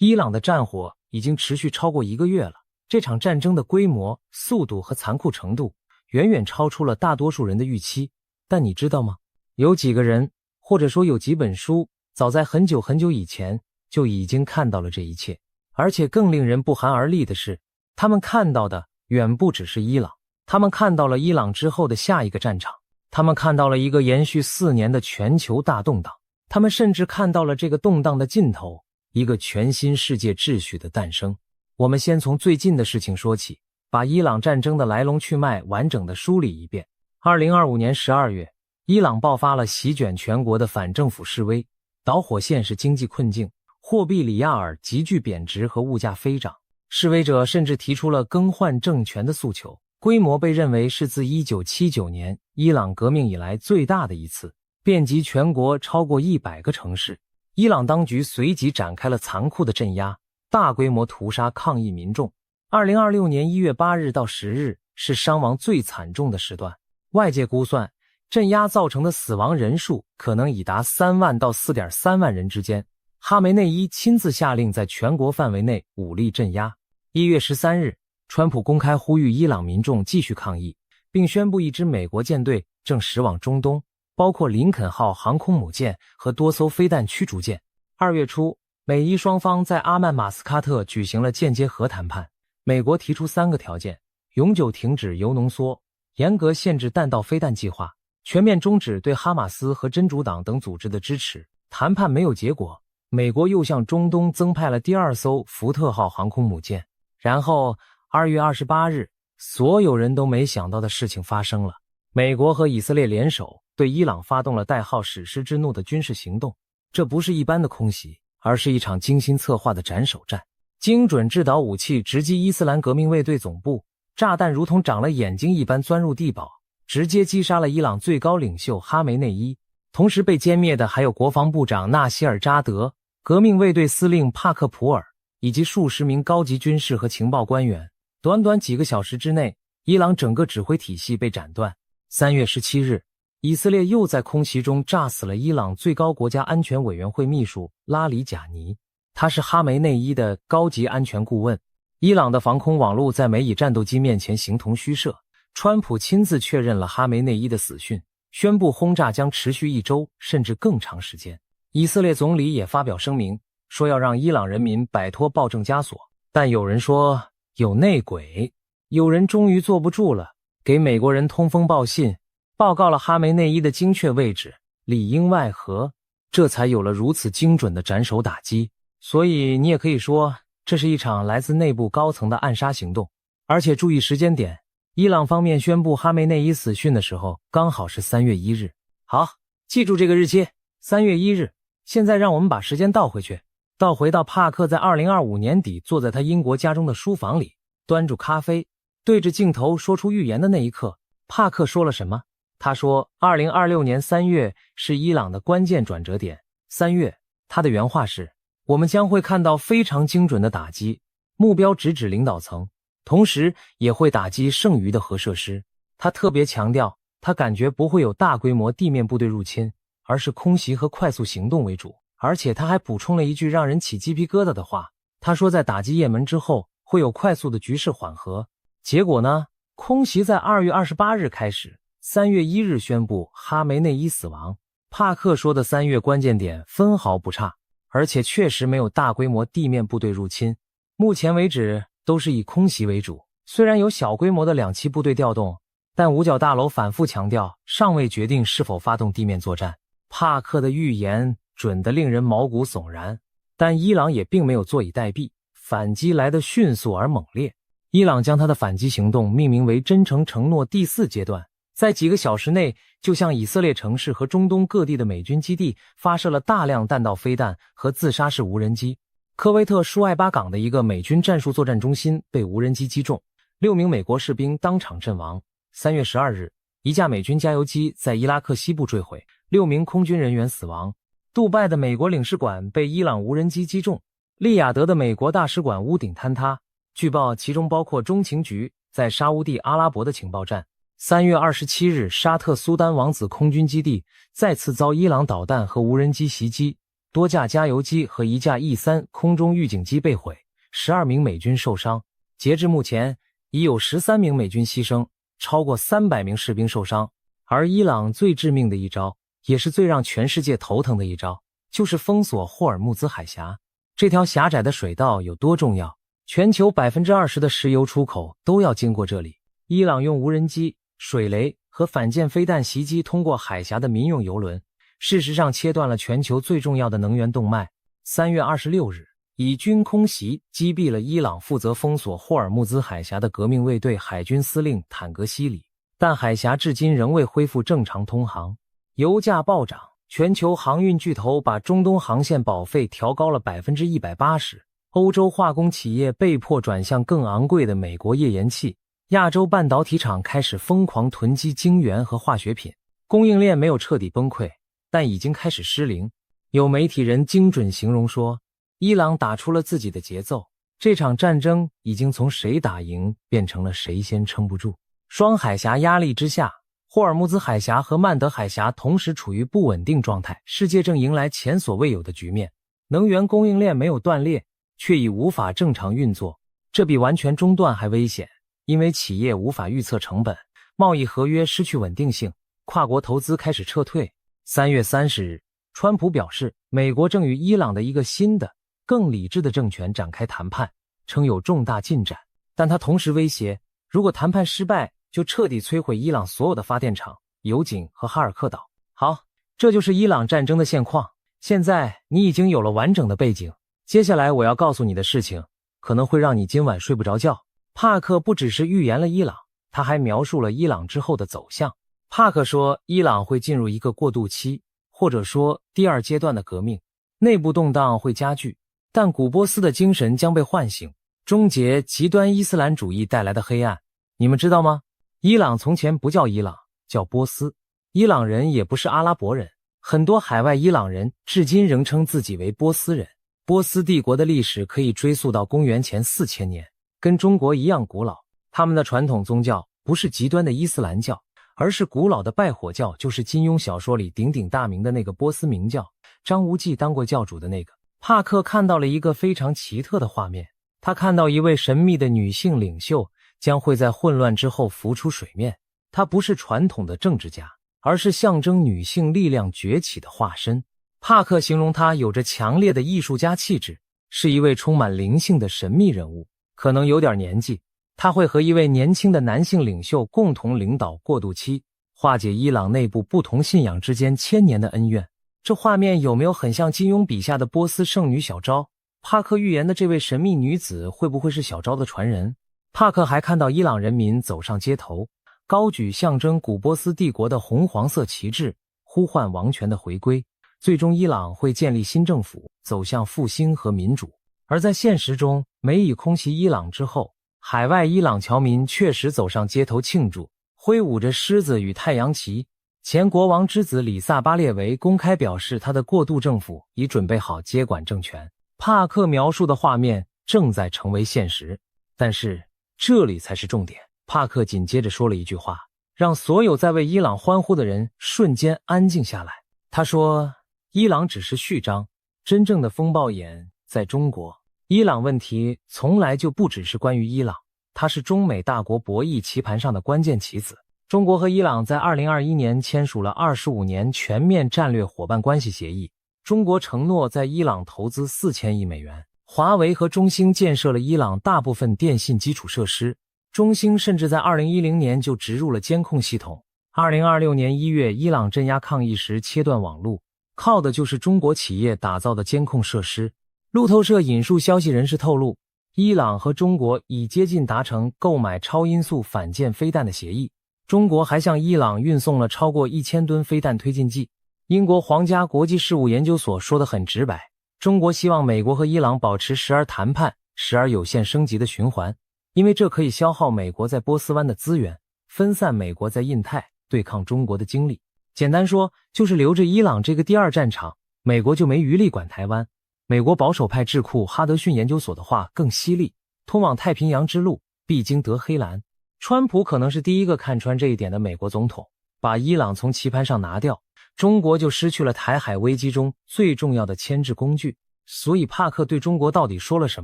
伊朗的战火已经持续超过1个月了，这场战争的规模、速度和残酷程度远远超出了大多数人的预期。但你知道吗？有几个人，或者说有几本书，早在很久很久以前就已经看到了这一切。而且更令人不寒而栗的是，他们看到的远不只是伊朗，他们看到了伊朗之后的下一个战场，他们看到了一个延续4年的全球大动荡，他们甚至看到了这个动荡的尽头，一个全新世界秩序的诞生。我们先从最近的事情说起，把伊朗战争的来龙去脉完整的梳理一遍。2025年12月，伊朗爆发了席卷全国的反政府示威，导火线是经济困境，货币里亚尔急剧贬值和物价飞涨，示威者甚至提出了更换政权的诉求，规模被认为是自1979年伊朗革命以来最大的一次，遍及全国超过100个城市。伊朗当局随即展开了残酷的镇压，大规模屠杀抗议民众。2026年1月8日到10日是伤亡最惨重的时段，外界估算镇压造成的死亡人数可能已达3万到 4.3 万人之间。哈梅内伊亲自下令在全国范围内武力镇压。1月13日，川普公开呼吁伊朗民众继续抗议，并宣布一支美国舰队正驶往中东，包括林肯号航空母舰和多艘飞弹驱逐舰。2月初，美伊双方在阿曼马斯喀特举行了间接核谈判，美国提出3个条件：永久停止铀浓缩，严格限制弹道飞弹计划，全面终止对哈马斯和真主党等组织的支持。谈判没有结果，美国又向中东增派了第2艘福特号航空母舰。然后2月28日，所有人都没想到的事情发生了，美国和以色列联手对伊朗发动了代号史诗之怒的军事行动。这不是一般的空袭，而是一场精心策划的斩首战。精准制导武器直击伊斯兰革命卫队总部，炸弹如同长了眼睛一般钻入地堡，直接击杀了伊朗最高领袖哈梅内伊。同时被歼灭的还有国防部长纳希尔扎德、革命卫队司令帕克普尔以及数十名高级军事和情报官员。短短几个小时之内，伊朗整个指挥体系被斩断。3月17日，以色列又在空袭中炸死了伊朗最高国家安全委员会秘书拉里贾尼，他是哈梅内伊的高级安全顾问。伊朗的防空网络在美以战斗机面前形同虚设，川普亲自确认了哈梅内伊的死讯，宣布轰炸将持续1周甚至更长时间。以色列总理也发表声明，说要让伊朗人民摆脱暴政枷锁。但有人说有内鬼，有人终于坐不住了，给美国人通风报信，报告了哈梅内伊的精确位置，里应外合，这才有了如此精准的斩首打击。所以你也可以说，这是一场来自内部高层的暗杀行动。而且注意时间点，伊朗方面宣布哈梅内伊死讯的时候，刚好是3月1日。好，记住这个日期，3月1日。现在让我们把时间倒回去，倒回到帕克在2025年底坐在他英国家中的书房里，端住咖啡，对着镜头说出预言的那一刻。帕克说了什么？他说2026年3月是伊朗的关键转折点。3月，他的原话是：我们将会看到非常精准的打击，目标直指领导层，同时也会打击剩余的核设施。他特别强调，他感觉不会有大规模地面部队入侵，而是空袭和快速行动为主。而且他还补充了一句让人起鸡皮疙瘩的话，他说在打击也门之后会有快速的局势缓和。结果呢，空袭在2月28日开始，3月1日宣布哈梅内伊死亡。帕克说的3月关键点分毫不差，而且确实没有大规模地面部队入侵，目前为止都是以空袭为主。虽然有小规模的2栖部队调动，但五角大楼反复强调尚未决定是否发动地面作战。帕克的预言准得令人毛骨悚然，但伊朗也并没有坐以待毙，反击来得迅速而猛烈。伊朗将他的反击行动命名为真诚承诺第4阶段，在几个小时内就向以色列城市和中东各地的美军基地发射了大量弹道飞弹和自杀式无人机。科威特舒艾巴港的一个美军战术作战中心被无人机击中，6名美国士兵当场阵亡。3月12日，一架美军加油机在伊拉克西部坠毁，6名空军人员死亡。杜拜的美国领事馆被伊朗无人机击中，利雅得的美国大使馆屋顶坍塌，据报其中包括中情局在沙乌地阿拉伯的情报站。3月27日，沙特苏丹王子空军基地再次遭伊朗导弹和无人机袭击，多架加油机和一架 E-3空中预警机被毁，12名美军受伤。截至目前，已有13名美军牺牲，超过300名士兵受伤。而伊朗最致命的一招，也是最让全世界头疼的一招，就是封锁霍尔木兹海峡。这条狭窄的水道有多重要？全球 20% 的石油出口都要经过这里。伊朗用无人机、水雷和反舰飞弹袭击通过海峡的民用油轮，事实上切断了全球最重要的能源动脉。3月26日，以军空袭击毙了伊朗负责封锁霍尔木兹海峡的革命卫队海军司令坦格西里，但海峡至今仍未恢复正常通航。油价暴涨，全球航运巨头把中东航线保费调高了 180%， 欧洲化工企业被迫转向更昂贵的美国页岩气，亚洲半导体厂开始疯狂囤积晶圆和化学品，供应链没有彻底崩溃，但已经开始失灵。有媒体人精准形容说，伊朗打出了自己的节奏，这场战争已经从谁打赢变成了谁先撑不住。双海峡压力之下，霍尔木兹海峡和曼德海峡同时处于不稳定状态，世界正迎来前所未有的局面。能源供应链没有断裂，却已无法正常运作，这比完全中断还危险，因为企业无法预测成本，贸易合约失去稳定性，跨国投资开始撤退。3月30日，川普表示，美国正与伊朗的一个新的更理智的政权展开谈判，称有重大进展，但他同时威胁，如果谈判失败，就彻底摧毁伊朗所有的发电厂、油井和哈尔克岛。好，这就是伊朗战争的现况。现在你已经有了完整的背景，接下来我要告诉你的事情，可能会让你今晚睡不着觉。帕克不只是预言了伊朗，他还描述了伊朗之后的走向。帕克说，伊朗会进入一个过渡期，或者说第二阶段的革命，内部动荡会加剧，但古波斯的精神将被唤醒，终结极端伊斯兰主义带来的黑暗。你们知道吗？伊朗从前不叫伊朗，叫波斯。伊朗人也不是阿拉伯人，很多海外伊朗人至今仍称自己为波斯人。波斯帝国的历史可以追溯到公元前4000年，跟中国一样古老。他们的传统宗教不是极端的伊斯兰教，而是古老的拜火教，就是金庸小说里鼎鼎大名的那个波斯明教，张无忌当过教主的那个。帕克看到了一个非常奇特的画面，他看到一位神秘的女性领袖将会在混乱之后浮出水面。她不是传统的政治家，而是象征女性力量崛起的化身。帕克形容她有着强烈的艺术家气质，是一位充满灵性的神秘人物，可能有点年纪。他会和一位年轻的男性领袖共同领导过渡期，化解伊朗内部不同信仰之间千年的恩怨。这画面有没有很像金庸笔下的波斯圣女小昭？帕克预言的这位神秘女子会不会是小昭的传人？帕克还看到伊朗人民走上街头，高举象征古波斯帝国的红黄色旗帜，呼唤王权的回归。最终伊朗会建立新政府，走向复兴和民主。而在现实中，美以空袭伊朗之后，海外伊朗侨民确实走上街头庆祝，挥舞着狮子与太阳旗。前国王之子里萨巴列维公开表示，他的过渡政府已准备好接管政权。帕克描述的画面正在成为现实，但是这里才是重点。帕克紧接着说了一句话，让所有在为伊朗欢呼的人瞬间安静下来。他说，伊朗只是序章，真正的风暴眼在中国。伊朗问题从来就不只是关于伊朗，它是中美大国博弈棋盘上的关键棋子。中国和伊朗在2021年签署了25年全面战略伙伴关系协议，中国承诺在伊朗投资4000亿美元。华为和中兴建设了伊朗大部分电信基础设施，中兴甚至在2010年就植入了监控系统。2026年1月，伊朗镇压抗议时切断网路，靠的就是中国企业打造的监控设施。路透社引述消息人士透露，伊朗和中国已接近达成购买超音速反舰飞弹的协议。中国还向伊朗运送了超过1000吨飞弹推进剂。英国皇家国际事务研究所说得很直白，中国希望美国和伊朗保持时而谈判、时而有限升级的循环，因为这可以消耗美国在波斯湾的资源，分散美国在印太对抗中国的精力。简单说，就是留着伊朗这个第二战场，美国就没余力管台湾。美国保守派智库哈德逊研究所的话更犀利，通往太平洋之路必经德黑兰。川普可能是第一个看穿这一点的美国总统，把伊朗从棋盘上拿掉，中国就失去了台海危机中最重要的牵制工具。所以帕克对中国到底说了什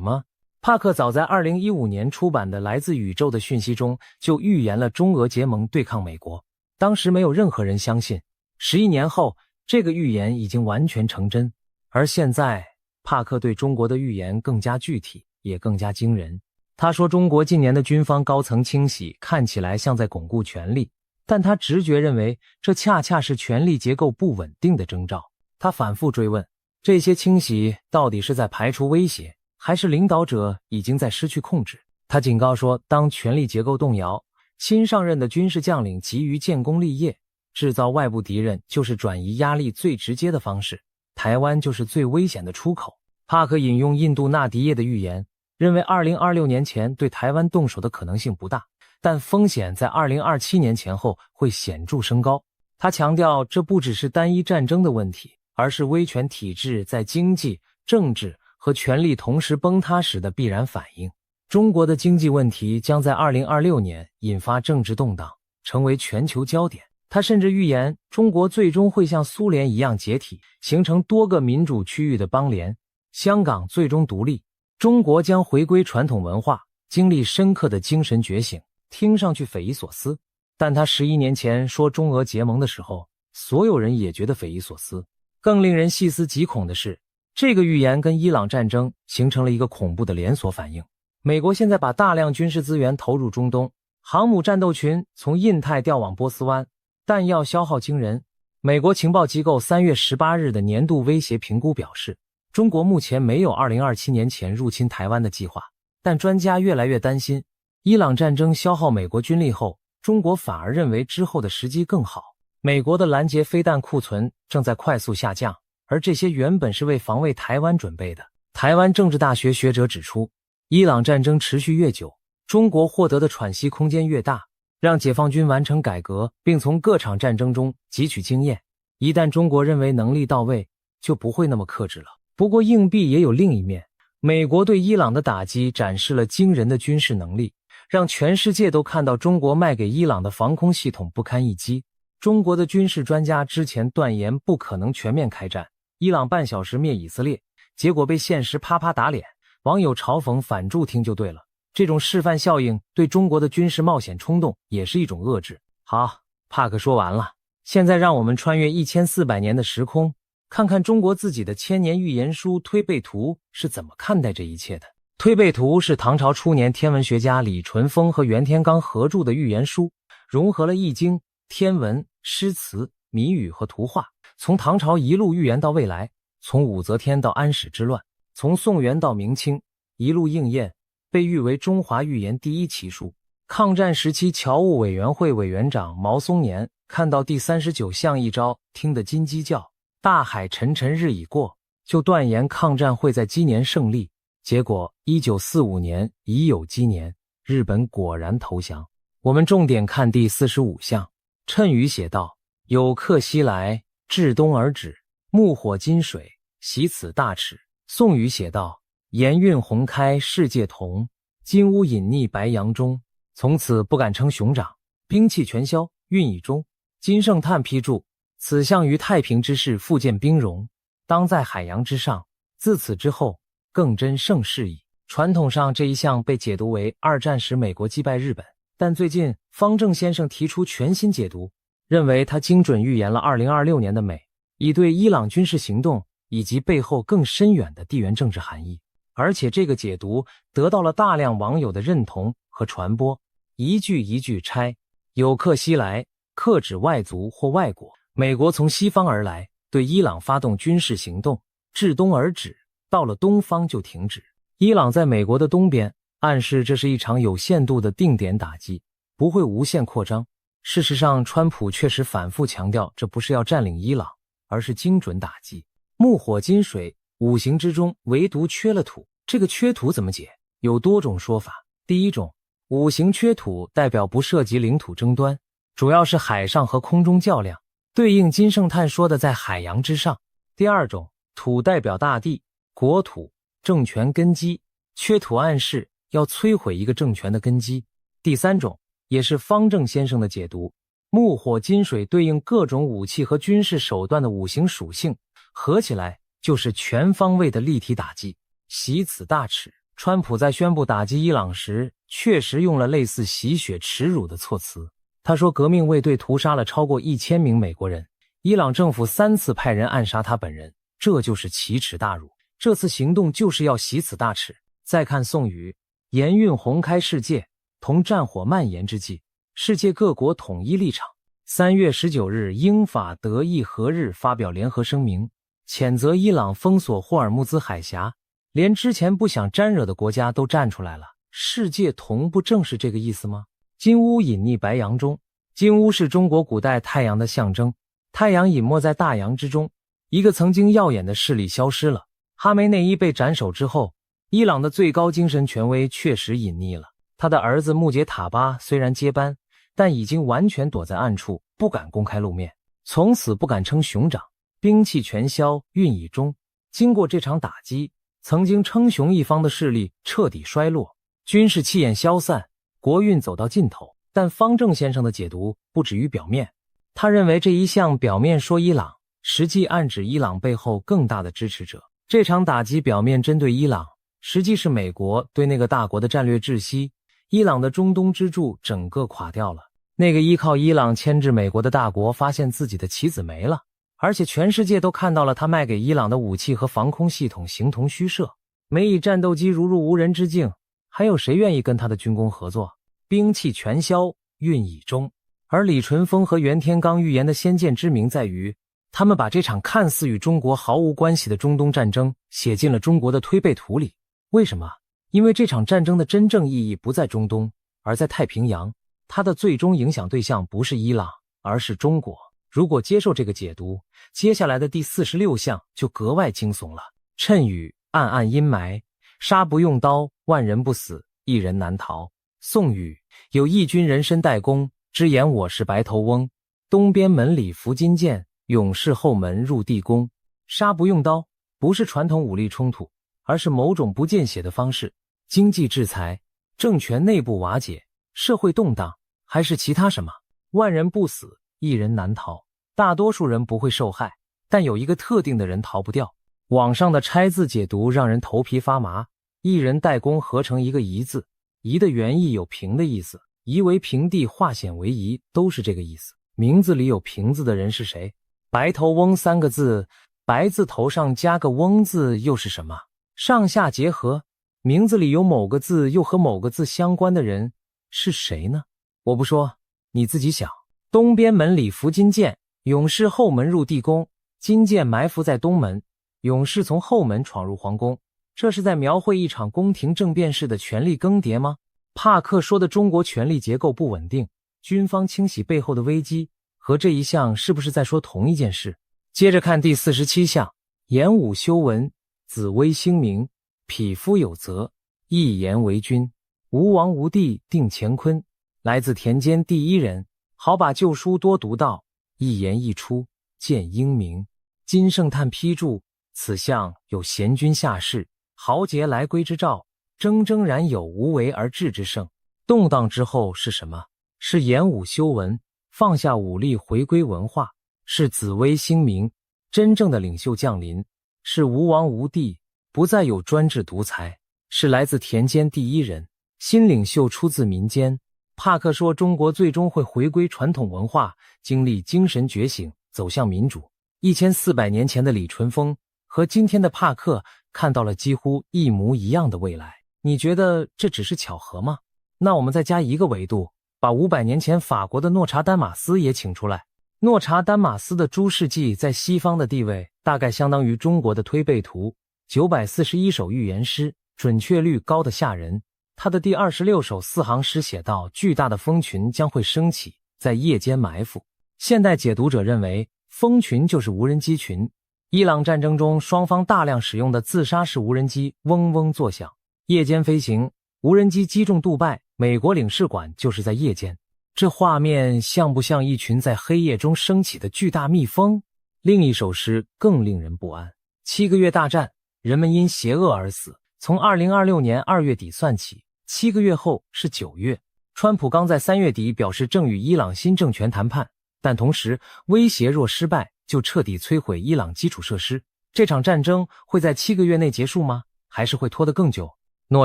么？帕克早在2015年出版的《来自宇宙的讯息》中就预言了中俄结盟对抗美国。当时没有任何人相信，11年后，这个预言已经完全成真。而现在，帕克对中国的预言更加具体，也更加惊人。他说中国近年的军方高层清洗看起来像在巩固权力，但他直觉认为这恰恰是权力结构不稳定的征兆。他反复追问，这些清洗到底是在排除威胁，还是领导者已经在失去控制？他警告说，当权力结构动摇，新上任的军事将领急于建功立业，制造外部敌人就是转移压力最直接的方式，台湾就是最危险的出口。帕克引用印度纳迪叶的预言，认为2026年前对台湾动手的可能性不大，但风险在2027年前后会显著升高。他强调，这不只是单一战争的问题，而是威权体制在经济、政治和权力同时崩塌时的必然反应。中国的经济问题将在2026年引发政治动荡，成为全球焦点。他甚至预言，中国最终会像苏联一样解体，形成多个民主区域的邦联，香港最终独立，中国将回归传统文化，经历深刻的精神觉醒。听上去匪夷所思，但他11年前说中俄结盟的时候，所有人也觉得匪夷所思。更令人细思极恐的是，这个预言跟伊朗战争形成了一个恐怖的连锁反应。美国现在把大量军事资源投入中东，航母战斗群从印太调往波斯湾，弹药消耗惊人。美国情报机构3月18日的年度威胁评估表示，中国目前没有2027年前入侵台湾的计划，但专家越来越担心，伊朗战争消耗美国军力后，中国反而认为之后的时机更好。美国的拦截飞弹库存正在快速下降，而这些原本是为防卫台湾准备的。台湾政治大学学者指出，伊朗战争持续越久，中国获得的喘息空间越大，让解放军完成改革，并从各场战争中汲取经验。一旦中国认为能力到位，就不会那么克制了。不过硬币也有另一面，美国对伊朗的打击展示了惊人的军事能力，让全世界都看到中国卖给伊朗的防空系统不堪一击。中国的军事专家之前断言不可能全面开战，伊朗半小时灭以色列，结果被现实啪啪打脸，网友嘲讽反助听就对了。这种示范效应对中国的军事冒险冲动也是一种遏制。好，帕克说完了，现在让我们穿越1400年的时空，看看中国自己的千年预言书《推背图》是怎么看待这一切的。《推背图》是唐朝初年天文学家李淳风和袁天罡合著的预言书，融合了易经、天文、诗词、谜语和图画，从唐朝一路预言到未来，从武则天到安史之乱，从宋元到明清，一路应验，被誉为中华预言第一奇书。抗战时期侨务委员会委员长毛松年看到第39象一招，听得金鸡叫，大海沉沉日已过，就断言抗战会在鸡年胜利。结果1945年乙酉鸡年，日本果然投降。我们重点看第45象。谶语写道：有客西来，至东而止，木火金水，习此大耻。宋语写道：盐运红开世界同，金乌隐匿白杨中。从此不敢称雄长，兵器全消，运已终。金圣叹批注：此象于太平之势复见兵戎，当在海洋之上，自此之后更真盛世矣。传统上这一项被解读为二战时美国击败日本，但最近方正先生提出全新解读，认为他精准预言了2026年的美，以对伊朗军事行动以及背后更深远的地缘政治含义。而且这个解读得到了大量网友的认同和传播，一句一句拆。有客西来，客指外族或外国，美国从西方而来，对伊朗发动军事行动，至东而止，到了东方就停止。伊朗在美国的东边，暗示这是一场有限度的定点打击，不会无限扩张。事实上，川普确实反复强调，这不是要占领伊朗，而是精准打击。木火金水，五行之中唯独缺了土，这个缺土怎么解？有多种说法。第一种，五行缺土代表不涉及领土争端，主要是海上和空中较量，对应金圣叹说的在海洋之上。第二种，土代表大地、国土、政权根基，缺土暗示要摧毁一个政权的根基。第三种，也是方正先生的解读，木火金水对应各种武器和军事手段的五行属性，合起来就是全方位的立体打击。惜此大耻，川普在宣布打击伊朗时，确实用了类似洗血耻辱的措辞。他说革命卫队屠杀了超过1000名美国人，伊朗政府3次派人暗杀他本人，这就是奇耻大辱。这次行动就是要洗此大耻。再看宋宇，盐运红开世界，同战火蔓延之际，世界各国统一立场。3月19日，英法德意荷日发表联合声明，谴责伊朗封锁霍尔木兹海峡，连之前不想沾惹的国家都站出来了。世界同不正是这个意思吗？金乌隐匿白洋中，金乌是中国古代太阳的象征，太阳隐没在大洋之中，一个曾经耀眼的势力消失了。哈梅内伊被斩首之后，伊朗的最高精神权威确实隐匿了。他的儿子穆杰塔巴虽然接班，但已经完全躲在暗处，不敢公开露面，从此不敢称雄长，兵器全销，运已终。经过这场打击，曾经称雄一方的势力彻底衰落，军事气焰消散，国运走到尽头。但方正先生的解读不止于表面，他认为这一项表面说伊朗，实际暗指伊朗背后更大的支持者。这场打击表面针对伊朗，实际是美国对那个大国的战略窒息，伊朗的中东支柱整个垮掉了。那个依靠伊朗牵制美国的大国发现自己的棋子没了，而且全世界都看到了他卖给伊朗的武器和防空系统形同虚设，美以战斗机如入无人之境，还有谁愿意跟他的军工合作？兵器全销，运已终。而李淳风和袁天罡预言的先见之明在于，他们把这场看似与中国毫无关系的中东战争写进了中国的推背图里。为什么？因为这场战争的真正意义不在中东，而在太平洋。它的最终影响对象不是伊朗，而是中国。如果接受这个解读，接下来的第46项就格外惊悚了。谶语，暗暗阴霾，杀不用刀，万人不死，一人难逃。宋语，有义军人身带弓，只言我是白头翁。东边门里伏金剑，勇士后门入地宫。杀不用刀，不是传统武力冲突，而是某种不见血的方式。经济制裁，政权内部瓦解，社会动荡，还是其他什么？万人不死，一人难逃。大多数人不会受害，但有一个特定的人逃不掉。网上的拆字解读让人头皮发麻。一人带弓合成一个夷字，夷的原意有平的意思，夷为平地，化险为夷，都是这个意思。名字里有平字的人是谁？白头翁3个字，白字头上加个翁字又是什么？上下结合，名字里有某个字又和某个字相关的人是谁呢？我不说，你自己想。东边门里伏金剑，勇士后门入地宫。金剑埋伏在东门，勇士从后门闯入皇宫。这是在描绘一场宫廷政变式的权力更迭吗？帕克说的中国权力结构不稳定，军方清洗背后的危机，和这一项是不是在说同一件事？接着看第47项，演武修文，紫微星明，匹夫有责，一言为君。吴王吴地定乾坤，来自田间第一人，好把旧书多读到，一言一出见英明。金圣叹批注，此项有贤君下士，豪杰来归之兆，铮铮然有无为而治之盛。动荡之后是什么？是演武修文，放下武力回归文化，是紫微星明，真正的领袖降临，是吴王吴地，不再有专制独裁，是来自田间第一人，新领袖出自民间。帕克说中国最终会回归传统文化，经历精神觉醒，走向民主。1400年前的李淳风和今天的帕克看到了几乎一模一样的未来。你觉得这只是巧合吗？那我们再加一个维度，把500年前法国的诺查丹马斯也请出来。诺查丹马斯的诸事记在西方的地位大概相当于中国的推背图，941首预言诗，准确率高得吓人。他的第26首4行诗写道，巨大的蜂群将会升起，在夜间埋伏。现代解读者认为蜂群就是无人机群。伊朗战争中双方大量使用的自杀式无人机嗡嗡作响，夜间飞行，无人机击中杜拜，美国领事馆就是在夜间。这画面像不像一群在黑夜中升起的巨大蜜蜂？另一首诗更令人不安。7个月大战，人们因邪恶而死，从2026年2月底算起，7个月后是9月。川普刚在3月底表示正与伊朗新政权谈判，但同时威胁若失败就彻底摧毁伊朗基础设施。这场战争会在7个月内结束吗？还是会拖得更久？诺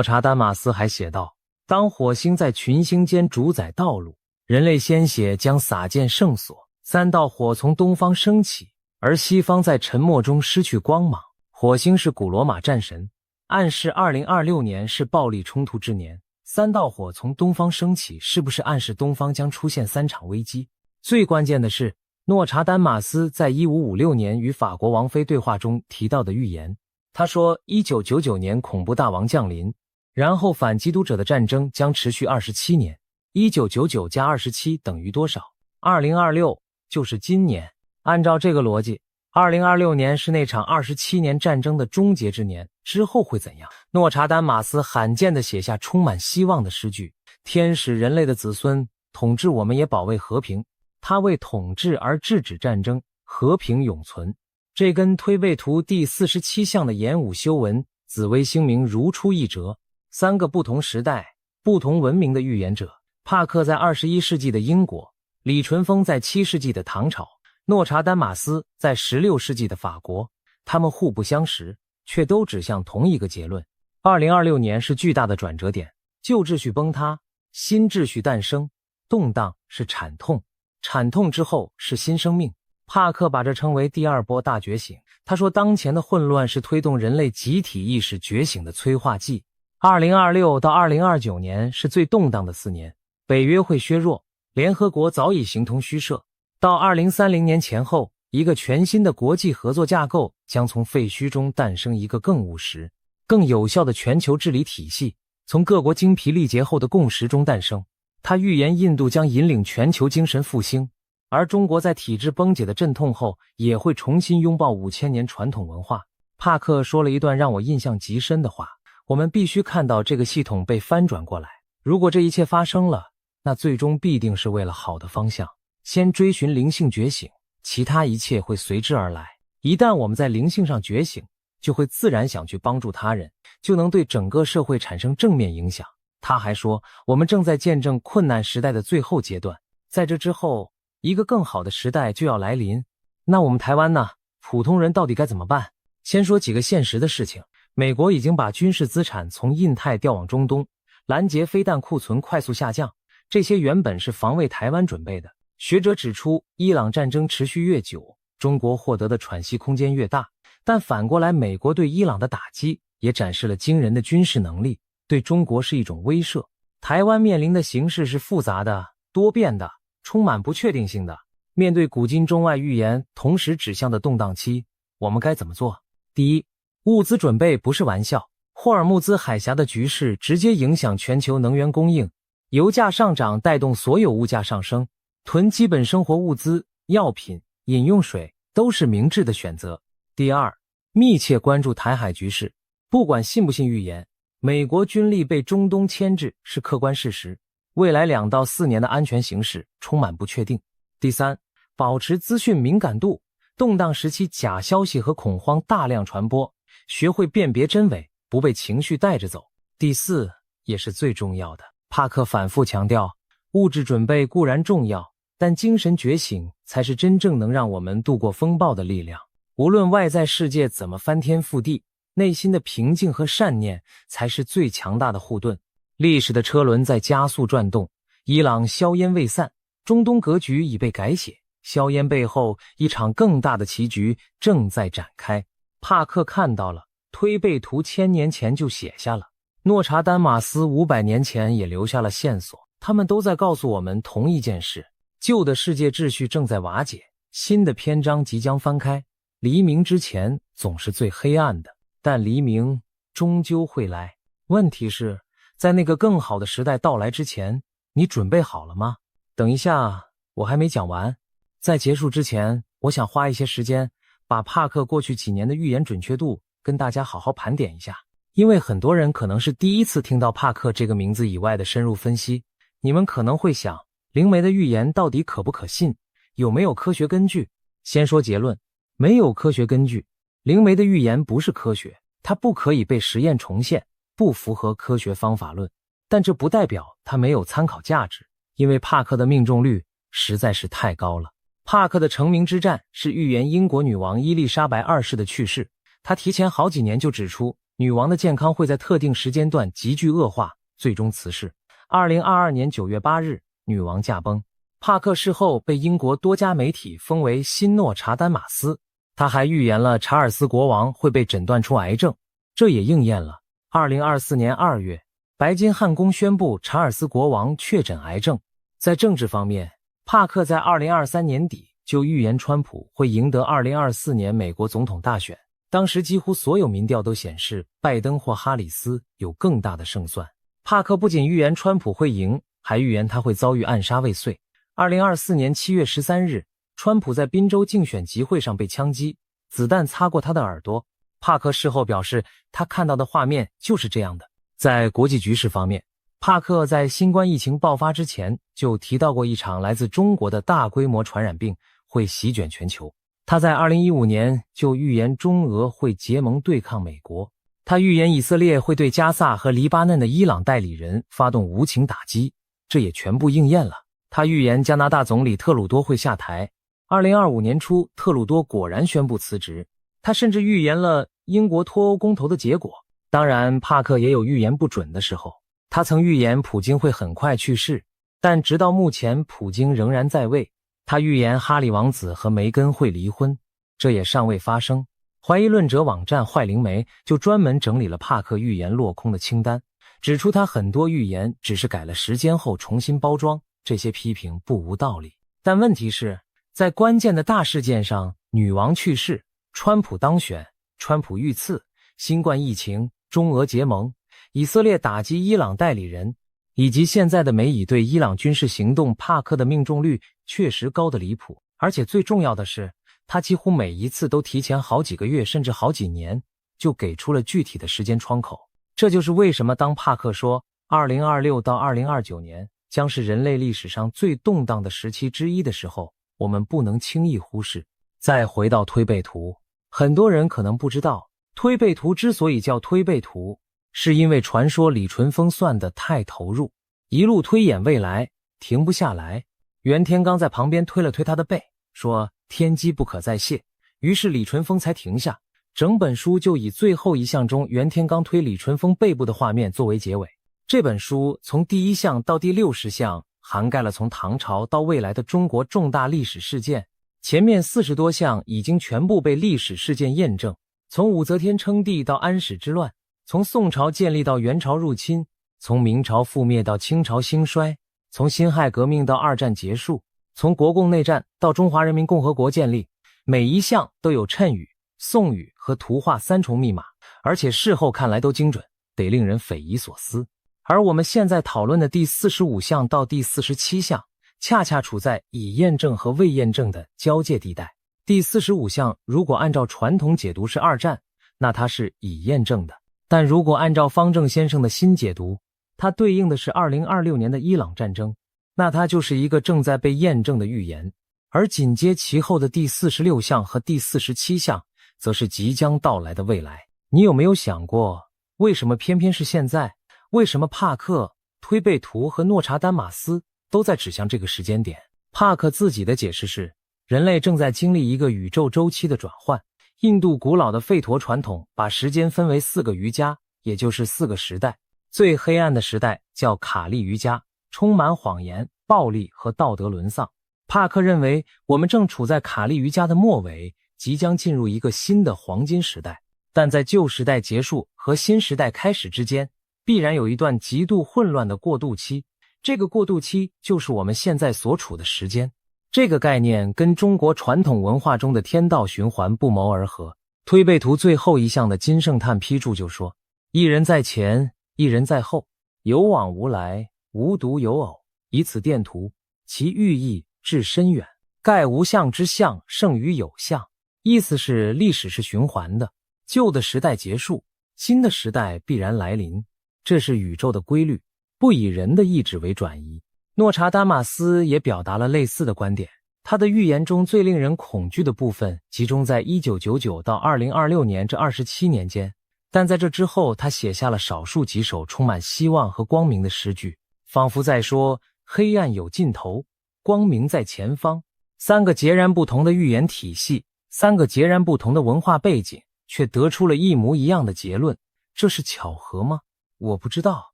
查丹马斯还写道，当火星在群星间主宰道路，人类鲜血将洒溅圣所，3道火从东方升起，而西方在沉默中失去光芒。火星是古罗马战神，暗示2026年是暴力冲突之年。3道火从东方升起，是不是暗示东方将出现3场危机？最关键的是，诺查丹马斯在1556年与法国王妃对话中提到的预言。他说1999年恐怖大王降临，然后反基督者的战争将持续27年。1999加27等于多少？2026就是今年。按照这个逻辑，2026年是那场27年战争的终结之年，之后会怎样？诺查丹马斯罕见地写下充满希望的诗句：天使人类的子孙，统治我们也保卫和平。他为统治而制止战争，和平永存。这跟推背图第47项的演武修文、紫微星明如出一辙。3个不同时代、不同文明的预言者，帕克在21世纪的英国，李淳风在7世纪的唐朝，诺查丹马斯在16世纪的法国，他们互不相识，却都指向同一个结论。2026年是巨大的转折点，旧秩序崩塌，新秩序诞生，动荡是惨痛，惨痛之后是新生命。帕克把这称为第2波大觉醒。他说，当前的混乱是推动人类集体意识觉醒的催化剂。2026到2029年是最动荡的4年，北约会削弱，联合国早已形同虚设。到2030年前后，一个全新的国际合作架构将从废墟中诞生一个更务实、更有效的全球治理体系，从各国精疲力竭后的共识中诞生。他预言印度将引领全球精神复兴，而中国在体制崩解的阵痛后，也会重新拥抱5000年传统文化。帕克说了一段让我印象极深的话：我们必须看到这个系统被翻转过来。如果这一切发生了，那最终必定是为了好的方向。先追寻灵性觉醒，其他一切会随之而来。一旦我们在灵性上觉醒，就会自然想去帮助他人，就能对整个社会产生正面影响。他还说，我们正在见证困难时代的最后阶段，在这之后，一个更好的时代就要来临。那我们台湾呢？普通人到底该怎么办？先说几个现实的事情。美国已经把军事资产从印太调往中东，拦截飞弹库存快速下降，这些原本是防卫台湾准备的。学者指出，伊朗战争持续越久，中国获得的喘息空间越大，但反过来，美国对伊朗的打击也展示了惊人的军事能力，对中国是一种威慑。台湾面临的形势是复杂的、多变的，充满不确定性的。面对古今中外预言同时指向的动荡期，我们该怎么做？第一，物资准备不是玩笑。霍尔木兹海峡的局势直接影响全球能源供应，油价上涨带动所有物价上升，囤基本生活物资、药品、饮用水都是明智的选择。第二，密切关注台海局势。不管信不信预言，美国军力被中东牵制是客观事实，未来2到4年的安全形势充满不确定。第三，保持资讯敏感度，动荡时期假消息和恐慌大量传播，学会辨别真伪，不被情绪带着走。第四，也是最重要的，帕克反复强调，物质准备固然重要，但精神觉醒才是真正能让我们度过风暴的力量。无论外在世界怎么翻天覆地，内心的平静和善念才是最强大的护盾。历史的车轮在加速转动，伊朗硝烟未散，中东格局已被改写，硝烟背后一场更大的棋局正在展开。帕克看到了，推背图1000年前就写下了，诺查丹马斯500年前也留下了线索，他们都在告诉我们同一件事：旧的世界秩序正在瓦解，新的篇章即将翻开。黎明之前总是最黑暗的，但黎明终究会来。问题是，在那个更好的时代到来之前，你准备好了吗？等一下，我还没讲完。在结束之前，我想花一些时间把帕克过去几年的预言准确度跟大家好好盘点一下，因为很多人可能是第一次听到帕克这个名字以外的深入分析。你们可能会想，灵媒的预言到底可不可信？有没有科学根据？先说结论，没有科学根据。灵媒的预言不是科学，它不可以被实验重现，不符合科学方法论。但这不代表它没有参考价值，因为帕克的命中率实在是太高了。帕克的成名之战是预言英国女王伊丽莎白二世的去世，他提前好几年就指出女王的健康会在特定时间段急剧恶化，最终辞世。2022年9月8日，女王驾崩。帕克事后被英国多家媒体封为新诺查丹马斯，他还预言了查尔斯国王会被诊断出癌症，这也应验了。2024年2月，白金汉宫宣布查尔斯国王确诊癌症。在政治方面，帕克在2023年底就预言川普会赢得2024年美国总统大选，当时几乎所有民调都显示拜登或哈里斯有更大的胜算。帕克不仅预言川普会赢，还预言他会遭遇暗杀未遂。2024年7月13日，川普在宾州竞选集会上被枪击，子弹擦过他的耳朵。帕克事后表示，他看到的画面就是这样的。在国际局势方面，帕克在新冠疫情爆发之前就提到过一场来自中国的大规模传染病会席卷全球。他在2015年就预言中俄会结盟对抗美国。他预言以色列会对加萨和黎巴嫩的伊朗代理人发动无情打击，这也全部应验了。他预言加拿大总理特鲁多会下台。2025年初，特鲁多果然宣布辞职。他甚至预言了英国脱欧公投的结果。当然，帕克也有预言不准的时候。他曾预言普京会很快去世，但直到目前普京仍然在位。他预言哈里王子和梅根会离婚，这也尚未发生。怀疑论者网站坏灵媒就专门整理了帕克预言落空的清单，指出他很多预言只是改了时间后重新包装，这些批评不无道理。但问题是，在关键的大事件上，女王去世、川普当选、川普遇刺、新冠疫情、中俄结盟、以色列打击伊朗代理人，以及现在的美以对伊朗军事行动，帕克的命中率确实高得离谱。而且最重要的是，他几乎每一次都提前好几个月甚至好几年就给出了具体的时间窗口。这就是为什么当帕克说2026到2029年将是人类历史上最动荡的时期之一的时候，我们不能轻易忽视。再回到推背图，很多人可能不知道，推背图之所以叫推背图，是因为传说李淳风算得太投入，一路推演未来，停不下来。袁天罡在旁边推了推他的背，说天机不可再泄，于是李淳风才停下。整本书就以最后一项中袁天罡推李淳风背部的画面作为结尾。这本书从第1项到第60项，涵盖了从唐朝到未来的中国重大历史事件，前面40多项已经全部被历史事件验证，从武则天称帝到安史之乱，从宋朝建立到元朝入侵，从明朝覆灭到清朝兴衰，从辛亥革命到二战结束，从国共内战到中华人民共和国建立，每一项都有谶语、宋语和图画3重密码，而且事后看来都精准，得令人匪夷所思。而我们现在讨论的第45项到第47项，恰恰处在已验证和未验证的交界地带。第45项如果按照传统解读是二战，那它是已验证的；但如果按照方正先生的新解读，它对应的是2026年的伊朗战争，那它就是一个正在被验证的预言。而紧接其后的第46项和第47项，则是即将到来的未来。你有没有想过，为什么偏偏是现在？为什么帕克、推背图和诺查丹马斯都在指向这个时间点？帕克自己的解释是，人类正在经历一个宇宙周期的转换。印度古老的吠陀传统把时间分为4个瑜伽，也就是4个时代。最黑暗的时代叫卡利瑜伽，充满谎言、暴力和道德沦丧。帕克认为，我们正处在卡利瑜伽的末尾，即将进入一个新的黄金时代。但在旧时代结束和新时代开始之间，必然有一段极度混乱的过渡期，这个过渡期就是我们现在所处的时间。这个概念跟中国传统文化中的天道循环不谋而合。推背图最后一项的金圣叹批注就说，一人在前，一人在后，有往无来，无独有偶，以此电图，其寓意至深远，盖无相之象胜于有相。意思是历史是循环的，旧的时代结束，新的时代必然来临，这是宇宙的规律，不以人的意志为转移。诺查丹马斯也表达了类似的观点，他的预言中最令人恐惧的部分集中在1999到2026年这27年间，但在这之后，他写下了少数几首充满希望和光明的诗句，仿佛在说黑暗有尽头，光明在前方。三个截然不同的预言体系，三个截然不同的文化背景，却得出了一模一样的结论。这是巧合吗？我不知道，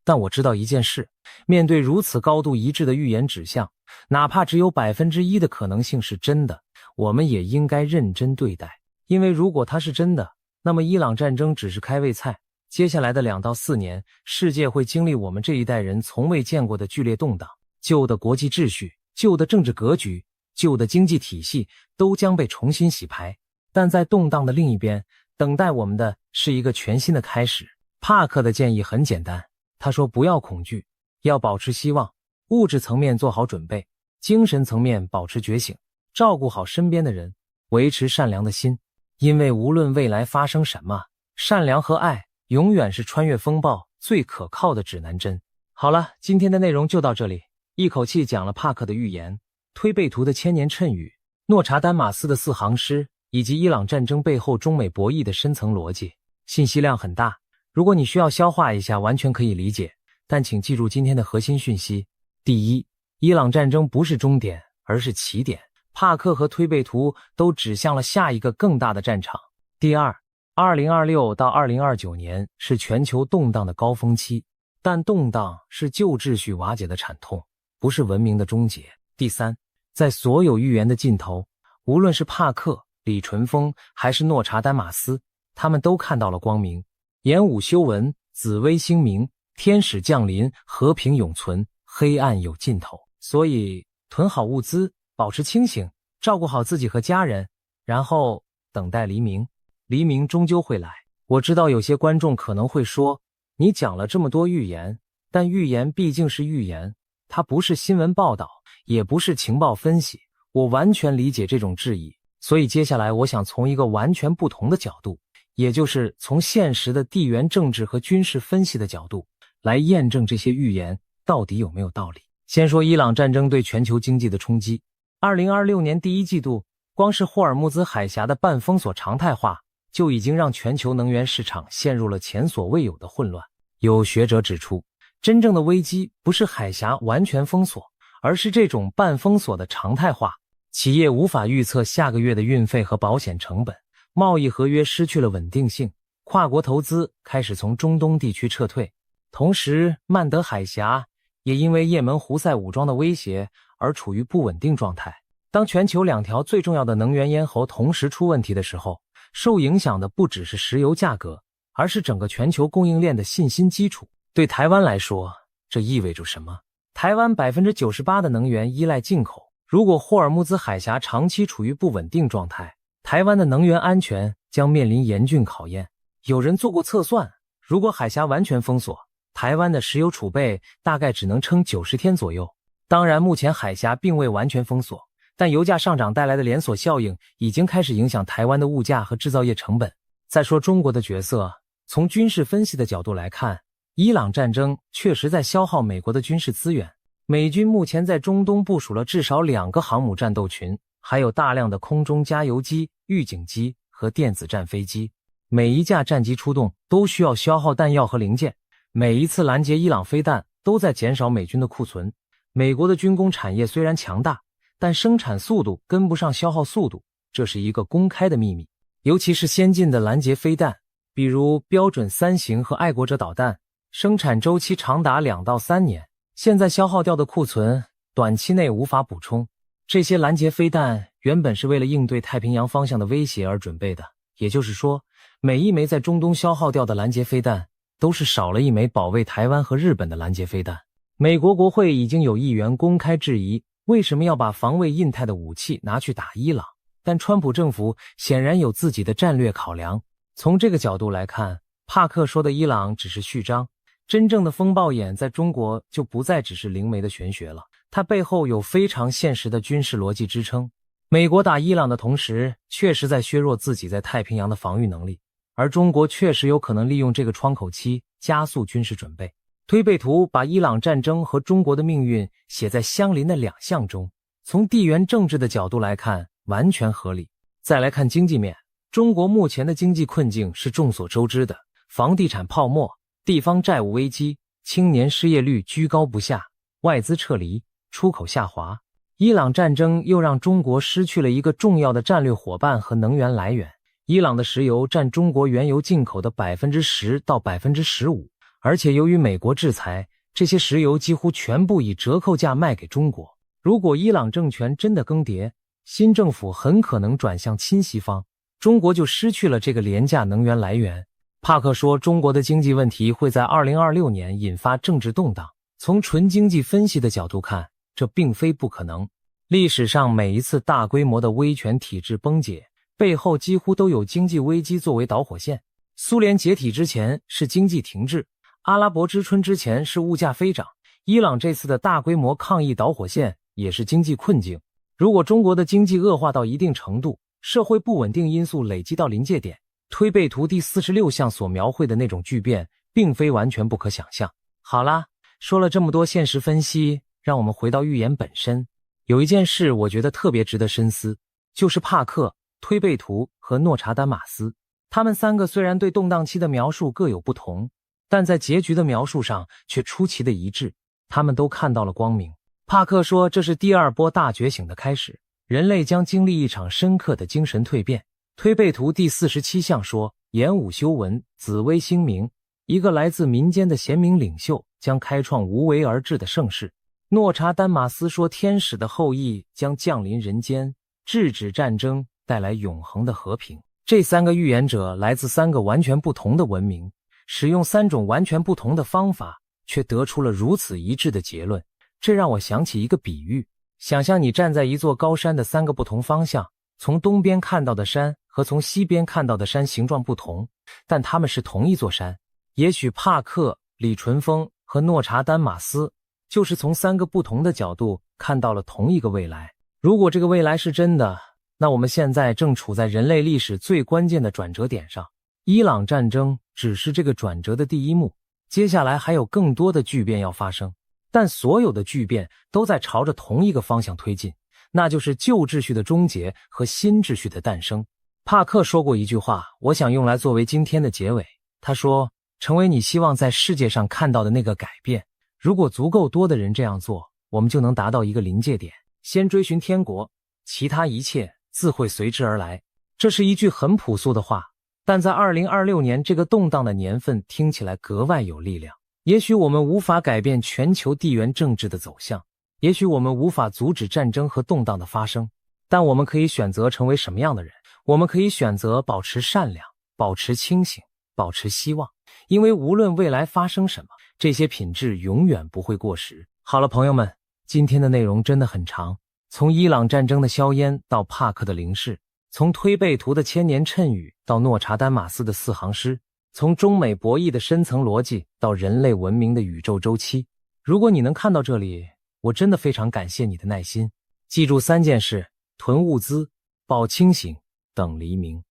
但我知道一件事，面对如此高度一致的预言指向，哪怕只有1%的可能性是真的，我们也应该认真对待。因为如果它是真的，那么伊朗战争只是开胃菜，接下来的2到4年，世界会经历我们这一代人从未见过的剧烈动荡，旧的国际秩序、旧的政治格局、旧的经济体系都将被重新洗牌。但在动荡的另一边，等待我们的是一个全新的开始。帕克的建议很简单，他说不要恐惧，要保持希望，物质层面做好准备，精神层面保持觉醒，照顾好身边的人，维持善良的心。因为无论未来发生什么，善良和爱永远是穿越风暴最可靠的指南针。好了，今天的内容就到这里，一口气讲了帕克的预言、推背图的千年谶语、诺查丹马斯的4行诗，以及伊朗战争背后中美博弈的深层逻辑，信息量很大。如果你需要消化一下，完全可以理解，但请记住今天的核心讯息。第一，伊朗战争不是终点，而是起点。帕克和推背图都指向了下一个更大的战场。第二，2026到2029年是全球动荡的高峰期，但动荡是旧秩序瓦解的惨痛，不是文明的终结。第三，在所有预言的尽头，无论是帕克、李淳风还是诺查丹马斯，他们都看到了光明。演武修文，紫微星明，天使降临，和平永存，黑暗有尽头。所以囤好物资，保持清醒，照顾好自己和家人，然后等待黎明。黎明终究会来。我知道有些观众可能会说，你讲了这么多预言，但预言毕竟是预言，它不是新闻报道，也不是情报分析。我完全理解这种质疑，所以接下来我想从一个完全不同的角度，也就是从现实的地缘政治和军事分析的角度，来验证这些预言到底有没有道理。先说伊朗战争对全球经济的冲击。2026年第一季度，光是霍尔木兹海峡的半封锁常态化，就已经让全球能源市场陷入了前所未有的混乱。有学者指出，真正的危机不是海峡完全封锁，而是这种半封锁的常态化。企业无法预测下个月的运费和保险成本，贸易合约失去了稳定性，跨国投资开始从中东地区撤退。同时，曼德海峡也因为也门胡塞武装的威胁而处于不稳定状态。当全球2条最重要的能源咽喉同时出问题的时候，受影响的不只是石油价格，而是整个全球供应链的信心基础。对台湾来说，这意味着什么？台湾 98% 的能源依赖进口，如果霍尔木兹海峡长期处于不稳定状态，台湾的能源安全将面临严峻考验。有人做过测算，如果海峡完全封锁，台湾的石油储备大概只能撑90天左右。当然，目前海峡并未完全封锁，但油价上涨带来的连锁效应已经开始影响台湾的物价和制造业成本。再说中国的角色，从军事分析的角度来看，伊朗战争确实在消耗美国的军事资源。美军目前在中东部署了至少2个航母战斗群，还有大量的空中加油机、预警机和电子战飞机。每一架战机出动都需要消耗弹药和零件，每一次拦截伊朗飞弹都在减少美军的库存。美国的军工产业虽然强大，但生产速度跟不上消耗速度，这是一个公开的秘密。尤其是先进的拦截飞弹，比如标准3型和爱国者导弹，生产周期长达2到3年，现在消耗掉的库存短期内无法补充。这些拦截飞弹原本是为了应对太平洋方向的威胁而准备的，也就是说，每一枚在中东消耗掉的拦截飞弹，都是少了一枚保卫台湾和日本的拦截飞弹。美国国会已经有议员公开质疑，为什么要把防卫印太的武器拿去打伊朗？但川普政府显然有自己的战略考量。从这个角度来看，帕克说的伊朗只是序章，真正的风暴眼在中国就不再只是灵媒的玄学了，它背后有非常现实的军事逻辑支撑。美国打伊朗的同时，确实在削弱自己在太平洋的防御能力，而中国确实有可能利用这个窗口期加速军事准备。推背图把伊朗战争和中国的命运写在相邻的2项中，从地缘政治的角度来看，完全合理。再来看经济面，中国目前的经济困境是众所周知的，房地产泡沫、地方债务危机、青年失业率居高不下、外资撤离、出口下滑。伊朗战争又让中国失去了一个重要的战略伙伴和能源来源。伊朗的石油占中国原油进口的 10% 到 15%， 而且由于美国制裁，这些石油几乎全部以折扣价卖给中国。如果伊朗政权真的更迭，新政府很可能转向亲西方，中国就失去了这个廉价能源来源。帕克说，中国的经济问题会在2026年引发政治动荡。从纯经济分析的角度看，这并非不可能。历史上每一次大规模的威权体制崩解，背后几乎都有经济危机作为导火线。苏联解体之前是经济停滞，阿拉伯之春之前是物价飞涨，伊朗这次的大规模抗议导火线也是经济困境。如果中国的经济恶化到一定程度，社会不稳定因素累积到临界点，推背图第46项所描绘的那种巨变并非完全不可想象。好啦，说了这么多现实分析，让我们回到预言本身。有一件事我觉得特别值得深思，就是帕克、推背图和诺查丹马斯。他们三个虽然对动荡期的描述各有不同，但在结局的描述上却出奇的一致。他们都看到了光明。帕克说，这是第二波大觉醒的开始，人类将经历一场深刻的精神蜕变。推背图第47项说，演武修文，紫微星明，一个来自民间的贤明领袖将开创无为而治的盛世。诺查丹马斯说，天使的后裔将降临人间，制止战争，带来永恒的和平。这三个预言者来自三个完全不同的文明，使用三种完全不同的方法，却得出了如此一致的结论。这让我想起一个比喻，想象你站在一座高山的三个不同方向，从东边看到的山和从西边看到的山形状不同，但它们是同一座山。也许帕克、李淳风和诺查丹马斯就是从三个不同的角度看到了同一个未来。如果这个未来是真的，那我们现在正处在人类历史最关键的转折点上。伊朗战争只是这个转折的第一幕，接下来还有更多的巨变要发生，但所有的巨变都在朝着同一个方向推进，那就是旧秩序的终结和新秩序的诞生。帕克说过一句话，我想用来作为今天的结尾。他说，成为你希望在世界上看到的那个改变。如果足够多的人这样做，我们就能达到一个临界点，先追寻天国，其他一切自会随之而来。这是一句很朴素的话，但在2026年这个动荡的年份听起来格外有力量。也许我们无法改变全球地缘政治的走向，也许我们无法阻止战争和动荡的发生，但我们可以选择成为什么样的人。我们可以选择保持善良，保持清醒，保持希望，因为无论未来发生什么，这些品质永远不会过时。好了，朋友们，今天的内容真的很长，从伊朗战争的硝烟到帕克的灵视，从推背图的千年谶语到诺查丹马斯的四行诗，从中美博弈的深层逻辑到人类文明的宇宙周期。如果你能看到这里，我真的非常感谢你的耐心。记住3件事：囤物资、保清醒、等黎明。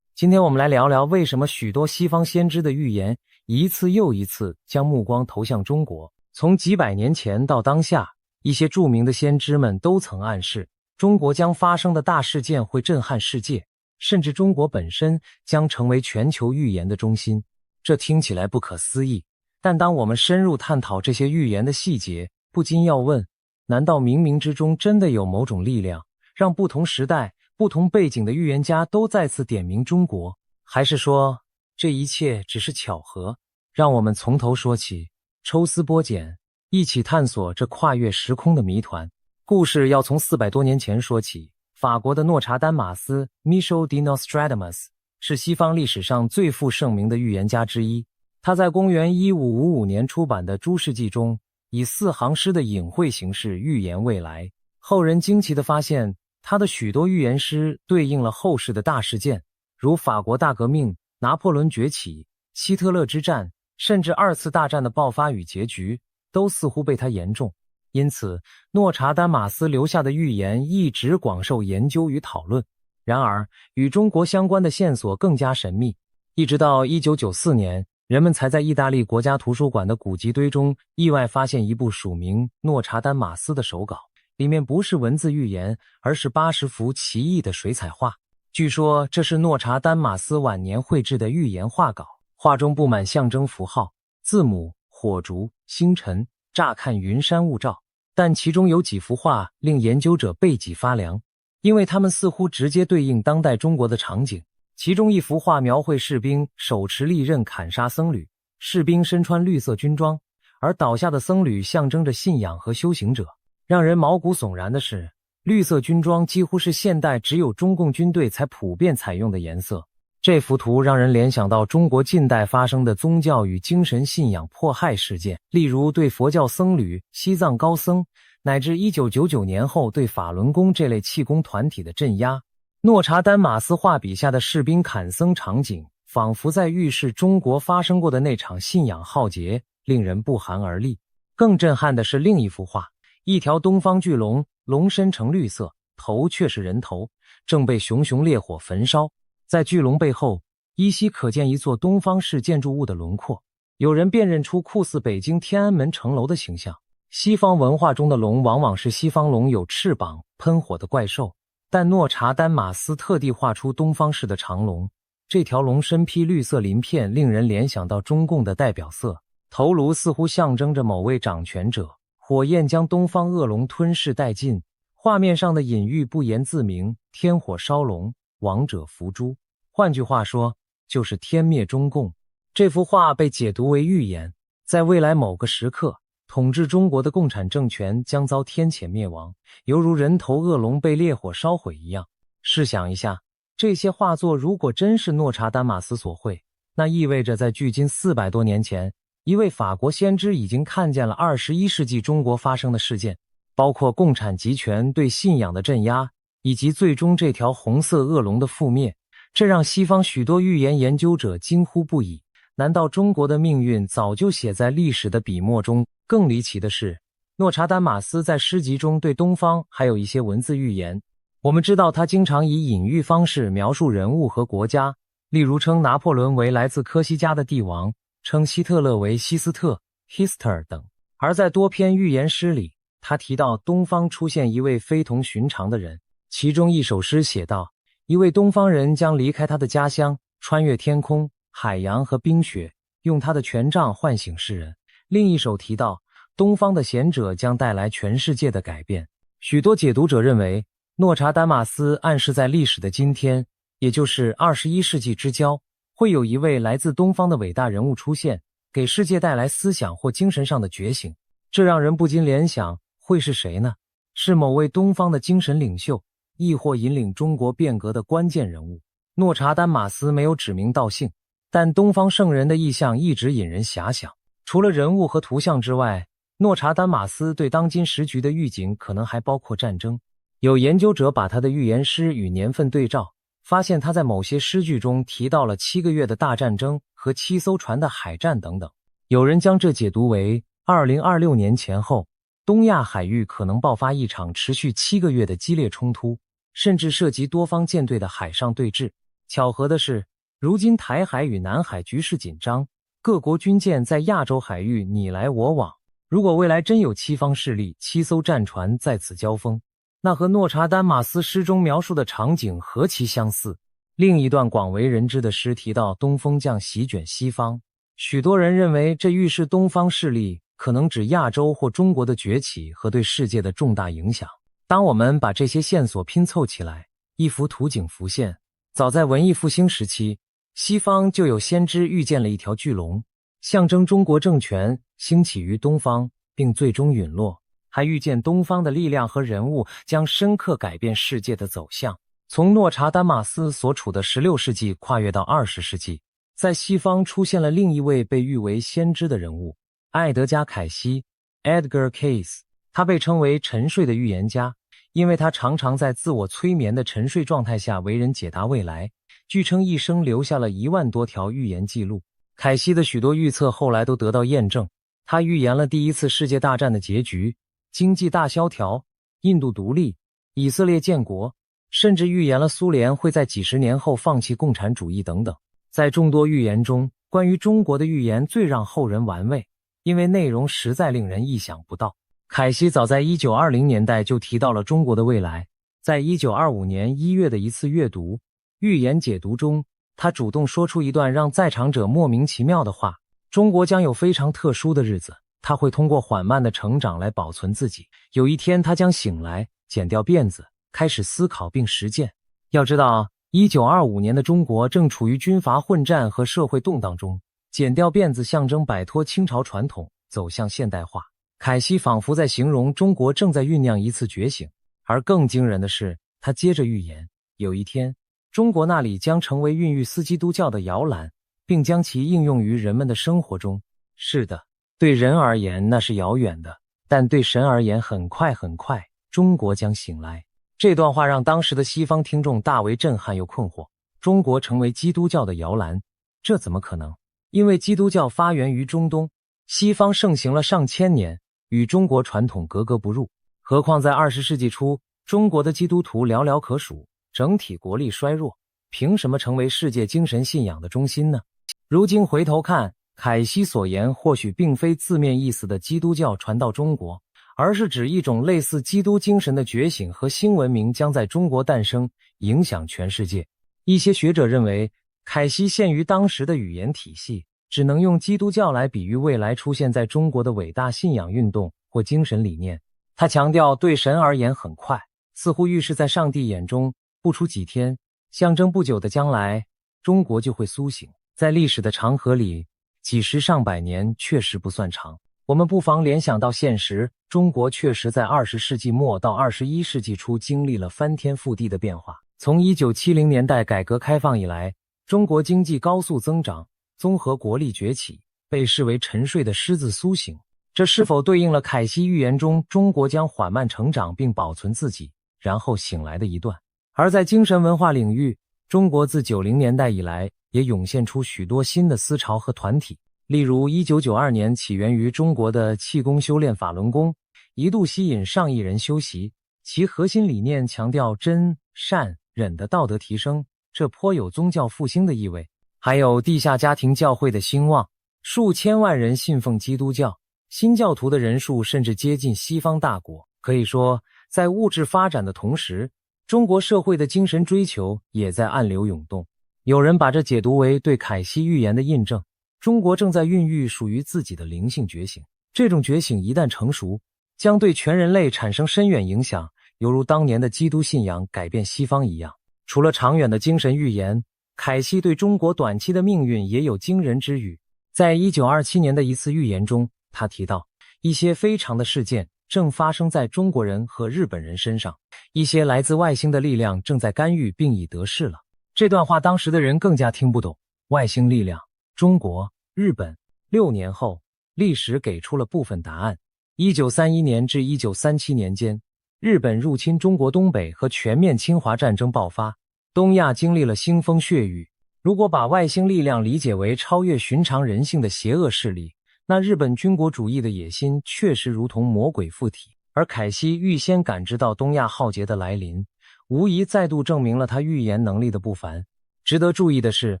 今天我们来聊聊为什么许多西方先知的预言一次又一次将目光投向中国。从几百年前到当下，一些著名的先知们都曾暗示中国将发生的大事件会震撼世界，甚至中国本身将成为全球预言的中心。这听起来不可思议，但当我们深入探讨这些预言的细节，不禁要问，难道冥冥之中真的有某种力量，让不同时代、不同背景的预言家都再次点名中国？还是说，这一切只是巧合？让我们从头说起，抽丝剥茧，一起探索这跨越时空的谜团。故事要从400多年前说起。法国的诺查丹马斯 Michel de Nostradamus 是西方历史上最负盛名的预言家之一。他在公元1555年出版的《诸世纪》中，以4行诗的隐晦形式预言未来。后人惊奇地发现，他的许多预言诗对应了后世的大事件，如法国大革命、拿破仑崛起、希特勒之战，甚至2次大战的爆发与结局，都似乎被他言中。因此，诺查丹马斯留下的预言一直广受研究与讨论。然而，与中国相关的线索更加神秘，一直到1994年，人们才在意大利国家图书馆的古籍堆中意外发现一部署名诺查丹马斯的手稿，里面不是文字预言，而是80幅奇异的水彩画。据说这是诺查丹马斯晚年绘制的预言画稿，画中布满象征符号、字母、火烛、星辰，乍看云山雾罩，但其中有几幅画令研究者背脊发凉，因为它们似乎直接对应当代中国的场景。其中一幅画描绘士兵手持利刃砍杀僧侣，士兵身穿绿色军装，而倒下的僧侣象征着信仰和修行者。让人毛骨悚然的是，绿色军装几乎是现代只有中共军队才普遍采用的颜色。这幅图让人联想到中国近代发生的宗教与精神信仰迫害事件，例如对佛教僧侣、西藏高僧，乃至1999年后对法轮功这类气功团体的镇压。诺查丹马斯画笔下的士兵砍僧场景，仿佛在预示中国发生过的那场信仰浩劫，令人不寒而栗。更震撼的是另一幅画，一条东方巨龙，龙身呈绿色，头却是人头，正被熊熊烈火焚烧。在巨龙背后，依稀可见一座东方式建筑物的轮廓，有人辨认出酷似北京天安门城楼的形象。西方文化中的龙往往是西方龙有翅膀、喷火的怪兽，但诺查丹马斯特地画出东方式的长龙，这条龙身披绿色鳞片，令人联想到中共的代表色，头颅似乎象征着某位掌权者，火焰将东方恶龙吞噬殆尽。画面上的隐喻不言自明，天火烧龙，亡者伏诛。换句话说，就是天灭中共。这幅画被解读为预言，在未来某个时刻，统治中国的共产政权将遭天谴灭亡，犹如人头恶龙被烈火烧毁一样。试想一下，这些画作如果真是诺查丹马斯所绘，那意味着在距今400多年前，一位法国先知已经看见了21世纪中国发生的事件，包括共产集权对信仰的镇压，以及最终这条红色恶龙的覆灭。这让西方许多预言研究者惊呼不已，难道中国的命运早就写在历史的笔墨中？更离奇的是，诺查丹马斯在诗集中对东方还有一些文字预言。我们知道他经常以隐喻方式描述人物和国家，例如称拿破仑为来自科西嘉的帝王，称希特勒为西斯特 Hister 等。而在多篇预言诗里，他提到东方出现一位非同寻常的人，其中一首诗写道，一位东方人将离开他的家乡，穿越天空、海洋和冰雪，用他的权杖唤醒世人。另一首提到，东方的贤者将带来全世界的改变。许多解读者认为，诺查丹马斯暗示在历史的今天，也就是21世纪之交，会有一位来自东方的伟大人物出现，给世界带来思想或精神上的觉醒。这让人不禁联想，会是谁呢？是某位东方的精神领袖，亦或引领中国变革的关键人物？诺查丹马斯没有指名道姓，但东方圣人的意象一直引人遐想。除了人物和图像之外，诺查丹马斯对当今时局的预警可能还包括战争。有研究者把他的预言诗与年份对照，发现他在某些诗句中提到了7个月的大战争和7艘船的海战等等。有人将这解读为2026年前后，东亚海域可能爆发一场持续7个月的激烈冲突，甚至涉及多方舰队的海上对峙。巧合的是，如今台海与南海局势紧张，各国军舰在亚洲海域你来我往。如果未来真有7方势力、7艘战船在此交锋，那和诺查丹马斯诗中描述的场景何其相似。另一段广为人知的诗提到东风将席卷西方，许多人认为这预示东方势力可能指亚洲或中国的崛起和对世界的重大影响。当我们把这些线索拼凑起来，一幅图景浮现。早在文艺复兴时期，西方就有先知预见了一条巨龙，象征中国政权兴起于东方，并最终陨落，还预见东方的力量和人物将深刻改变世界的走向。从诺查丹马斯所处的16世纪跨越到20世纪，在西方出现了另一位被誉为先知的人物，艾德加·凯西 Edgar Cayce。 他被称为沉睡的预言家，因为他常常在自我催眠的沉睡状态下为人解答未来，据称一生留下了1万多条预言记录。凯西的许多预测后来都得到验证，他预言了第一次世界大战的结局、经济大萧条、印度独立、以色列建国，甚至预言了苏联会在几十年后放弃共产主义等等。在众多预言中，关于中国的预言最让后人玩味，因为内容实在令人意想不到。凯西早在1920年代就提到了中国的未来，在1925年1月的一次阅读，预言解读中，他主动说出一段让在场者莫名其妙的话：中国将有非常特殊的日子，他会通过缓慢的成长来保存自己。有一天他将醒来，剪掉辫子，开始思考并实践。要知道，1925年的中国正处于军阀混战和社会动荡中，剪掉辫子象征摆脱清朝传统，走向现代化。凯西仿佛在形容中国正在酝酿一次觉醒，而更惊人的是，他接着预言，有一天，中国那里将成为孕育新基督教的摇篮，并将其应用于人们的生活中。是的，对人而言那是遥远的，但对神而言很快很快，中国将醒来。这段话让当时的西方听众大为震撼又困惑，中国成为基督教的摇篮，这怎么可能？因为基督教发源于中东，西方盛行了上千年，与中国传统格格不入。何况在20世纪初，中国的基督徒寥寥可数，整体国力衰弱，凭什么成为世界精神信仰的中心呢？如今回头看，凯西所言或许并非字面意思的基督教传到中国，而是指一种类似基督精神的觉醒和新文明将在中国诞生，影响全世界。一些学者认为，凯西限于当时的语言体系，只能用基督教来比喻未来出现在中国的伟大信仰运动或精神理念。他强调对神而言很快，似乎预示在上帝眼中，不出几天，象征不久的将来，中国就会苏醒。在历史的长河里，几十上百年确实不算长。我们不妨联想到现实，中国确实在20世纪末到21世纪初经历了翻天覆地的变化。从1970年代改革开放以来，中国经济高速增长，综合国力崛起，被视为沉睡的狮子苏醒。这是否对应了凯西预言中中国将缓慢成长并保存自己，然后醒来的一段？而在精神文化领域，中国自90年代以来也涌现出许多新的思潮和团体。例如1992年起源于中国的气功修炼法轮功，一度吸引上亿人修习，其核心理念强调真、善、忍的道德提升，这颇有宗教复兴的意味。还有地下家庭教会的兴旺，数千万人信奉基督教，新教徒的人数甚至接近西方大国。可以说，在物质发展的同时，中国社会的精神追求也在暗流涌动。有人把这解读为对凯西预言的印证，中国正在孕育属于自己的灵性觉醒。这种觉醒一旦成熟，将对全人类产生深远影响，犹如当年的基督信仰改变西方一样。除了长远的精神预言，凯西对中国短期的命运也有惊人之语。在1927年的一次预言中，他提到一些非常的事件正发生在中国人和日本人身上，一些来自外星的力量正在干预并已得势了。这段话当时的人更加听不懂，外星力量、中国、日本。6年后，历史给出了部分答案。1931年至1937年间，日本入侵中国东北和全面侵华战争爆发，东亚经历了腥风血雨。如果把外星力量理解为超越寻常人性的邪恶势力，那日本军国主义的野心确实如同魔鬼附体。而凯西预先感知到东亚浩劫的来临，无疑再度证明了他预言能力的不凡。值得注意的是，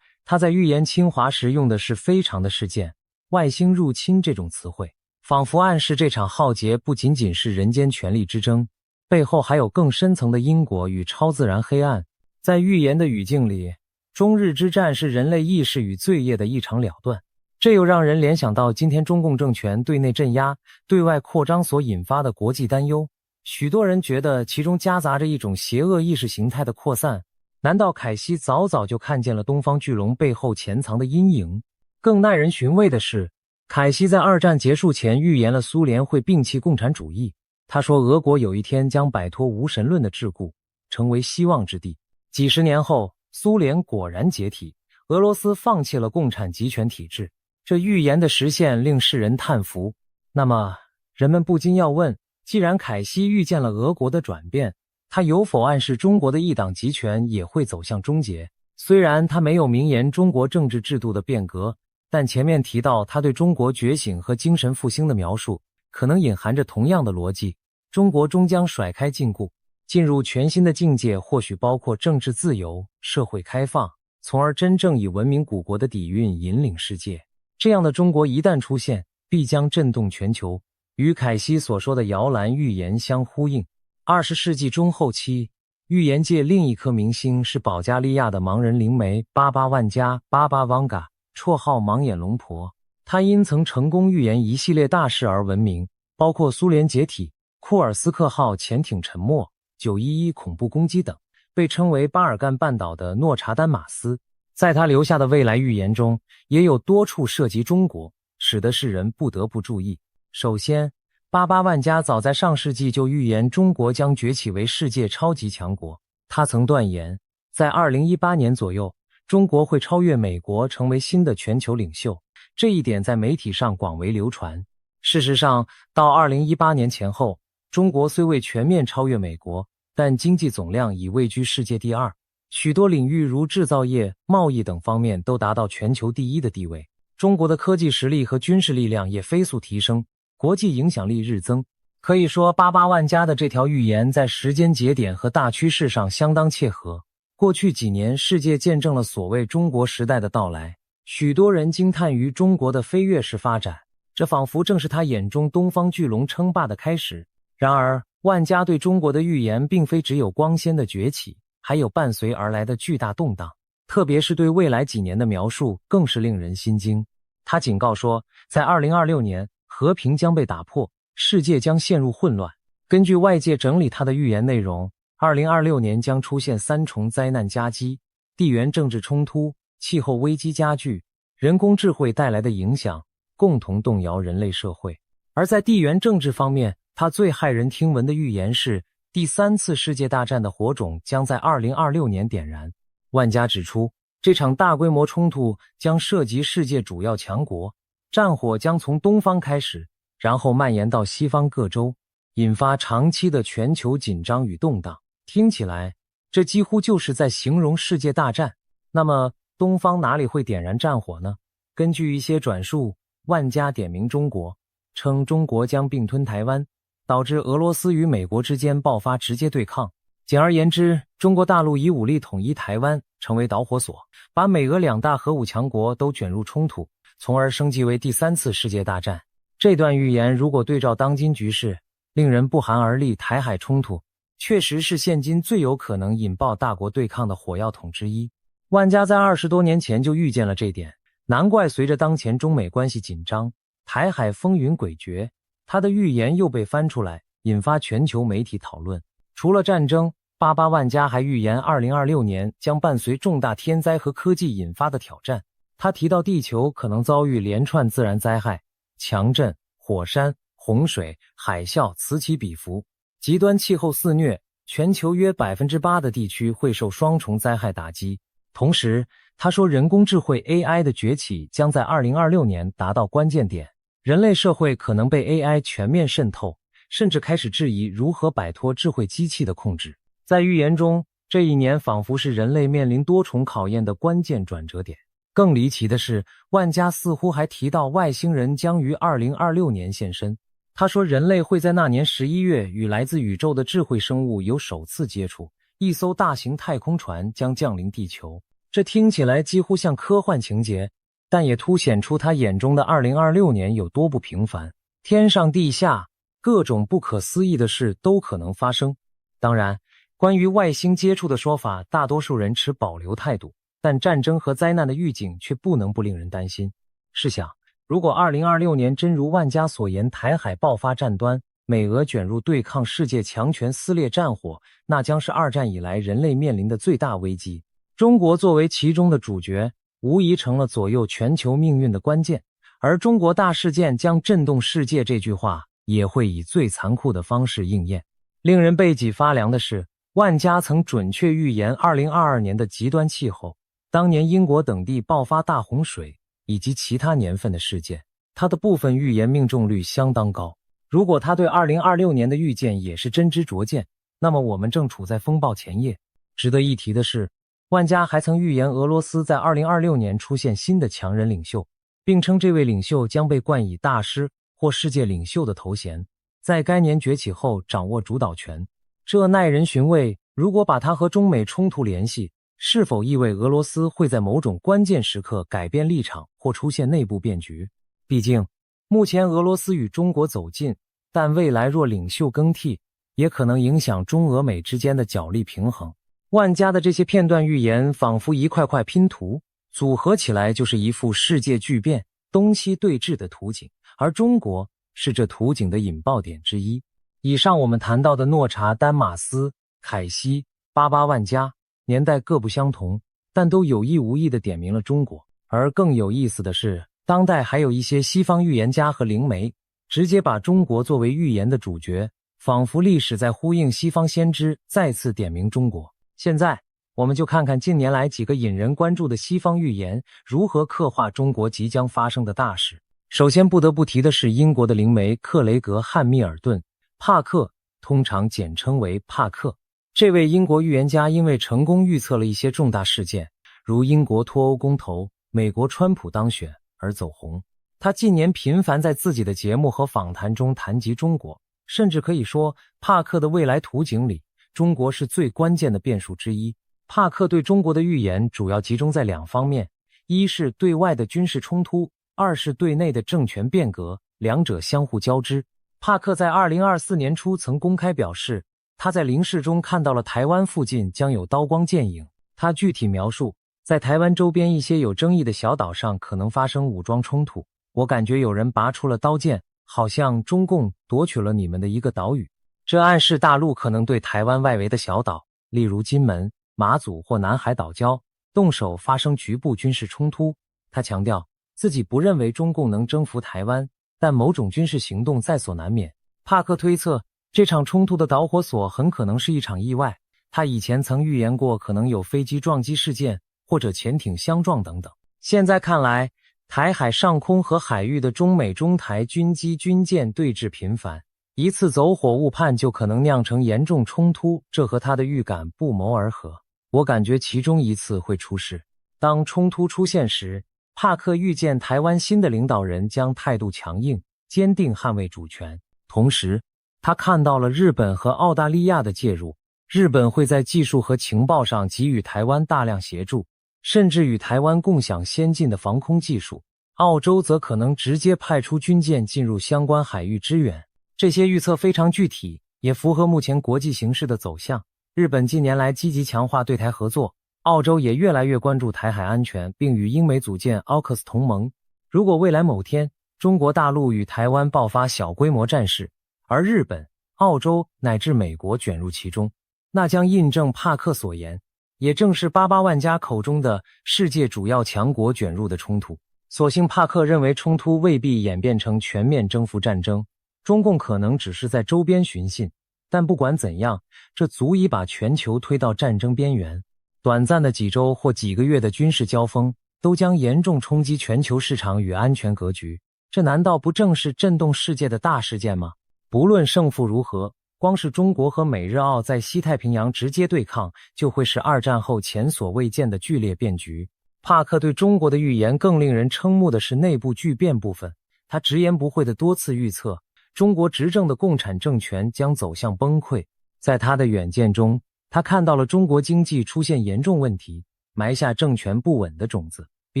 他在预言侵华时用的是非常的事件，外星入侵这种词汇，仿佛暗示这场浩劫不仅仅是人间权力之争，背后还有更深层的因果与超自然黑暗。在预言的语境里，中日之战是人类意识与罪业的一场了断，这又让人联想到今天中共政权对内镇压、对外扩张所引发的国际担忧。许多人觉得其中夹杂着一种邪恶意识形态的扩散。难道凯西早早就看见了东方巨龙背后潜藏的阴影？更耐人寻味的是，凯西在二战结束前预言了苏联会摒弃共产主义。他说俄国有一天将摆脱无神论的桎梏，成为希望之地。几十年后，苏联果然解体，俄罗斯放弃了共产集权体制。这预言的实现令世人叹服。那么，人们不禁要问，既然凯西预见了俄国的转变，他有否暗示中国的一党集权也会走向终结？虽然他没有明言中国政治制度的变革，但前面提到他对中国觉醒和精神复兴的描述，可能隐含着同样的逻辑。中国终将甩开禁锢，进入全新的境界，或许包括政治自由、社会开放，从而真正以文明古国的底蕴引领世界。这样的中国一旦出现，必将震动全球，与凯西所说的摇篮预言相呼应。20世纪中后期，预言界另一颗明星是保加利亚的盲人灵媒巴巴万加巴巴旺嘎，绰号盲眼龙婆。他因曾成功预言一系列大事而闻名，包括苏联解体、库尔斯克号潜艇沉没、911恐怖攻击等，被称为巴尔干半岛的诺查丹马斯。在他留下的未来预言中，也有多处涉及中国，使得世人不得不注意。首先，巴巴万加早在上世纪就预言中国将崛起为世界超级强国。他曾断言，在2018年左右，中国会超越美国成为新的全球领袖，这一点在媒体上广为流传。事实上，到2018年前后，中国虽未全面超越美国，但经济总量已位居世界第2，许多领域如制造业、贸易等方面都达到全球第1的地位。中国的科技实力和军事力量也飞速提升，国际影响力日增。可以说，巴巴万加的这条预言在时间节点和大趋势上相当切合。过去几年，世界见证了所谓中国时代的到来，许多人惊叹于中国的飞跃式发展，这仿佛正是他眼中东方巨龙称霸的开始。然而，万加对中国的预言并非只有光鲜的崛起，还有伴随而来的巨大动荡，特别是对未来几年的描述更是令人心惊。他警告说，在2026年，和平将被打破，世界将陷入混乱。根据外界整理他的预言内容，2026年将出现3重灾难夹击，地缘政治冲突、气候危机加剧，人工智慧带来的影响，共同动摇人类社会。而在地缘政治方面，他最骇人听闻的预言是，第3次世界大战的火种将在2026年点燃。万加指出，这场大规模冲突将涉及世界主要强国，战火将从东方开始，然后蔓延到西方各州，引发长期的全球紧张与动荡。听起来，这几乎就是在形容世界大战。那么，东方哪里会点燃战火呢？根据一些转述，万加点名中国，称中国将并吞台湾，导致俄罗斯与美国之间爆发直接对抗。简而言之，中国大陆以武力统一台湾，成为导火索，把美俄2大核武强国都卷入冲突，从而升级为第3次世界大战。这段预言如果对照当今局势，令人不寒而栗。台海冲突确实是现今最有可能引爆大国对抗的火药桶之一。万加在20多年前就预见了这点，难怪随着当前中美关系紧张，台海风云诡谲，他的预言又被翻出来，引发全球媒体讨论。除了战争，巴巴万加还预言2026年将伴随重大天灾和科技引发的挑战。他提到地球可能遭遇连串自然灾害，强震、火山、洪水、海啸此起彼伏，极端气候肆虐，全球约 8% 的地区会受双重灾害打击。同时，他说人工智慧 AI 的崛起将在2026年达到关键点，人类社会可能被 AI 全面渗透，甚至开始质疑如何摆脱智慧机器的控制。在预言中，这一年仿佛是人类面临多重考验的关键转折点。更离奇的是，万加似乎还提到外星人将于2026年现身。他说人类会在那年11月与来自宇宙的智慧生物有首次接触，一艘大型太空船将降临地球。这听起来几乎像科幻情节，但也凸显出他眼中的2026年有多不平凡。天上地下，各种不可思议的事都可能发生。当然，关于外星接触的说法，大多数人持保留态度，但战争和灾难的预警却不能不令人担心。试想，如果2026年真如万加所言，台海爆发战端，美俄卷入对抗世界强权撕裂战火，那将是2战以来人类面临的最大危机。中国作为其中的主角，无疑成了左右全球命运的关键，而中国大事件将震动世界这句话也会以最残酷的方式应验。令人背脊发凉的是，万加曾准确预言2022年的极端气候，当年英国等地爆发大洪水以及其他年份的事件，他的部分预言命中率相当高。如果他对2026年的预见也是真知灼见，那么我们正处在风暴前夜。值得一提的是，万加还曾预言俄罗斯在2026年出现新的强人领袖，并称这位领袖将被冠以大师或世界领袖的头衔，在该年崛起后掌握主导权。这耐人寻味，如果把他和中美冲突联系，是否意味俄罗斯会在某种关键时刻改变立场或出现内部变局？毕竟，目前俄罗斯与中国走近，但未来若领袖更替，也可能影响中俄美之间的角力平衡。万家的这些片段预言仿佛一块块拼图，组合起来就是一幅世界巨变、东西对峙的图景，而中国是这图景的引爆点之一。以上我们谈到的诺查、丹马斯、凯西、88万家，年代各不相同，但都有意无意地点明了中国。而更有意思的是，当代还有一些西方预言家和灵媒，直接把中国作为预言的主角，仿佛历史在呼应西方先知再次点名中国。现在我们就看看近年来几个引人关注的西方预言如何刻画中国即将发生的大事。首先不得不提的是英国的灵媒克雷格·汉密尔顿，帕克，通常简称为帕克。这位英国预言家因为成功预测了一些重大事件，如英国脱欧公投、美国川普当选而走红。他近年频繁在自己的节目和访谈中谈及中国，甚至可以说帕克的未来图景里，中国是最关键的变数之一。帕克对中国的预言主要集中在两方面，一是对外的军事冲突，二是对内的政权变革，两者相互交织。帕克在2024年初曾公开表示，他在灵视中看到了台湾附近将有刀光剑影。他具体描述，在台湾周边一些有争议的小岛上可能发生武装冲突，我感觉有人拔出了刀剑，好像中共夺取了你们的一个岛屿。这暗示大陆可能对台湾外围的小岛，例如金门、马祖或南海岛礁，动手发生局部军事冲突。他强调自己不认为中共能征服台湾，但某种军事行动在所难免。帕克推测，这场冲突的导火索很可能是一场意外。他以前曾预言过可能有飞机撞击事件或者潜艇相撞等等。现在看来，台海上空和海域的中美中台军机军舰对峙频繁，一次走火误判就可能酿成严重冲突，这和他的预感不谋而合。我感觉其中一次会出事。当冲突出现时，帕克预见台湾新的领导人将态度强硬，坚定捍卫主权。同时，他看到了日本和澳大利亚的介入，日本会在技术和情报上给予台湾大量协助，甚至与台湾共享先进的防空技术。澳洲则可能直接派出军舰进入相关海域支援。这些预测非常具体，也符合目前国际形势的走向。日本近年来积极强化对台合作，澳洲也越来越关注台海安全，并与英美组建 AUKUS 同盟。如果未来某天中国大陆与台湾爆发小规模战事，而日本、澳洲乃至美国卷入其中，那将印证帕克所言，也正是88万家口中的世界主要强国卷入的冲突。所幸帕克认为冲突未必演变成全面征服战争，中共可能只是在周边寻衅，但不管怎样，这足以把全球推到战争边缘。短暂的几周或几个月的军事交锋，都将严重冲击全球市场与安全格局。这难道不正是震动世界的大事件吗？不论胜负如何，光是中国和美日澳在西太平洋直接对抗，就会是二战后前所未见的剧烈变局。帕克对中国的预言更令人瞠目的是内部巨变部分。他直言不讳地多次预测，中国执政的共产政权将走向崩溃。在他的远见中，他看到了中国经济出现严重问题，埋下政权不稳的种子。比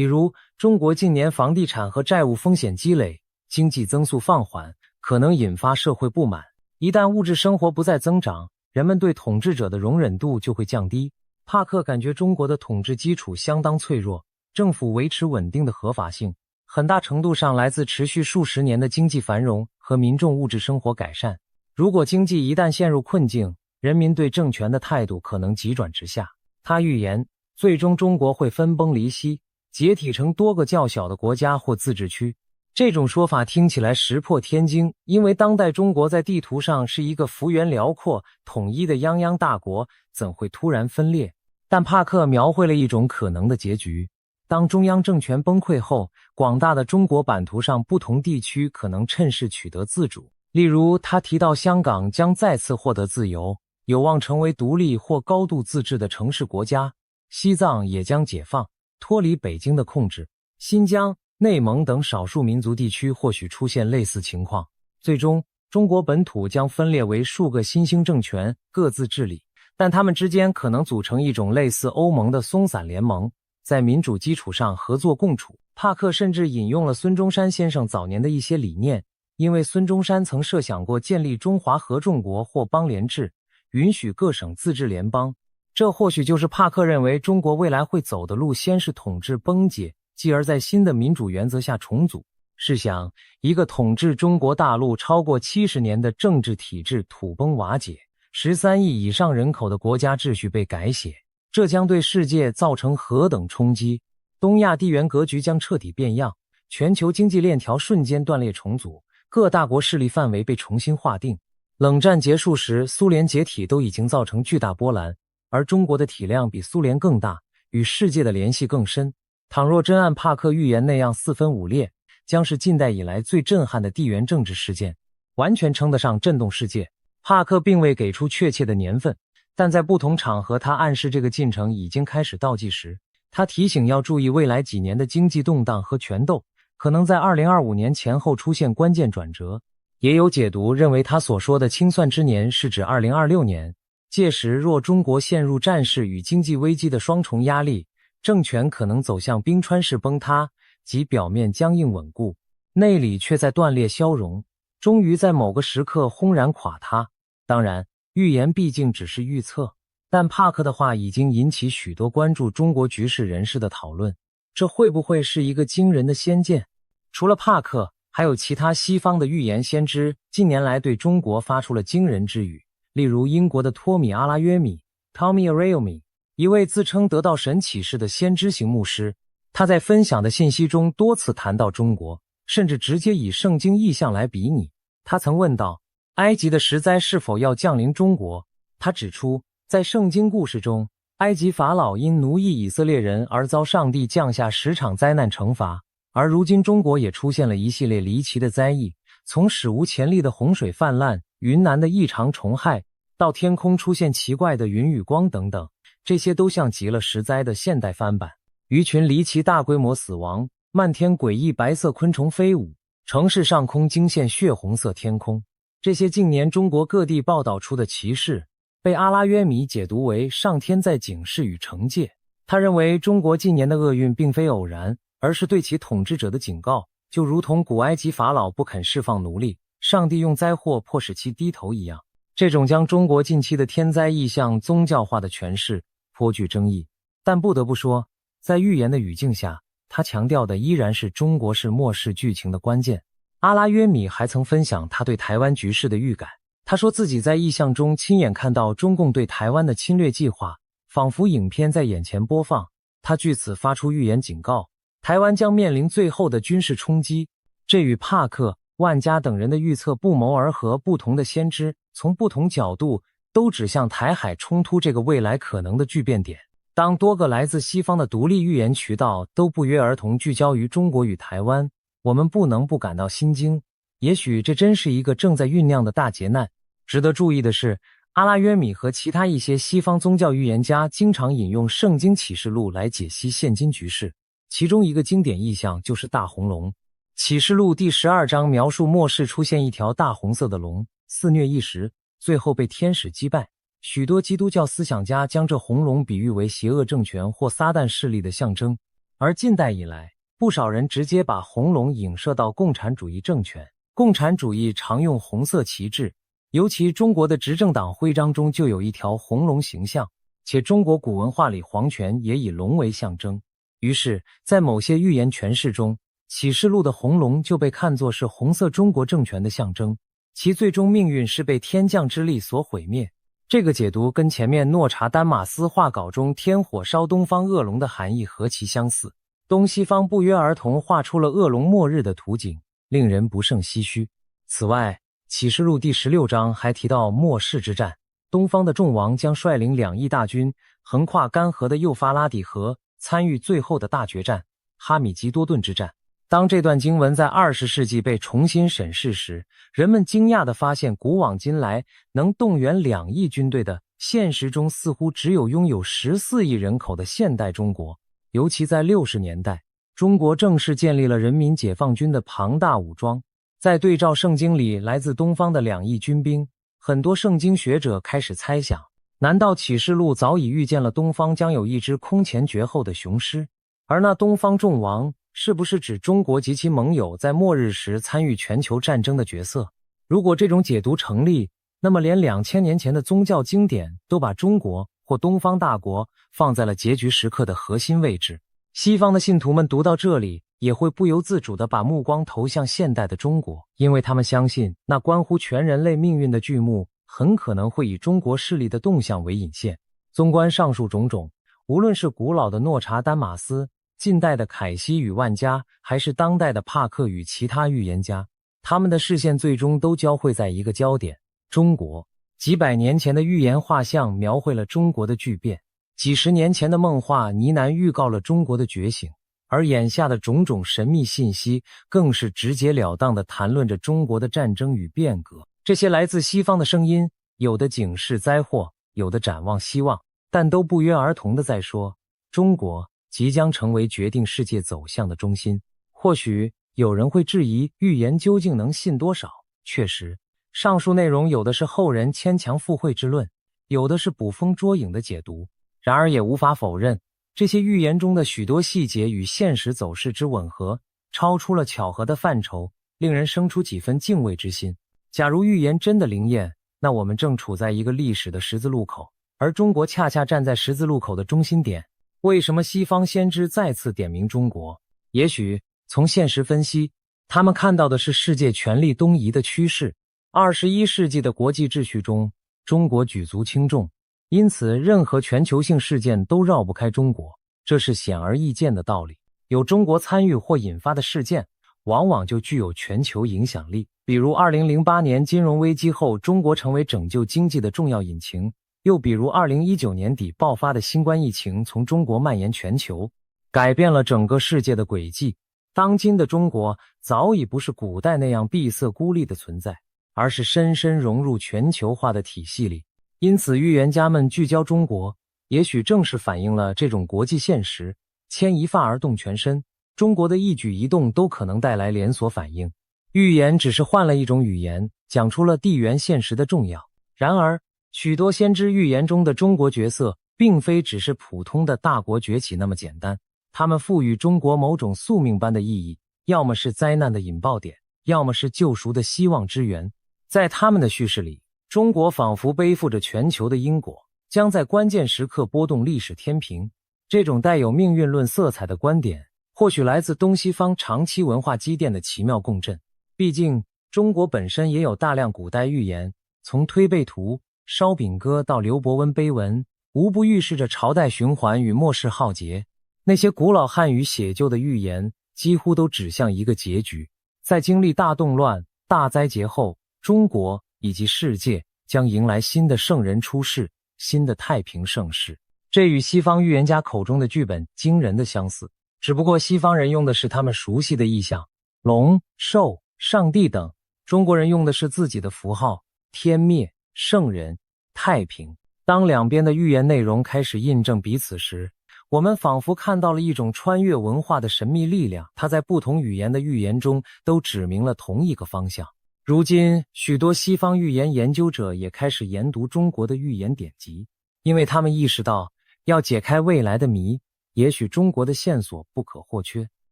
如，中国近年房地产和债务风险积累，经济增速放缓，可能引发社会不满。一旦物质生活不再增长，人们对统治者的容忍度就会降低。帕克感觉中国的统治基础相当脆弱，政府维持稳定的合法性，很大程度上来自持续数十年的经济繁荣和民众物质生活改善。如果经济一旦陷入困境，人民对政权的态度可能急转直下。他预言，最终中国会分崩离析，解体成多个较小的国家或自治区。这种说法听起来石破天惊，因为当代中国在地图上是一个幅员辽阔、统一的泱泱大国，怎会突然分裂？但帕克描绘了一种可能的结局。当中央政权崩溃后，广大的中国版图上不同地区可能趁势取得自主。例如，他提到香港将再次获得自由，有望成为独立或高度自治的城市国家；西藏也将解放，脱离北京的控制；新疆、内蒙等少数民族地区或许出现类似情况。最终，中国本土将分裂为数个新兴政权，各自治理，但他们之间可能组成一种类似欧盟的松散联盟，在民主基础上合作共处。帕克甚至引用了孙中山先生早年的一些理念，因为孙中山曾设想过建立中华合众国或邦联制，允许各省自治联邦。这或许就是帕克认为中国未来会走的路，先是统治崩解，继而在新的民主原则下重组。试想，一个统治中国大陆超过70年的政治体制土崩瓦解，13亿以上人口的国家秩序被改写，这将对世界造成何等冲击？东亚地缘格局将彻底变样，全球经济链条瞬间断裂重组，各大国势力范围被重新划定。冷战结束时，苏联解体都已经造成巨大波澜，而中国的体量比苏联更大，与世界的联系更深。倘若真按帕克预言那样四分五裂，将是近代以来最震撼的地缘政治事件，完全称得上震动世界。帕克并未给出确切的年份，但在不同场合他暗示这个进程已经开始倒计时。他提醒要注意未来几年的经济动荡和权斗，可能在2025年前后出现关键转折。也有解读认为他所说的清算之年是指2026年，届时若中国陷入战事与经济危机的双重压力，政权可能走向冰川式崩塌，即表面僵硬稳固，内里却在断裂消融，终于在某个时刻轰然垮塌。当然，预言毕竟只是预测，但帕克的话已经引起许多关注中国局势人士的讨论。这会不会是一个惊人的先见？除了帕克，还有其他西方的预言先知近年来对中国发出了惊人之语，例如英国的托米·阿拉约米 Tommy Arayomi， 一位自称得到神启示的先知型牧师。他在分享的信息中多次谈到中国，甚至直接以圣经意象来比拟。他曾问道，埃及的十灾是否要降临中国？他指出，在圣经故事中，埃及法老因奴役以色列人而遭上帝降下10场灾难惩罚，而如今中国也出现了一系列离奇的灾异，从史无前例的洪水泛滥、云南的异常虫害，到天空出现奇怪的云与光等等，这些都像极了十灾的现代翻版。鱼群离奇大规模死亡，漫天诡异白色昆虫飞舞，城市上空惊现血红色天空。这些近年中国各地报道出的奇事，被阿拉约米解读为上天在警示与惩戒。他认为中国近年的厄运并非偶然，而是对其统治者的警告，就如同古埃及法老不肯释放奴隶，上帝用灾祸迫使其低头一样。这种将中国近期的天灾异象宗教化的诠释颇具争议，但不得不说，在预言的语境下，他强调的依然是中国是末世剧情的关键。阿拉约米还曾分享他对台湾局势的预感，他说自己在异象中亲眼看到中共对台湾的侵略计划，仿佛影片在眼前播放。他据此发出预言警告，台湾将面临最后的军事冲击。这与帕克、万家等人的预测不谋而合，不同的先知从不同角度都指向台海冲突这个未来可能的巨变点。当多个来自西方的独立预言渠道都不约而同聚焦于中国与台湾，我们不能不感到心惊。也许这真是一个正在酝酿的大劫难。值得注意的是，阿拉约米和其他一些西方宗教预言家经常引用圣经启示录来解析现今局势，其中一个经典意象就是大红龙。启示录第12章描述末世出现一条大红色的龙，肆虐一时，最后被天使击败。许多基督教思想家将这红龙比喻为邪恶政权或撒旦势力的象征，而近代以来，不少人直接把红龙影射到共产主义政权。共产主义常用红色旗帜，尤其中国的执政党徽章中就有一条红龙形象，且中国古文化里皇权也以龙为象征。于是，在某些预言诠释中，启示录的红龙就被看作是红色中国政权的象征，其最终命运是被天降之力所毁灭。这个解读跟前面诺查丹马斯画稿中天火烧东方恶龙的含义何其相似，东西方不约而同画出了恶龙末日的图景，令人不胜唏嘘。此外，启示录第16章还提到末世之战，东方的众王将率领2亿大军横跨干涸的幼发拉底河，参与最后的大决战——哈米吉多顿之战。当这段经文在20世纪被重新审视时，人们惊讶地发现，古往今来能动员2亿军队的，现实中似乎只有拥有14亿人口的现代中国。尤其在60年代，中国正式建立了人民解放军的庞大武装。在对照圣经里来自东方的2亿军兵，很多圣经学者开始猜想，难道启示录早已预见了东方将有一只空前绝后的雄狮？而那东方众王是不是指中国及其盟友在末日时参与全球战争的角色？如果这种解读成立，那么连2000年前的宗教经典都把中国或东方大国放在了结局时刻的核心位置。西方的信徒们读到这里，也会不由自主地把目光投向现代的中国，因为他们相信那关乎全人类命运的剧目很可能会以中国势力的动向为引线。纵观上述种种，无论是古老的诺查丹马斯、近代的凯西与万家，还是当代的帕克与其他预言家，他们的视线最终都交汇在一个焦点：中国。几百年前的预言画像描绘了中国的巨变，几十年前的梦话呢喃预告了中国的觉醒，而眼下的种种神秘信息更是直截了当地谈论着中国的战争与变革。这些来自西方的声音，有的警示灾祸，有的展望希望，但都不约而同地在说，中国即将成为决定世界走向的中心。或许有人会质疑预言究竟能信多少，确实，上述内容有的是后人牵强附会之论，有的是捕风捉影的解读。然而也无法否认，这些预言中的许多细节与现实走势之吻合，超出了巧合的范畴，令人生出几分敬畏之心。假如预言真的灵验，那我们正处在一个历史的十字路口，而中国恰恰站在十字路口的中心点。为什么西方先知再次点名中国？也许从现实分析，他们看到的是世界权力东移的趋势。21世纪的国际秩序中，中国举足轻重，因此任何全球性事件都绕不开中国，这是显而易见的道理。有中国参与或引发的事件，往往就具有全球影响力。比如2008年金融危机后，中国成为拯救经济的重要引擎；又比如2019年底爆发的新冠疫情从中国蔓延全球，改变了整个世界的轨迹。当今的中国早已不是古代那样闭塞孤立的存在，而是深深融入全球化的体系里。因此预言家们聚焦中国，也许正是反映了这种国际现实。牵一发而动全身，中国的一举一动都可能带来连锁反应。预言只是换了一种语言，讲出了地缘现实的重要。然而许多先知预言中的中国角色并非只是普通的大国崛起那么简单，他们赋予中国某种宿命般的意义，要么是灾难的引爆点，要么是救赎的希望之源。在他们的叙事里，中国仿佛背负着全球的因果，将在关键时刻拨动历史天平。这种带有命运论色彩的观点，或许来自东西方长期文化积淀的奇妙共振。毕竟中国本身也有大量古代预言，从推背图、烧饼歌到刘伯温碑文，无不预示着朝代循环与末世浩劫。那些古老汉语写就的预言几乎都指向一个结局，在经历大动乱、大灾劫后，中国以及世界将迎来新的圣人出世，新的太平盛世。这与西方预言家口中的剧本惊人的相似，只不过西方人用的是他们熟悉的意象，龙、兽、上帝等，中国人用的是自己的符号，天灭、圣人、太平。当两边的预言内容开始印证彼此时，我们仿佛看到了一种穿越文化的神秘力量，它在不同语言的预言中都指明了同一个方向。如今许多西方预言研究者也开始研读中国的预言典籍，因为他们意识到要解开未来的谜，也许中国的线索不可或缺。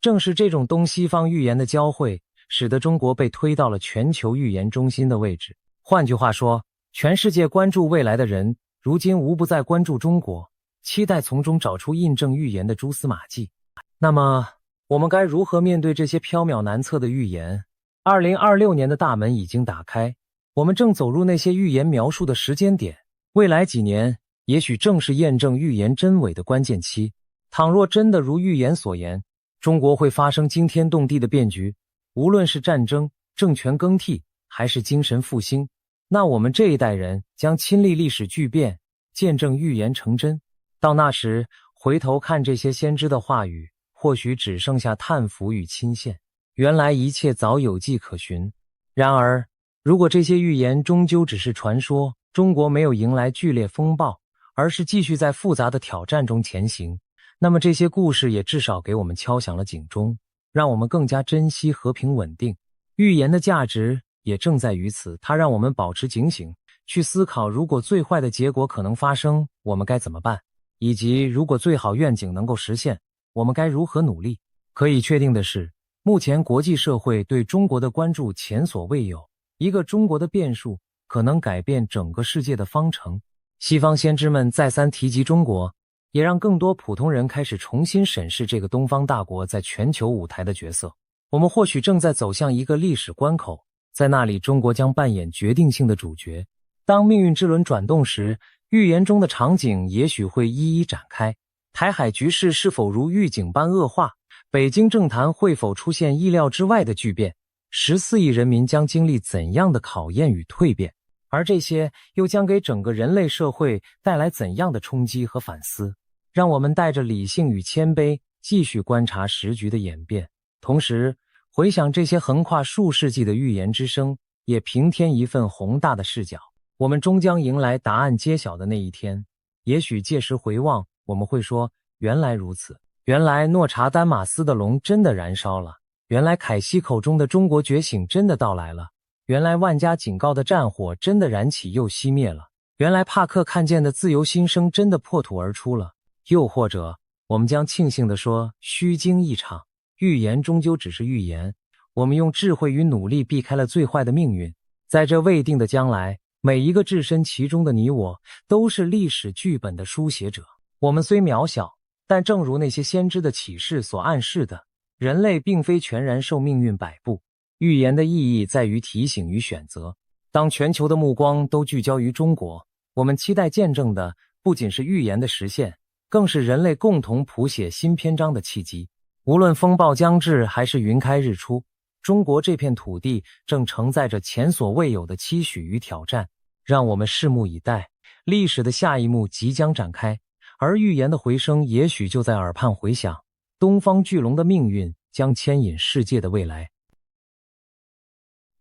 正是这种东西方预言的交汇，使得中国被推到了全球预言中心的位置。换句话说，全世界关注未来的人，如今无不在关注中国，期待从中找出印证预言的蛛丝马迹。那么，我们该如何面对这些缥缈难测的预言？2026年的大门已经打开，我们正走入那些预言描述的时间点。未来几年，也许正是验证预言真伪的关键期。倘若真的如预言所言，中国会发生惊天动地的变局，无论是战争、政权更替，还是精神复兴，那我们这一代人将亲历历史巨变，见证预言成真。到那时，回头看这些先知的话语，或许只剩下叹服与钦羡。原来一切早有迹可循。然而，如果这些预言终究只是传说，中国没有迎来剧烈风暴，而是继续在复杂的挑战中前行，那么这些故事也至少给我们敲响了警钟，让我们更加珍惜和平稳定。预言的价值也正在于此，它让我们保持警醒，去思考如果最坏的结果可能发生，我们该怎么办，以及如果最好愿景能够实现，我们该如何努力。可以确定的是，目前国际社会对中国的关注前所未有，一个中国的变数可能改变整个世界的方程。西方先知们再三提及中国，也让更多普通人开始重新审视这个东方大国在全球舞台的角色。我们或许正在走向一个历史关口，在那里中国将扮演决定性的主角。当命运之轮转动时，预言中的场景也许会一一展开。台海局势是否如预警般恶化？北京政坛会否出现意料之外的巨变？14亿人民将经历怎样的考验与蜕变？而这些又将给整个人类社会带来怎样的冲击和反思？让我们带着理性与谦卑，继续观察时局的演变，同时回想这些横跨数世纪的预言之声，也平添一份宏大的视角。我们终将迎来答案揭晓的那一天。也许届时回望，我们会说，原来如此，原来诺查丹马斯的龙真的燃烧了，原来凯西口中的中国觉醒真的到来了，原来万家警告的战火真的燃起又熄灭了，原来帕克看见的自由新生真的破土而出了。又或者我们将庆幸地说，虚惊一场，预言终究只是预言，我们用智慧与努力避开了最坏的命运。在这未定的将来，每一个置身其中的你我都是历史剧本的书写者。我们虽渺小，但正如那些先知的启示所暗示的，人类并非全然受命运摆布。预言的意义在于提醒与选择。当全球的目光都聚焦于中国，我们期待见证的不仅是预言的实现，更是人类共同谱写新篇章的契机。无论风暴将至还是云开日出，中国这片土地正承载着前所未有的期许与挑战。让我们拭目以待，历史的下一幕即将展开，而预言的回声也许就在耳畔回响。东方巨龙的命运将牵引世界的未来。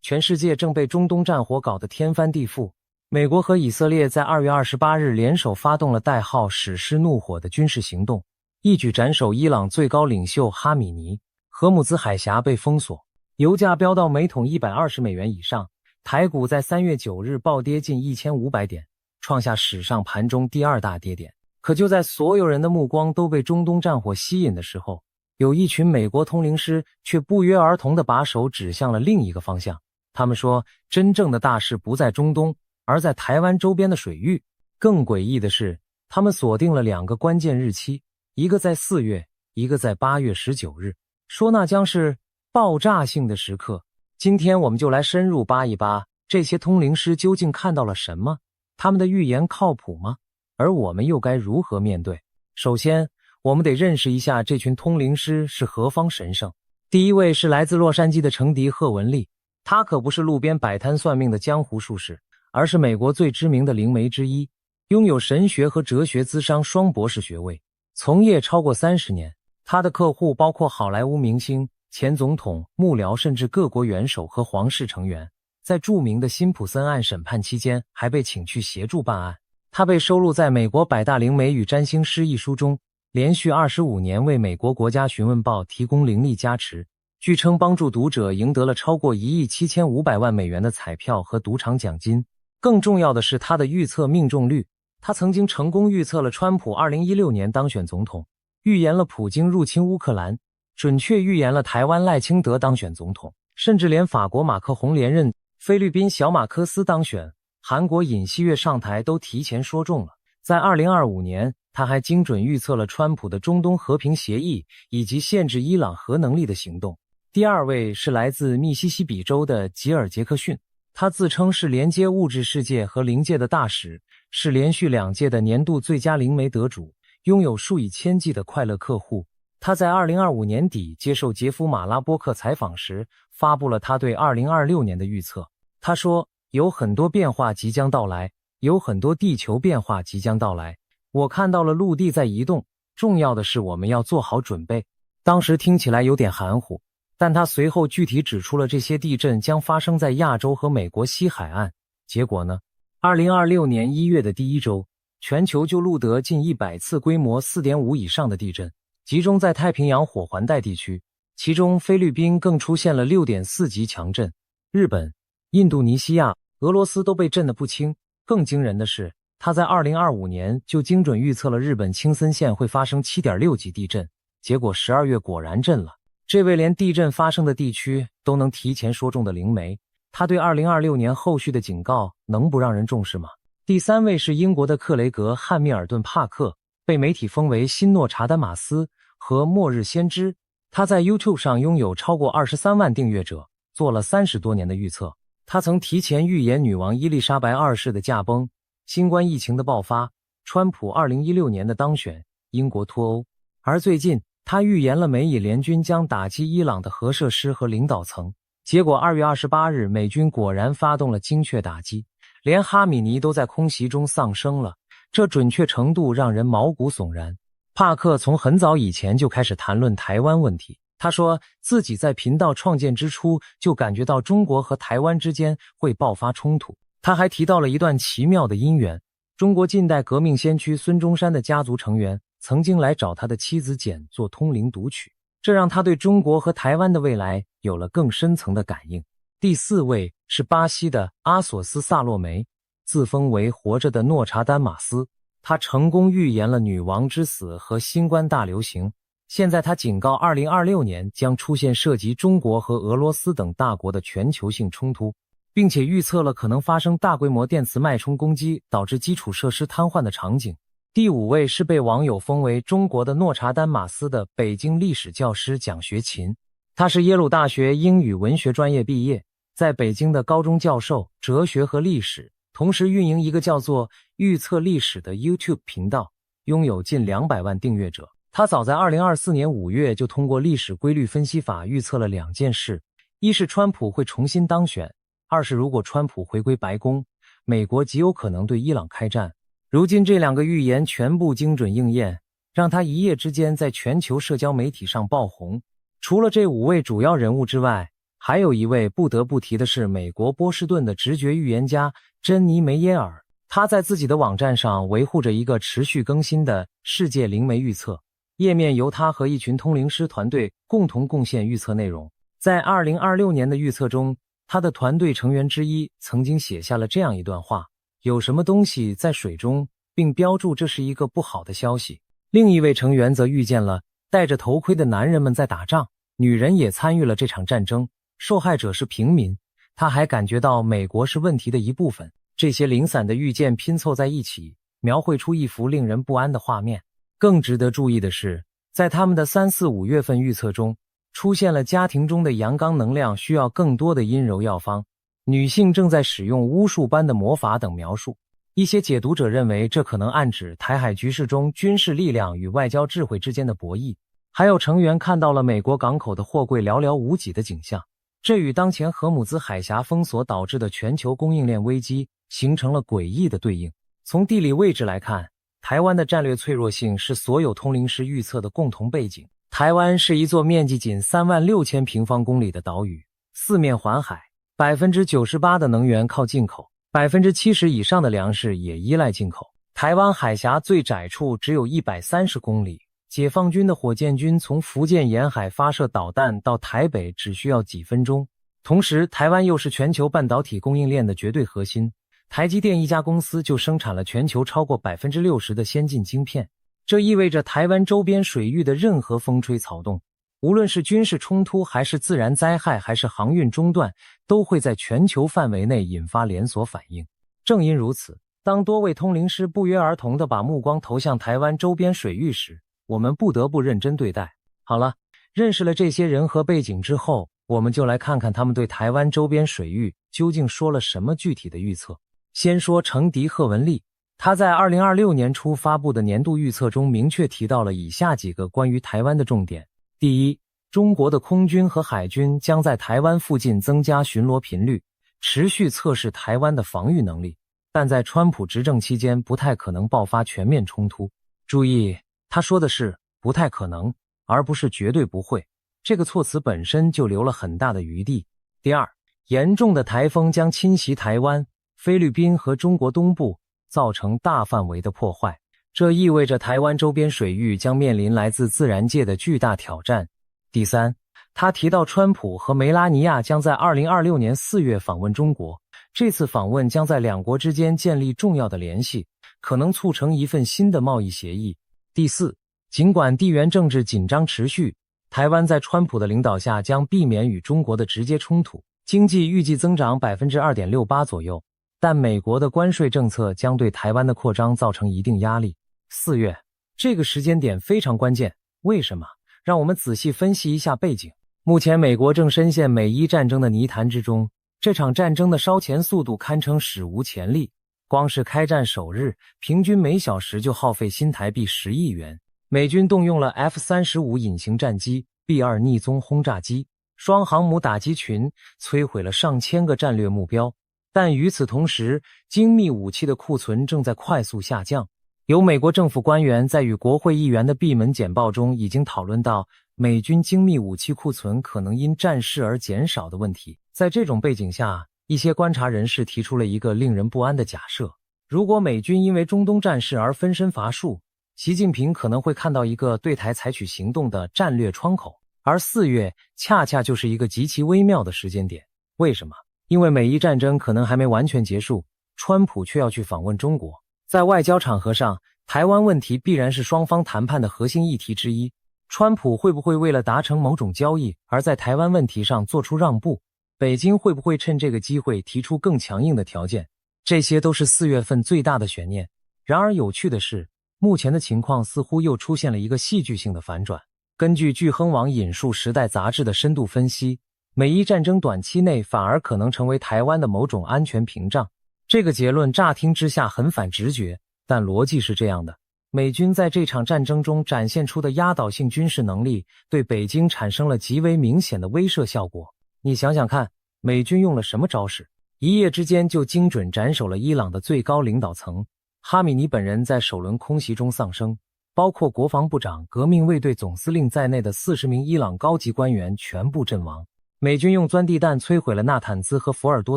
全世界正被中东战火搞得天翻地覆。美国和以色列在2月28日联手发动了代号史诗怒火的军事行动，一举斩首伊朗最高领袖哈米尼。荷姆兹海峡被封锁，油价飙到每桶$120以上，台股在3月9日暴跌近1500点，创下史上盘中第2大跌点。可就在所有人的目光都被中东战火吸引的时候，有一群美国通灵师却不约而同地把手指向了另一个方向。他们说，真正的大事不在中东，而在台湾周边的水域。更诡异的是，他们锁定了2个关键日期，一个在4月，一个在8月19日，说那将是爆炸性的时刻。今天我们就来深入扒一扒，这些通灵师究竟看到了什么？他们的预言靠谱吗？而我们又该如何面对？首先，我们得认识一下这群通灵师是何方神圣。第一位是来自洛杉矶的程迪·赫文利，他可不是路边摆摊算命的江湖术士，而是美国最知名的灵媒之一，拥有神学和哲学咨商双博士学位，从业超过30年。他的客户包括好莱坞明星、前总统、幕僚，甚至各国元首和皇室成员。在著名的辛普森案审判期间，还被请去协助办案。他被收录在美国100大灵媒与占星师一书中，连续25年为美国国家询问报提供灵力加持，据称帮助读者赢得了超过$175,000,000的彩票和赌场奖金。更重要的是他的预测命中率，他曾经成功预测了川普2016年当选总统，预言了普京入侵乌克兰，准确预言了台湾赖清德当选总统，甚至连法国马克宏连任、菲律宾小马科斯当选、韩国尹锡悦上台都提前说中了。在2025年，他还精准预测了川普的中东和平协议以及限制伊朗核能力的行动。第二位是来自密西西比州的吉尔·杰克逊，他自称是连接物质世界和灵界的大使，是连续2届的年度最佳灵媒得主，拥有数以千计的快乐客户。他在2025年底接受杰夫·马拉波克采访时，发布了他对2026年的预测。他说，有很多变化即将到来，有很多地球变化即将到来。我看到了陆地在移动，重要的是我们要做好准备。当时听起来有点含糊，但他随后具体指出了这些地震将发生在亚洲和美国西海岸。结果呢？2026年1月的第一周，全球就录得近100次规模 4.5 以上的地震，集中在太平洋火环带地区，其中菲律宾更出现了 6.4 级强震，日本、印度尼西亚、俄罗斯都被震得不轻。更惊人的是，他在2025年就精准预测了日本青森县会发生 7.6 级地震，结果12月果然震了。这位连地震发生的地区都能提前说中的灵媒，他对2026年后续的警告能不让人重视吗？第3位是英国的克雷格·汉密尔顿·帕克，被媒体封为新诺查丹马斯和末日先知。他在 YouTube 上拥有超过23万订阅者，做了30多年的预测。他曾提前预言女王伊丽莎白2世的驾崩、新冠疫情的爆发、川普2016年的当选、英国脱欧。而最近，他预言了美以联军将打击伊朗的核设施和领导层。结果2月28日，美军果然发动了精确打击，连哈米尼都在空袭中丧生了，这准确程度让人毛骨悚然。帕克从很早以前就开始谈论台湾问题，他说自己在频道创建之初就感觉到中国和台湾之间会爆发冲突。他还提到了一段奇妙的姻缘，中国近代革命先驱孙中山的家族成员曾经来找他的妻子简做通灵读取，这让他对中国和台湾的未来有了更深层的感应。第4位是巴西的阿索斯·萨洛梅，自封为活着的诺查丹马斯，他成功预言了女王之死和新冠大流行。现在他警告2026年将出现涉及中国和俄罗斯等大国的全球性冲突，并且预测了可能发生大规模电磁脉冲攻击导致基础设施瘫痪的场景。第5位是被网友封为中国的诺查丹马斯的北京历史教师蒋学勤，他是耶鲁大学英语文学专业毕业，在北京的高中教授哲学和历史，同时运营一个叫做预测历史的 YouTube 频道，拥有近200万订阅者。他早在2024年5月就通过历史规律分析法预测了2件事，一是川普会重新当选，二是如果川普回归白宫，美国极有可能对伊朗开战。如今这2个预言全部精准应验，让他一夜之间在全球社交媒体上爆红。除了这5位主要人物之外，还有一位不得不提的是美国波士顿的直觉预言家珍妮·梅耶尔，他在自己的网站上维护着一个持续更新的世界灵媒预测页面，由他和一群通灵师团队共同贡献预测内容。在2026年的预测中，他的团队成员之一曾经写下了这样一段话：有什么东西在水中，并标注这是一个不好的消息。另一位成员则预见了戴着头盔的男人们在打仗，女人也参与了这场战争，受害者是平民。他还感觉到美国是问题的一部分。这些零散的预见拼凑在一起，描绘出一幅令人不安的画面。更值得注意的是，在他们的3、4、5月份预测中，出现了家庭中的阳刚能量需要更多的阴柔药方，女性正在使用巫术般的魔法等描述。一些解读者认为这可能暗指台海局势中军事力量与外交智慧之间的博弈。还有成员看到了美国港口的货柜寥寥无几的景象，这与当前荷姆兹海峡封锁导致的全球供应链危机形成了诡异的对应。从地理位置来看，台湾的战略脆弱性是所有通灵师预测的共同背景。台湾是一座面积仅36000平方公里的岛屿，四面环海， 98% 的能源靠进口， 70% 以上的粮食也依赖进口。台湾海峡最窄处只有130公里，解放军的火箭军从福建沿海发射导弹到台北只需要几分钟。同时，台湾又是全球半导体供应链的绝对核心，台积电一家公司就生产了全球超过 60% 的先进晶片。这意味着台湾周边水域的任何风吹草动，无论是军事冲突还是自然灾害还是航运中断，都会在全球范围内引发连锁反应。正因如此，当多位通灵师不约而同地把目光投向台湾周边水域时，我们不得不认真对待。好了，认识了这些人和背景之后，我们就来看看他们对台湾周边水域究竟说了什么具体的预测。先说程迪·赫文利，他在2026年初发布的年度预测中明确提到了以下几个关于台湾的重点。第一，中国的空军和海军将在台湾附近增加巡逻频率，持续测试台湾的防御能力，但在川普执政期间不太可能爆发全面冲突。注意，他说的是不太可能，而不是绝对不会，这个措辞本身就留了很大的余地。第二，严重的台风将侵袭台湾、菲律宾和中国东部，造成大范围的破坏，这意味着台湾周边水域将面临来自自然界的巨大挑战。第三，他提到川普和梅拉尼亚将在2026年4月访问中国，这次访问将在两国之间建立重要的联系，可能促成一份新的贸易协议。第四，尽管地缘政治紧张持续，台湾在川普的领导下将避免与中国的直接冲突，经济预计增长 2.68% 左右，但美国的关税政策将对台湾的扩张造成一定压力。4月，这个时间点非常关键，为什么？让我们仔细分析一下背景。目前美国正深陷美伊战争的泥潭之中，这场战争的烧钱速度堪称史无前例，光是开战首日，平均每小时就耗费新台币10亿元。美军动用了 F-35 隐形战机、B-2逆踪轰炸机、双航母打击群，摧毁了上千个战略目标。但与此同时，精密武器的库存正在快速下降。有美国政府官员在与国会议员的闭门简报中已经讨论到美军精密武器库存可能因战事而减少的问题。在这种背景下，一些观察人士提出了一个令人不安的假设：如果美军因为中东战事而分身乏术，习近平可能会看到一个对台采取行动的战略窗口。而4月恰恰就是一个极其微妙的时间点。为什么？因为美伊战争可能还没完全结束，川普却要去访问中国。在外交场合上，台湾问题必然是双方谈判的核心议题之一。川普会不会为了达成某种交易而在台湾问题上做出让步？北京会不会趁这个机会提出更强硬的条件？这些都是4月份最大的悬念。然而有趣的是，目前的情况似乎又出现了一个戏剧性的反转。根据钜亨网引述《时代》杂志的深度分析，美伊战争短期内反而可能成为台湾的某种安全屏障。这个结论乍听之下很反直觉，但逻辑是这样的：美军在这场战争中展现出的压倒性军事能力，对北京产生了极为明显的威慑效果。你想想看，美军用了什么招式？一夜之间就精准斩首了伊朗的最高领导层，哈米尼本人在首轮空袭中丧生，包括国防部长、革命卫队总司令在内的40名伊朗高级官员全部阵亡。美军用钻地弹摧毁了纳坦兹和佛尔多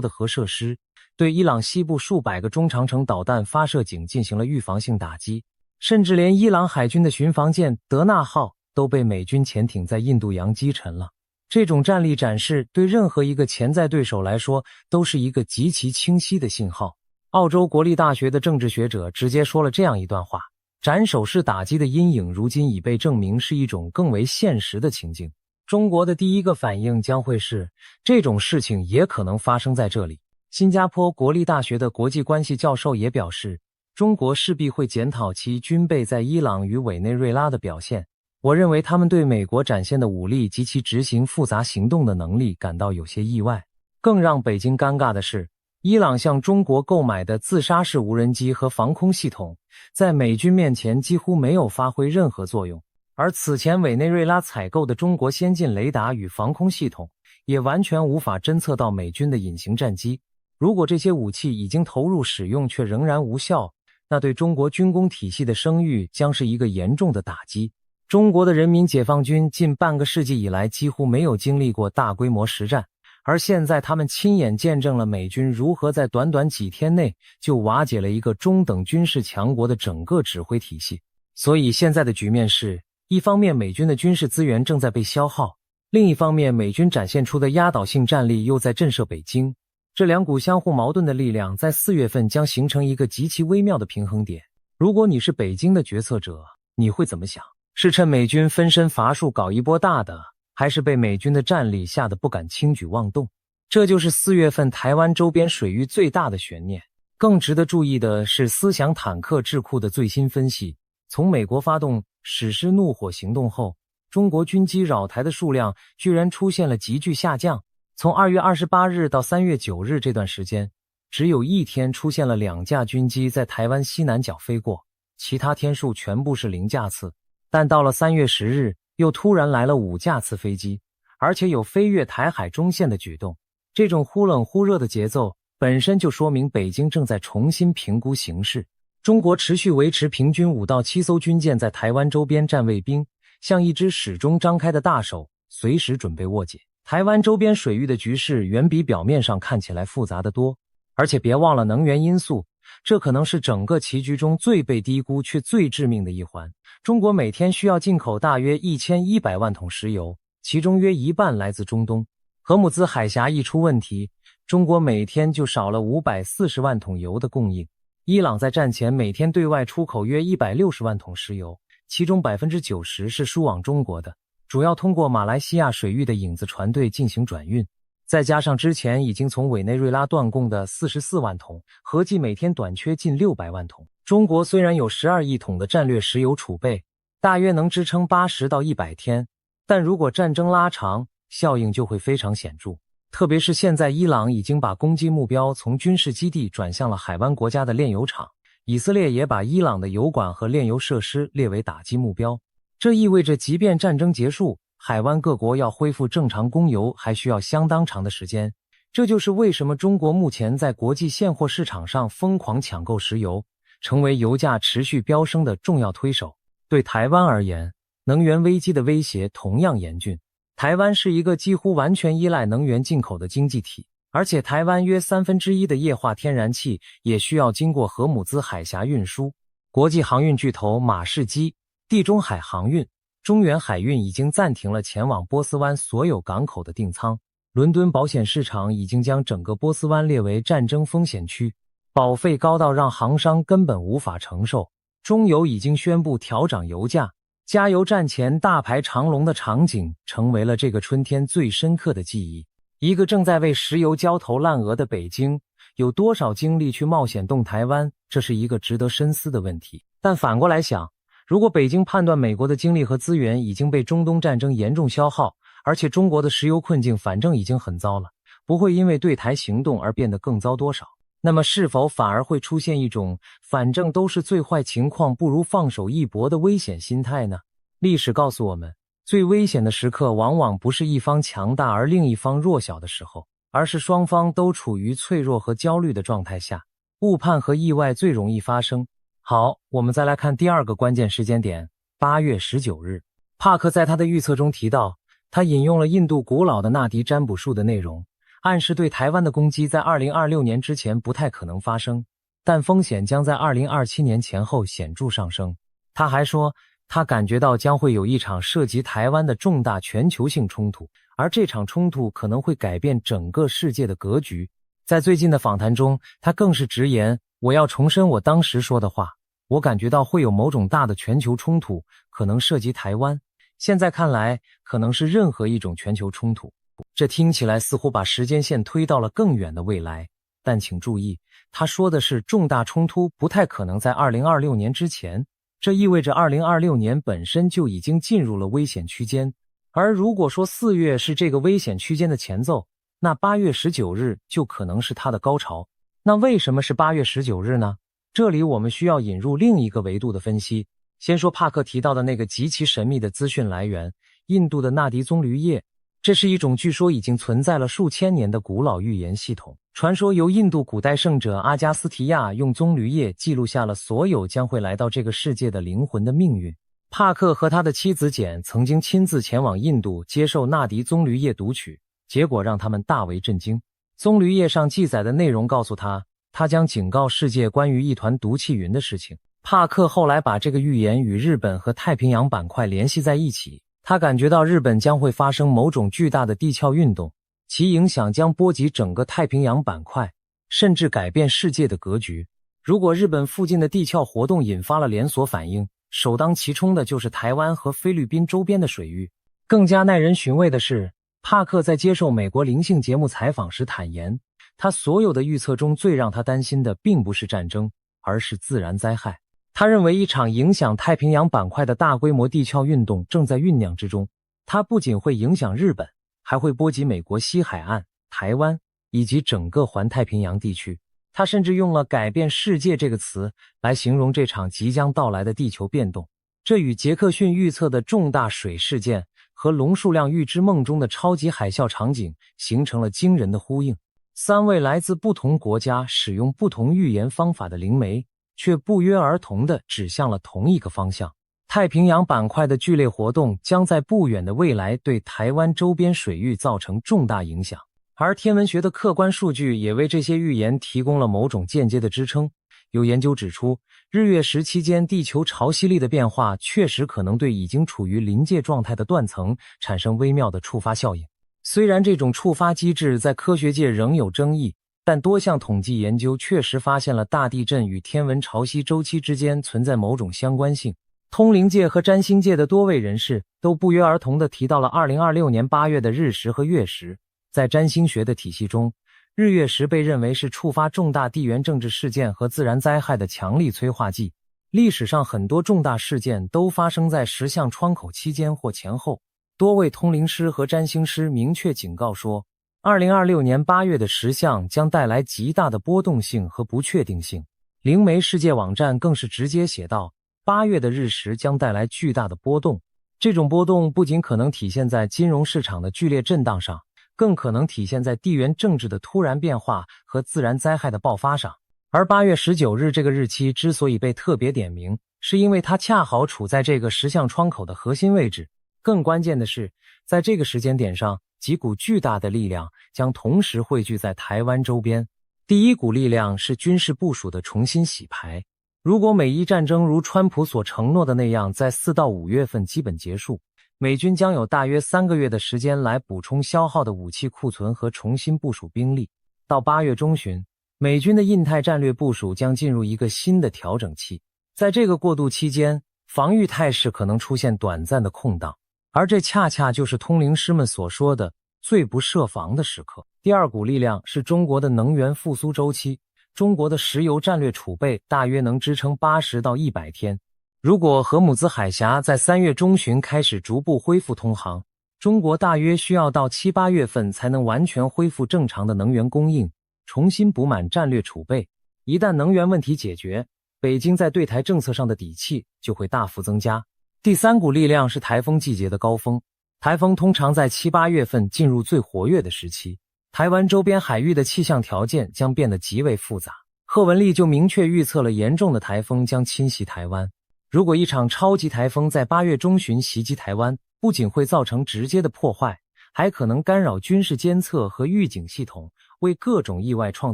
的核设施，对伊朗西部数百个中长程导弹发射井进行了预防性打击，甚至连伊朗海军的巡防舰德纳号都被美军潜艇在印度洋击沉了。这种战力展示对任何一个潜在对手来说都是一个极其清晰的信号。澳洲国立大学的政治学者直接说了这样一段话：斩首式打击的阴影如今已被证明是一种更为现实的情境。中国的第一个反应将会是，这种事情也可能发生在这里。新加坡国立大学的国际关系教授也表示，中国势必会检讨其军备在伊朗与委内瑞拉的表现。我认为他们对美国展现的武力及其执行复杂行动的能力感到有些意外。更让北京尴尬的是，伊朗向中国购买的自杀式无人机和防空系统，在美军面前几乎没有发挥任何作用。而此前委内瑞拉采购的中国先进雷达与防空系统，也完全无法侦测到美军的隐形战机。如果这些武器已经投入使用却仍然无效，那对中国军工体系的声誉将是一个严重的打击。中国的人民解放军近半个世纪以来几乎没有经历过大规模实战，而现在他们亲眼见证了美军如何在短短几天内就瓦解了一个中等军事强国的整个指挥体系。所以现在的局面是，一方面美军的军事资源正在被消耗，另一方面美军展现出的压倒性战力又在震慑北京。这两股相互矛盾的力量在4月份将形成一个极其微妙的平衡点。如果你是北京的决策者，你会怎么想？是趁美军分身乏术搞一波大的，还是被美军的战力吓得不敢轻举妄动？这就是4月份台湾周边水域最大的悬念。更值得注意的是思想坦克智库的最新分析，从美国发动史诗怒火行动后，中国军机扰台的数量居然出现了急剧下降。从2月28日到3月9日这段时间，只有一天出现了2架军机在台湾西南角飞过，其他天数全部是0架次。但到了3月10日，又突然来了5架次飞机，而且有飞越台海中线的举动。这种忽冷忽热的节奏本身就说明北京正在重新评估形势。中国持续维持平均5到7艘军舰在台湾周边站卫兵，像一只始终张开的大手，随时准备握解。台湾周边水域的局势远比表面上看起来复杂得多，而且别忘了能源因素，这可能是整个棋局中最被低估却最致命的一环。中国每天需要进口大约1100万桶石油，其中约一半来自中东。荷姆兹海峡一出问题，中国每天就少了540万桶油的供应。伊朗在战前每天对外出口约160万桶石油，其中90%是输往中国的。主要通过马来西亚水域的影子船队进行转运，再加上之前已经从委内瑞拉断供的44万桶，合计每天短缺近600万桶。中国虽然有12亿桶的战略石油储备，大约能支撑80到100天，但如果战争拉长，效应就会非常显著。特别是现在伊朗已经把攻击目标从军事基地转向了海湾国家的炼油厂，以色列也把伊朗的油管和炼油设施列为打击目标。这意味着即便战争结束，海湾各国要恢复正常供油还需要相当长的时间。这就是为什么中国目前在国际现货市场上疯狂抢购石油，成为油价持续飙升的重要推手。对台湾而言，能源危机的威胁同样严峻。台湾是一个几乎完全依赖能源进口的经济体，而且台湾约1/3的液化天然气也需要经过荷姆兹海峡运输。国际航运巨头马士基、地中海航运、中远海运已经暂停了前往波斯湾所有港口的订舱。伦敦保险市场已经将整个波斯湾列为战争风险区，保费高到让航商根本无法承受。中油已经宣布调涨油价，加油站前大排长龙的场景成为了这个春天最深刻的记忆。一个正在为石油焦头烂额的北京，有多少精力去冒险动台湾，这是一个值得深思的问题。但反过来想，如果北京判断美国的精力和资源已经被中东战争严重消耗，而且中国的石油困境反正已经很糟了，不会因为对台行动而变得更糟多少，那么是否反而会出现一种反正都是最坏情况不如放手一搏的危险心态呢？历史告诉我们，最危险的时刻往往不是一方强大而另一方弱小的时候，而是双方都处于脆弱和焦虑的状态下，误判和意外最容易发生。好，我们再来看第二个关键时间点，8月19日。帕克在他的预测中提到，他引用了印度古老的纳迪占卜术的内容，暗示对台湾的攻击在2026年之前不太可能发生，但风险将在2027年前后显著上升。他还说，他感觉到将会有一场涉及台湾的重大全球性冲突，而这场冲突可能会改变整个世界的格局。在最近的访谈中，他更是直言，我要重申我当时说的话，我感觉到会有某种大的全球冲突，可能涉及台湾。现在看来，可能是任何一种全球冲突。这听起来似乎把时间线推到了更远的未来，但请注意，他说的是重大冲突不太可能在2026年之前，这意味着2026年本身就已经进入了危险区间。而如果说4月是这个危险区间的前奏，那8月19日就可能是它的高潮。那为什么是8月19日呢？这里我们需要引入另一个维度的分析。先说帕克提到的那个极其神秘的资讯来源，印度的纳迪棕榈叶。这是一种据说已经存在了数千年的古老预言系统。传说由印度古代圣者阿加斯提亚用棕榈叶记录下了所有将会来到这个世界的灵魂的命运。帕克和他的妻子简曾经亲自前往印度接受纳迪棕榈叶读取，结果让他们大为震惊。棕榈叶上记载的内容告诉他，他将警告世界关于一团毒气云的事情。帕克后来把这个预言与日本和太平洋板块联系在一起，他感觉到日本将会发生某种巨大的地壳运动，其影响将波及整个太平洋板块，甚至改变世界的格局。如果日本附近的地壳活动引发了连锁反应，首当其冲的就是台湾和菲律宾周边的水域。更加耐人寻味的是，帕克在接受美国灵性节目采访时坦言，他所有的预测中最让他担心的并不是战争，而是自然灾害。他认为一场影响太平洋板块的大规模地壳运动正在酝酿之中，它不仅会影响日本，还会波及美国西海岸、台湾以及整个环太平洋地区。他甚至用了改变世界这个词来形容这场即将到来的地球变动。这与杰克逊预测的重大水事件和龙数量预知梦中的超级海啸场景形成了惊人的呼应。3位来自不同国家使用不同预言方法的灵媒，却不约而同地指向了同一个方向。太平洋板块的剧烈活动将在不远的未来对台湾周边水域造成重大影响，而天文学的客观数据也为这些预言提供了某种间接的支撑。有研究指出，日月食期间地球潮汐力的变化确实可能对已经处于临界状态的断层产生微妙的触发效应。虽然这种触发机制在科学界仍有争议，但多项统计研究确实发现了大地震与天文潮汐周期之间存在某种相关性。通灵界和占星界的多位人士都不约而同地提到了2026年8月的日食和月食。在占星学的体系中，日月食被认为是触发重大地缘政治事件和自然灾害的强力催化剂。历史上很多重大事件都发生在石像窗口期间或前后。多位通灵师和占星师明确警告说，2026年8月的石像将带来极大的波动性和不确定性。灵媒世界网站更是直接写道，8月的日食将带来巨大的波动。这种波动不仅可能体现在金融市场的剧烈震荡上，更可能体现在地缘政治的突然变化和自然灾害的爆发上。而8月19日这个日期之所以被特别点名，是因为它恰好处在这个石像窗口的核心位置。更关键的是，在这个时间点上，几股巨大的力量将同时汇聚在台湾周边。第一股力量是军事部署的重新洗牌。如果美伊战争如川普所承诺的那样在4到5月份基本结束，美军将有大约3个月的时间来补充消耗的武器库存和重新部署兵力。到8月中旬，美军的印太战略部署将进入一个新的调整期。在这个过渡期间，防御态势可能出现短暂的空档，而这恰恰就是通灵师们所说的最不设防的时刻。第二股力量是中国的能源复苏周期。中国的石油战略储备大约能支撑80到100天。如果荷姆兹海峡在3月中旬开始逐步恢复通航，中国大约需要到7、8月份才能完全恢复正常的能源供应，重新补满战略储备。一旦能源问题解决，北京在对台政策上的底气就会大幅增加。第三股力量是台风季节的高峰。台风通常在7、8月份进入最活跃的时期，台湾周边海域的气象条件将变得极为复杂。贺文丽就明确预测了严重的台风将侵袭台湾。如果一场超级台风在8月中旬袭击台湾，不仅会造成直接的破坏，还可能干扰军事监测和预警系统，为各种意外创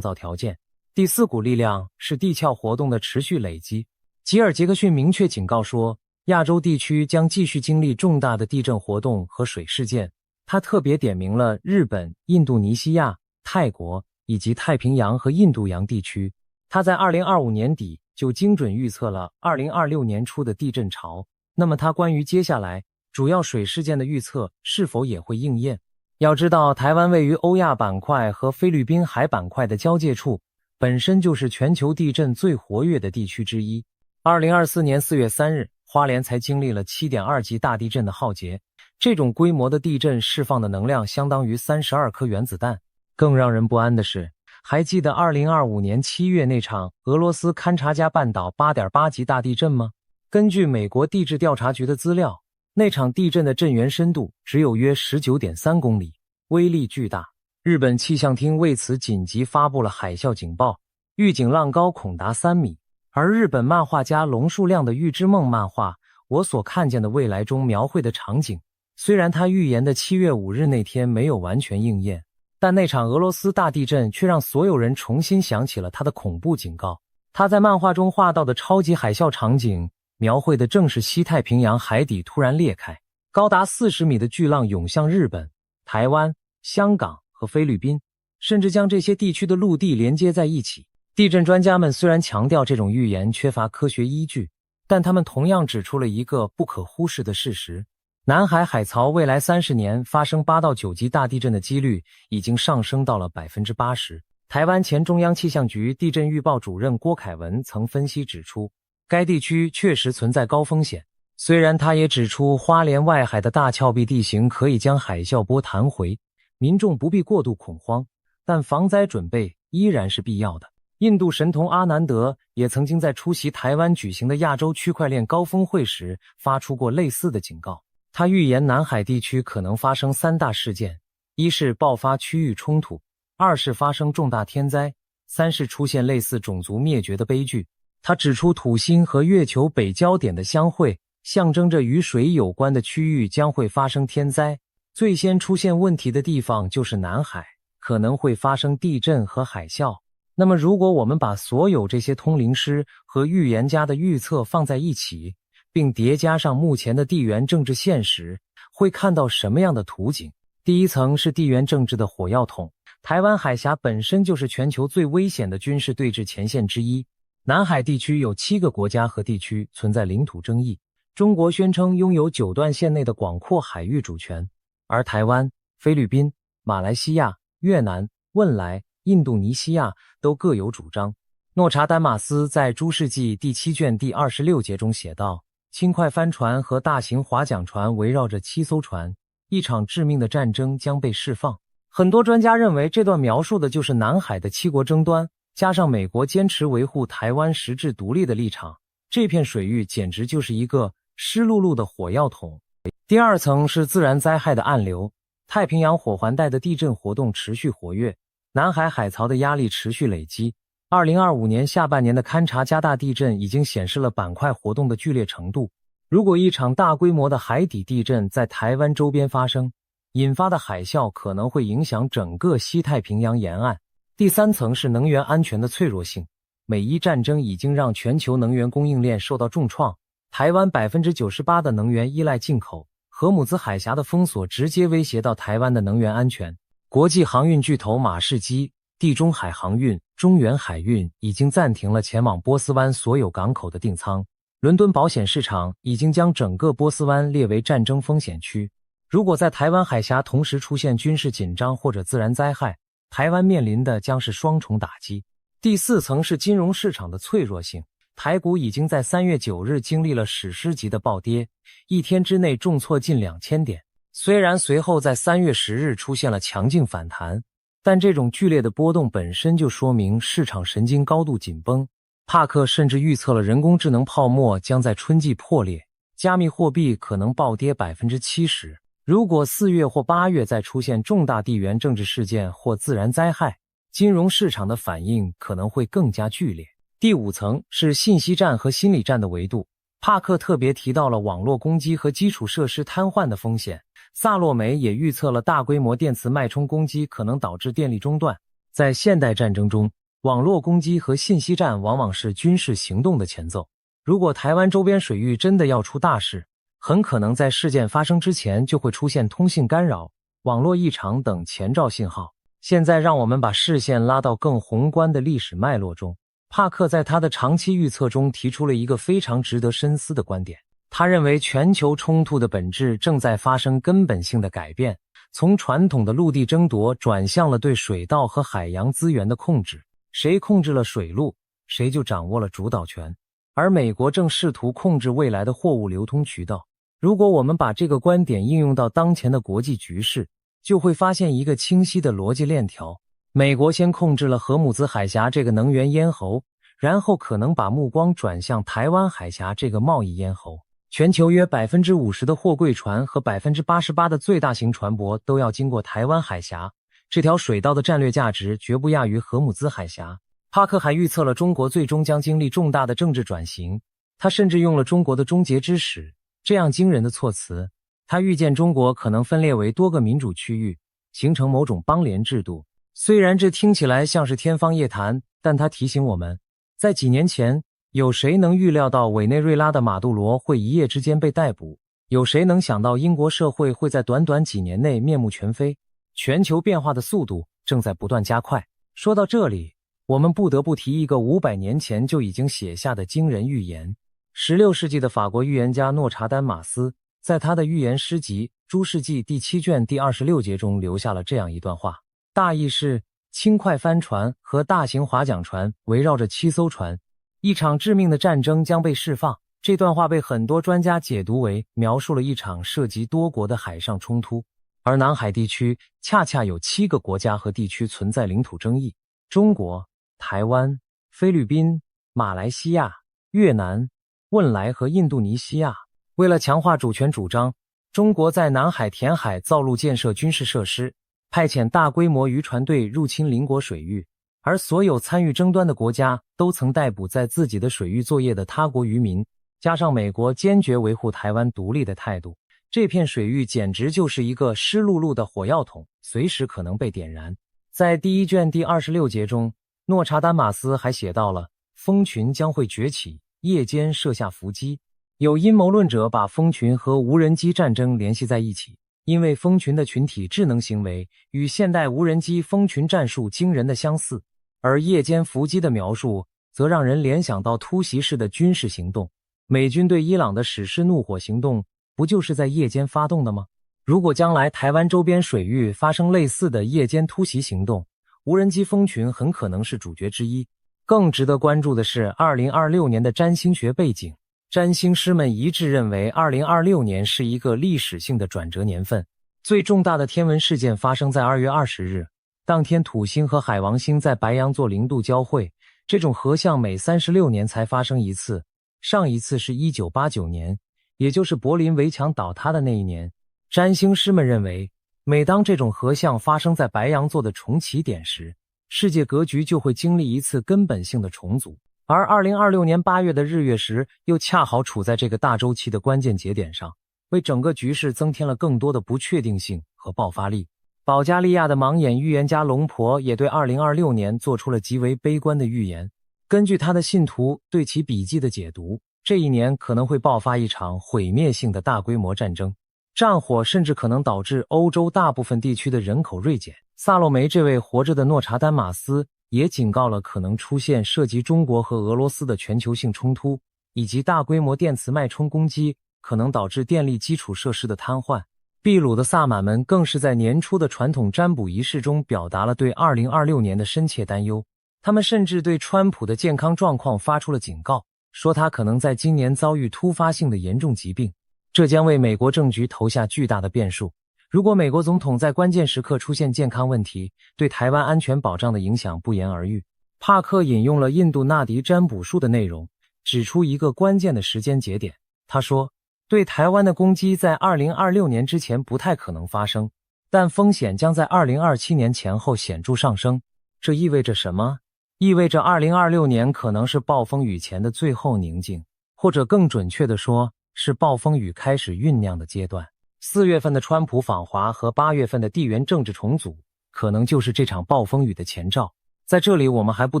造条件。第四股力量是地壳活动的持续累积。吉尔杰克逊明确警告说，亚洲地区将继续经历重大的地震活动和水事件。他特别点名了日本、印度尼西亚、泰国以及太平洋和印度洋地区。他在2025年底就精准预测了2026年初的地震潮。那么他关于接下来主要水事件的预测是否也会应验？要知道，台湾位于欧亚板块和菲律宾海板块的交界处，本身就是全球地震最活跃的地区之一。2024年4月3日，花莲才经历了7.2级大地震的浩劫。这种规模的地震释放的能量相当于32颗原子弹。更让人不安的是，还记得2025年7月那场俄罗斯勘察加半岛 8.8 级大地震吗？根据美国地质调查局的资料，那场地震的震源深度只有约 19.3 公里，威力巨大。日本气象厅为此紧急发布了海啸警报，预警浪高恐达3米。而日本漫画家龙树亮的《预知梦》漫画《我所看见的未来》中描绘的场景，虽然他预言的7月5日那天没有完全应验，但那场俄罗斯大地震却让所有人重新想起了他的恐怖警告。他在漫画中画到的超级海啸场景，描绘的正是西太平洋海底突然裂开，高达40米的巨浪涌向日本、台湾、香港和菲律宾，甚至将这些地区的陆地连接在一起。地震专家们虽然强调这种预言缺乏科学依据，但他们同样指出了一个不可忽视的事实：南海海槽未来30年发生8到9级大地震的几率已经上升到了 80%。台湾前中央气象局地震预报主任郭凯文曾分析指出，该地区确实存在高风险。虽然他也指出花莲外海的大峭壁地形可以将海啸波弹回，民众不必过度恐慌，但防灾准备依然是必要的。印度神童阿南德也曾经在出席台湾举行的亚洲区块链高峰会时发出过类似的警告。他预言南海地区可能发生3大事件：一是爆发区域冲突，二是发生重大天灾，三是出现类似种族灭绝的悲剧。他指出土星和月球北交点的相会，象征着与水有关的区域将会发生天灾。最先出现问题的地方就是南海，可能会发生地震和海啸。那么如果我们把所有这些通灵师和预言家的预测放在一起，并叠加上目前的地缘政治现实，会看到什么样的图景？第一层是地缘政治的火药桶。台湾海峡本身就是全球最危险的军事对峙前线之一。南海地区有7个国家和地区存在领土争议，中国宣称拥有9段线内的广阔海域主权，而台湾、菲律宾、马来西亚、越南、汶莱、印度尼西亚都各有主张。诺查丹马斯在《诸世纪》第7卷第26节中写道：轻快帆船和大型划桨船围绕着7艘船，一场致命的战争将被释放。很多专家认为这段描述的就是南海的7国争端，加上美国坚持维护台湾实质独立的立场，这片水域简直就是一个湿漉漉的火药桶。第二层是自然灾害的暗流，太平洋火环带的地震活动持续活跃，南海海槽的压力持续累积。2025年下半年的勘察加大地震已经显示了板块活动的剧烈程度。如果一场大规模的海底地震在台湾周边发生，引发的海啸可能会影响整个西太平洋沿岸。第三层是能源安全的脆弱性。美伊战争已经让全球能源供应链受到重创，台湾 98% 的能源依赖进口，荷姆兹海峡的封锁直接威胁到台湾的能源安全。国际航运巨头马士基、地中海航运、中远海运已经暂停了前往波斯湾所有港口的订舱。伦敦保险市场已经将整个波斯湾列为战争风险区。如果在台湾海峡同时出现军事紧张或者自然灾害，台湾面临的将是双重打击。第四层是金融市场的脆弱性。台股已经在3月9日经历了史诗级的暴跌，一天之内重挫近2000点。虽然随后在3月10日出现了强劲反弹，但这种剧烈的波动本身就说明市场神经高度紧绷。帕克甚至预测了人工智能泡沫将在春季破裂，加密货币可能暴跌 70%。如果4月或8月再出现重大地缘政治事件或自然灾害，金融市场的反应可能会更加剧烈。第五层是信息战和心理战的维度。帕克特别提到了网络攻击和基础设施瘫痪的风险。萨洛梅也预测了大规模电磁脉冲攻击可能导致电力中断。在现代战争中，网络攻击和信息战往往是军事行动的前奏。如果台湾周边水域真的要出大事，很可能在事件发生之前就会出现通信干扰、网络异常等前兆信号。现在让我们把视线拉到更宏观的历史脉络中。帕克在他的长期预测中提出了一个非常值得深思的观点。他认为全球冲突的本质正在发生根本性的改变，从传统的陆地争夺转向了对水道和海洋资源的控制。谁控制了水路，谁就掌握了主导权。而美国正试图控制未来的货物流通渠道。如果我们把这个观点应用到当前的国际局势，就会发现一个清晰的逻辑链条。美国先控制了荷姆兹海峡这个能源咽喉，然后可能把目光转向台湾海峡这个贸易咽喉。全球约 50% 的货柜船和 88% 的最大型船舶都要经过台湾海峡，这条水道的战略价值绝不亚于荷姆兹海峡。帕克还预测了中国最终将经历重大的政治转型，他甚至用了中国的终结之始这样惊人的措辞。他预见中国可能分裂为多个民主区域，形成某种邦联制度。虽然这听起来像是天方夜谭，但他提醒我们，在几年前，有谁能预料到委内瑞拉的马杜罗会一夜之间被逮捕？有谁能想到英国社会会在短短几年内面目全非？全球变化的速度正在不断加快。说到这里，我们不得不提一个500年前就已经写下的惊人预言。16世纪的法国预言家诺查丹马斯在他的预言诗集《诸世纪》第7卷第26节中留下了这样一段话，大意是：轻快帆船和大型划桨船围绕着7艘船，一场致命的战争将被释放。这段话被很多专家解读为描述了一场涉及多国的海上冲突，而南海地区恰恰有7个国家和地区存在领土争议：中国、台湾、菲律宾、马来西亚、越南、汶莱和印度尼西亚。为了强化主权主张，中国在南海填海造陆建设军事设施，派遣大规模渔船队入侵邻国水域，而所有参与争端的国家都曾逮捕在自己的水域作业的他国渔民，加上美国坚决维护台湾独立的态度，这片水域简直就是一个湿漉漉的火药桶，随时可能被点燃。在第1卷第26节中，诺查丹马斯还写到了蜂群将会崛起，夜间设下伏击。有阴谋论者把蜂群和无人机战争联系在一起，因为蜂群的群体智能行为与现代无人机蜂群战术惊人的相似，而夜间伏击的描述则让人联想到突袭式的军事行动。美军对伊朗的史诗怒火行动不就是在夜间发动的吗？如果将来台湾周边水域发生类似的夜间突袭行动，无人机蜂群很可能是主角之一。更值得关注的是2026年的占星学背景，占星师们一致认为2026年是一个历史性的转折年份。最重大的天文事件发生在2月20日，当天土星和海王星在白羊座0度交汇，这种合相每36年才发生一次，上一次是1989年，也就是柏林围墙倒塌的那一年。占星师们认为，每当这种合相发生在白羊座的重启点时，世界格局就会经历一次根本性的重组。而2026年8月的日月食又恰好处在这个大周期的关键节点上，为整个局势增添了更多的不确定性和爆发力。保加利亚的盲眼预言家龙婆也对2026年做出了极为悲观的预言。根据他的信徒对其笔记的解读，这一年可能会爆发一场毁灭性的大规模战争，战火甚至可能导致欧洲大部分地区的人口锐减。萨洛梅这位活着的诺查丹马斯也警告了可能出现涉及中国和俄罗斯的全球性冲突，以及大规模电磁脉冲攻击可能导致电力基础设施的瘫痪。秘鲁的萨满们更是在年初的传统占卜仪式中表达了对2026年的深切担忧，他们甚至对川普的健康状况发出了警告，说他可能在今年遭遇突发性的严重疾病，这将为美国政局投下巨大的变数。如果美国总统在关键时刻出现健康问题，对台湾安全保障的影响不言而喻。帕克引用了印度纳迪占卜术的内容，指出一个关键的时间节点。他说，对台湾的攻击在2026年之前不太可能发生，但风险将在2027年前后显著上升。这意味着什么？意味着2026年可能是暴风雨前的最后宁静，或者更准确地说，是暴风雨开始酝酿的阶段。4月份的川普访华和8月份的地缘政治重组，可能就是这场暴风雨的前兆。在这里我们还不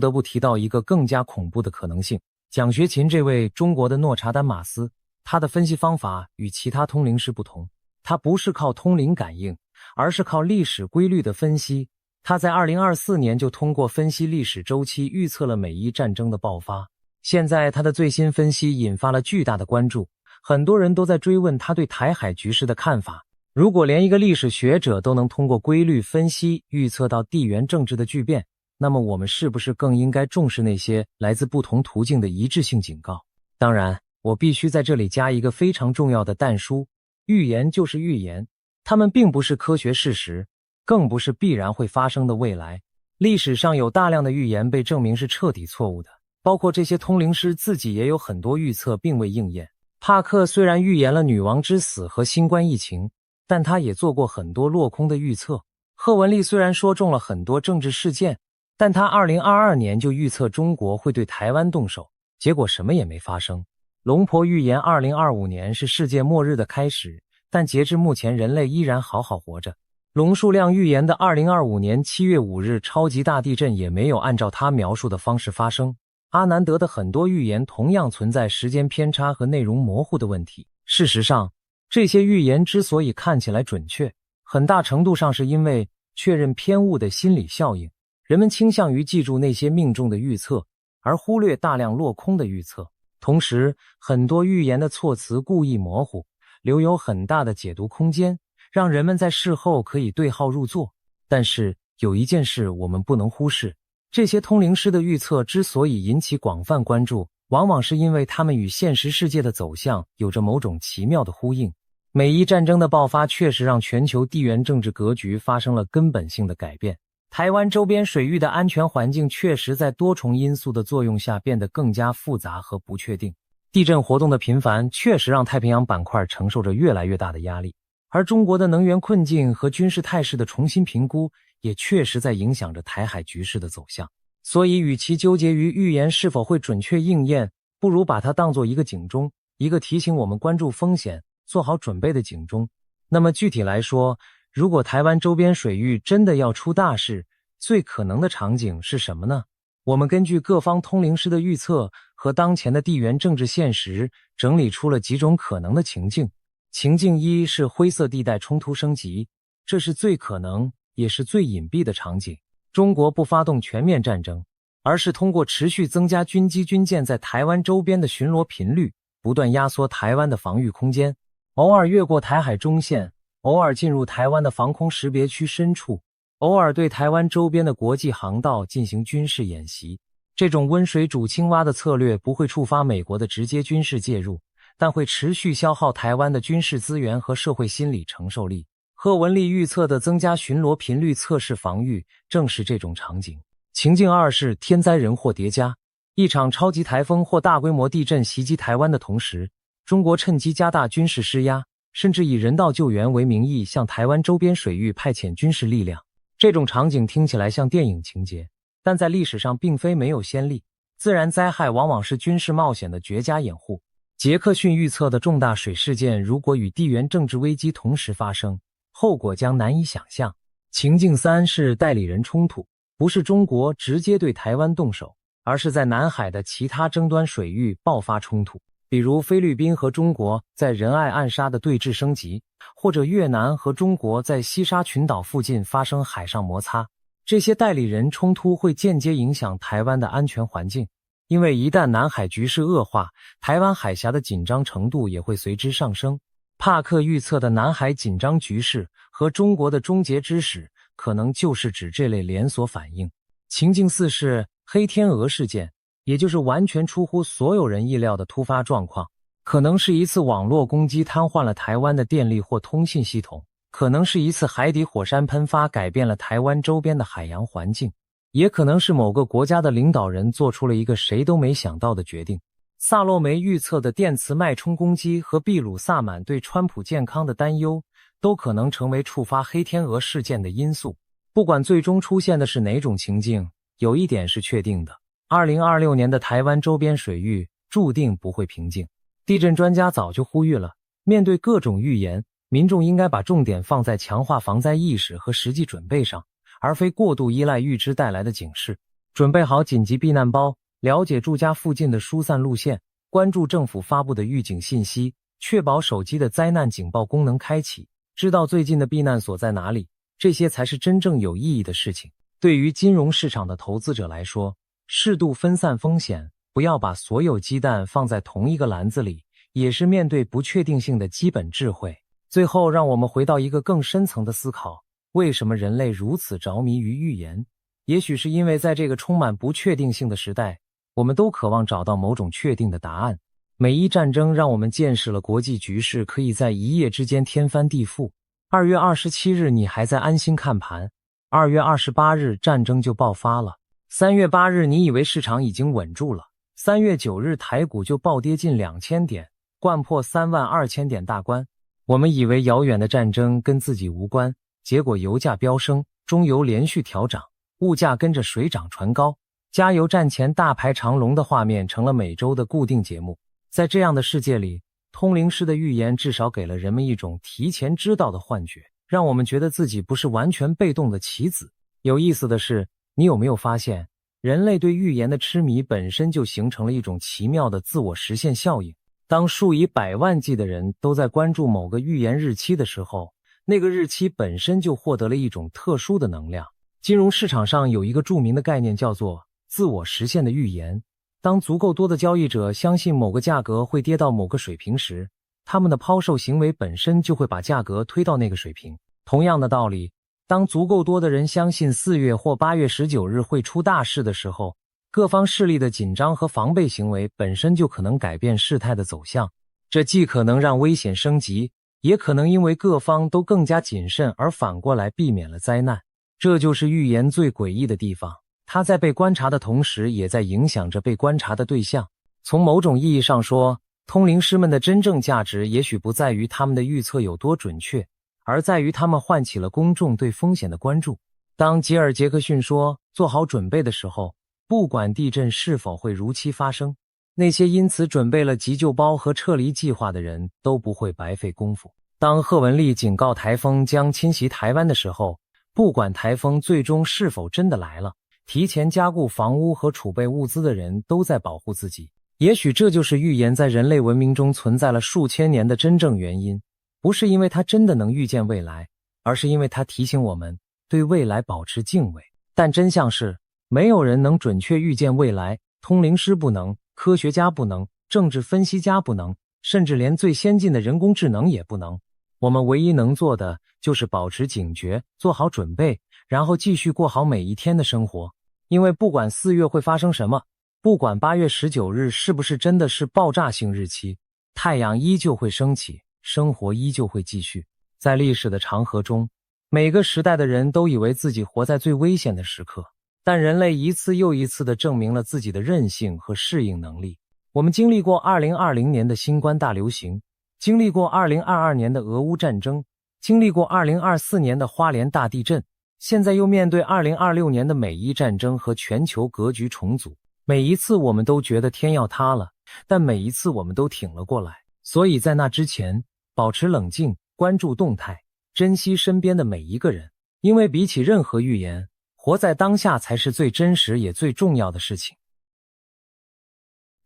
得不提到一个更加恐怖的可能性，蒋学勤这位中国的诺查丹马斯，他的分析方法与其他通灵师不同，他不是靠通灵感应，而是靠历史规律的分析。他在2024年就通过分析历史周期预测了美伊战争的爆发。现在他的最新分析引发了巨大的关注，很多人都在追问他对台海局势的看法。如果连一个历史学者都能通过规律分析预测到地缘政治的巨变，那么我们是不是更应该重视那些来自不同途径的一致性警告？当然，我必须在这里加一个非常重要的但书，预言就是预言，它们并不是科学事实，更不是必然会发生的未来。历史上有大量的预言被证明是彻底错误的，包括这些通灵师自己也有很多预测并未应验。帕克虽然预言了女王之死和新冠疫情，但他也做过很多落空的预测。贺文丽虽然说中了很多政治事件，但他2022年就预测中国会对台湾动手，结果什么也没发生。龙婆预言2025年是世界末日的开始，但截至目前人类依然好好活着。龙树亮预言的2025年7月5日超级大地震也没有按照他描述的方式发生。阿南德的很多预言同样存在时间偏差和内容模糊的问题。事实上，这些预言之所以看起来准确，很大程度上是因为确认偏误的心理效应。人们倾向于记住那些命中的预测，而忽略大量落空的预测。同时，很多预言的措辞故意模糊，留有很大的解读空间，让人们在事后可以对号入座。但是，有一件事我们不能忽视，这些通灵师的预测之所以引起广泛关注，往往是因为他们与现实世界的走向有着某种奇妙的呼应。美伊战争的爆发确实让全球地缘政治格局发生了根本性的改变。台湾周边水域的安全环境确实在多重因素的作用下变得更加复杂和不确定。地震活动的频繁确实让太平洋板块承受着越来越大的压力，而中国的能源困境和军事态势的重新评估也确实在影响着台海局势的走向。所以与其纠结于预言是否会准确应验，不如把它当作一个警钟，一个提醒我们关注风险、做好准备的警钟。那么具体来说，如果台湾周边水域真的要出大事，最可能的场景是什么呢？我们根据各方通灵师的预测和当前的地缘政治现实，整理出了几种可能的情境。情境一是灰色地带冲突升级，这是最可能也是最隐蔽的场景。中国不发动全面战争，而是通过持续增加军机军舰在台湾周边的巡逻频率，不断压缩台湾的防御空间，偶尔越过台海中线，偶尔进入台湾的防空识别区深处，偶尔对台湾周边的国际航道进行军事演习。这种温水煮青蛙的策略不会触发美国的直接军事介入，但会持续消耗台湾的军事资源和社会心理承受力。贺文丽预测的增加巡逻频率测试防御，正是这种场景。情境二是天灾人祸叠加，一场超级台风或大规模地震袭击台湾的同时，中国趁机加大军事施压，甚至以人道救援为名义向台湾周边水域派遣军事力量。这种场景听起来像电影情节，但在历史上并非没有先例。自然灾害往往是军事冒险的绝佳掩护。杰克逊预测的重大水事件如果与地缘政治危机同时发生，后果将难以想象。情境三是代理人冲突，不是中国直接对台湾动手，而是在南海的其他争端水域爆发冲突，比如菲律宾和中国在仁爱暗沙的对峙升级，或者越南和中国在西沙群岛附近发生海上摩擦。这些代理人冲突会间接影响台湾的安全环境，因为一旦南海局势恶化，台湾海峡的紧张程度也会随之上升。帕克预测的南海紧张局势和中国的终结之始，可能就是指这类连锁反应。情境四是黑天鹅事件，也就是完全出乎所有人意料的突发状况。可能是一次网络攻击瘫痪了台湾的电力或通信系统，可能是一次海底火山喷发改变了台湾周边的海洋环境，也可能是某个国家的领导人做出了一个谁都没想到的决定。萨洛梅预测的电磁脉冲攻击和秘鲁萨满对川普健康的担忧，都可能成为触发黑天鹅事件的因素。不管最终出现的是哪种情境，有一点是确定的，2026年的台湾周边水域注定不会平静。地震专家早就呼吁了，面对各种预言，民众应该把重点放在强化防灾意识和实际准备上，而非过度依赖预知带来的警示。准备好紧急避难包，了解住家附近的疏散路线，关注政府发布的预警信息，确保手机的灾难警报功能开启，知道最近的避难所在哪里，这些才是真正有意义的事情。对于金融市场的投资者来说，适度分散风险，不要把所有鸡蛋放在同一个篮子里，也是面对不确定性的基本智慧。最后，让我们回到一个更深层的思考，为什么人类如此着迷于预言？也许是因为在这个充满不确定性的时代，我们都渴望找到某种确定的答案。美伊战争让我们见识了国际局势可以在一夜之间天翻地覆。2月27日你还在安心看盘，2月28日战争就爆发了，3月8日你以为市场已经稳住了，3月9日台股就暴跌近2000点，掼破32000点大关。我们以为遥远的战争跟自己无关，结果油价飙升，中油连续调涨，物价跟着水涨船高，加油站前大排长龙的画面成了每周的固定节目。在这样的世界里，通灵师的预言至少给了人们一种提前知道的幻觉，让我们觉得自己不是完全被动的棋子。有意思的是，你有没有发现，人类对预言的痴迷本身就形成了一种奇妙的自我实现效应。当数以百万计的人都在关注某个预言日期的时候，那个日期本身就获得了一种特殊的能量。金融市场上有一个著名的概念叫做自我实现的预言。当足够多的交易者相信某个价格会跌到某个水平时，他们的抛售行为本身就会把价格推到那个水平。同样的道理，当足够多的人相信4月或8月19日会出大事的时候，各方势力的紧张和防备行为本身就可能改变事态的走向。这既可能让危险升级，也可能因为各方都更加谨慎而反过来避免了灾难。这就是预言最诡异的地方，它在被观察的同时也在影响着被观察的对象。从某种意义上说，通灵师们的真正价值也许不在于他们的预测有多准确，而在于他们唤起了公众对风险的关注。当吉尔·杰克逊说做好准备的时候，不管地震是否会如期发生，那些因此准备了急救包和撤离计划的人都不会白费功夫。当贺文丽警告台风将侵袭台湾的时候，不管台风最终是否真的来了，提前加固房屋和储备物资的人都在保护自己。也许这就是预言在人类文明中存在了数千年的真正原因，不是因为它真的能预见未来，而是因为它提醒我们对未来保持敬畏。但真相是，没有人能准确预见未来，通灵师不能，科学家不能，政治分析家不能，甚至连最先进的人工智能也不能。我们唯一能做的就是保持警觉，做好准备，然后继续过好每一天的生活。因为不管4月会发生什么，不管8月19日是不是真的是爆炸性日期，太阳依旧会升起，生活依旧会继续。在历史的长河中，每个时代的人都以为自己活在最危险的时刻，但人类一次又一次地证明了自己的韧性和适应能力。我们经历过2020年的新冠大流行，经历过2022年的俄乌战争，经历过2024年的花莲大地震，现在又面对2026年的美伊战争和全球格局重组。每一次我们都觉得天要塌了，但每一次我们都挺了过来。所以在那之前，保持冷静，关注动态，珍惜身边的每一个人，因为比起任何预言，活在当下才是最真实也最重要的事情。